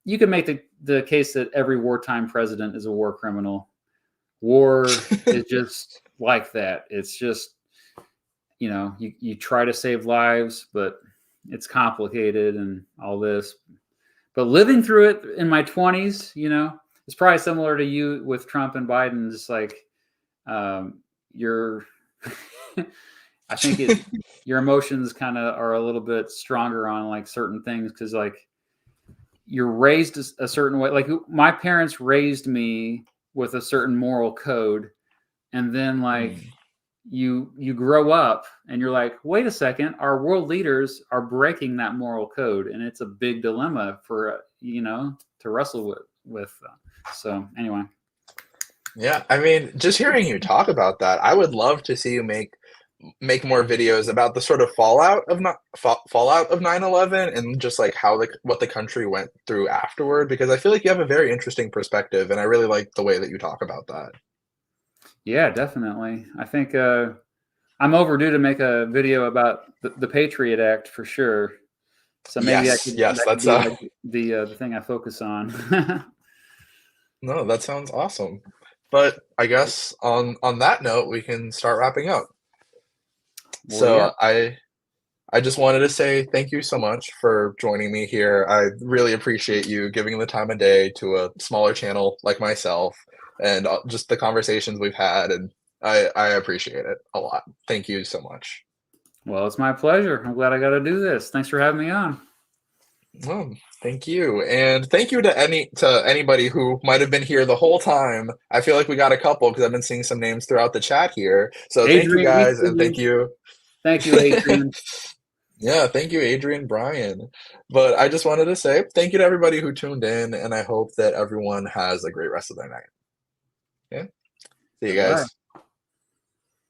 You could make the case that every wartime president is a war criminal. War is just like that. It's just, you try to save lives, but it's complicated and all this. But living through it in my 20s, it's probably similar to you with Trump and Biden. Just I think your emotions kind of are a little bit stronger on certain things, because you're raised a certain way. Like my parents raised me with a certain moral code, and then like Mm. you grow up and you're like, wait a second, our world leaders are breaking that moral code, and it's a big dilemma for to wrestle with. So anyway. Yeah, I mean, just hearing you talk about that, I would love to see you make more videos about the sort of fallout of 9/11 and just like how what the country went through afterward, because I feel like you have a very interesting perspective and I really like the way that you talk about that. Yeah, definitely. I think I'm overdue to make a video about the Patriot Act for sure. So maybe Yes, yes, that could that's be like the thing I focus on. no, that sounds awesome. But I guess on that note, we can start wrapping up. Well, yeah. So I just wanted to say thank you so much for joining me here. I really appreciate you giving the time of day to a smaller channel like myself and just the conversations we've had. And I appreciate it a lot. Thank you so much. Well, it's my pleasure. I'm glad I got to do this. Thanks for having me on. Well, thank you. And thank you to anybody who might have been here the whole time. I feel like we got a couple because I've been seeing some names throughout the chat here. So thank you Adrian, we guys see and thank you. you. Thank you, Adrian. Yeah, thank you, Adrian Bryan. But I just wanted to say thank you to everybody who tuned in, and I hope that everyone has a great rest of their night. Yeah. See you Goodbye. guys.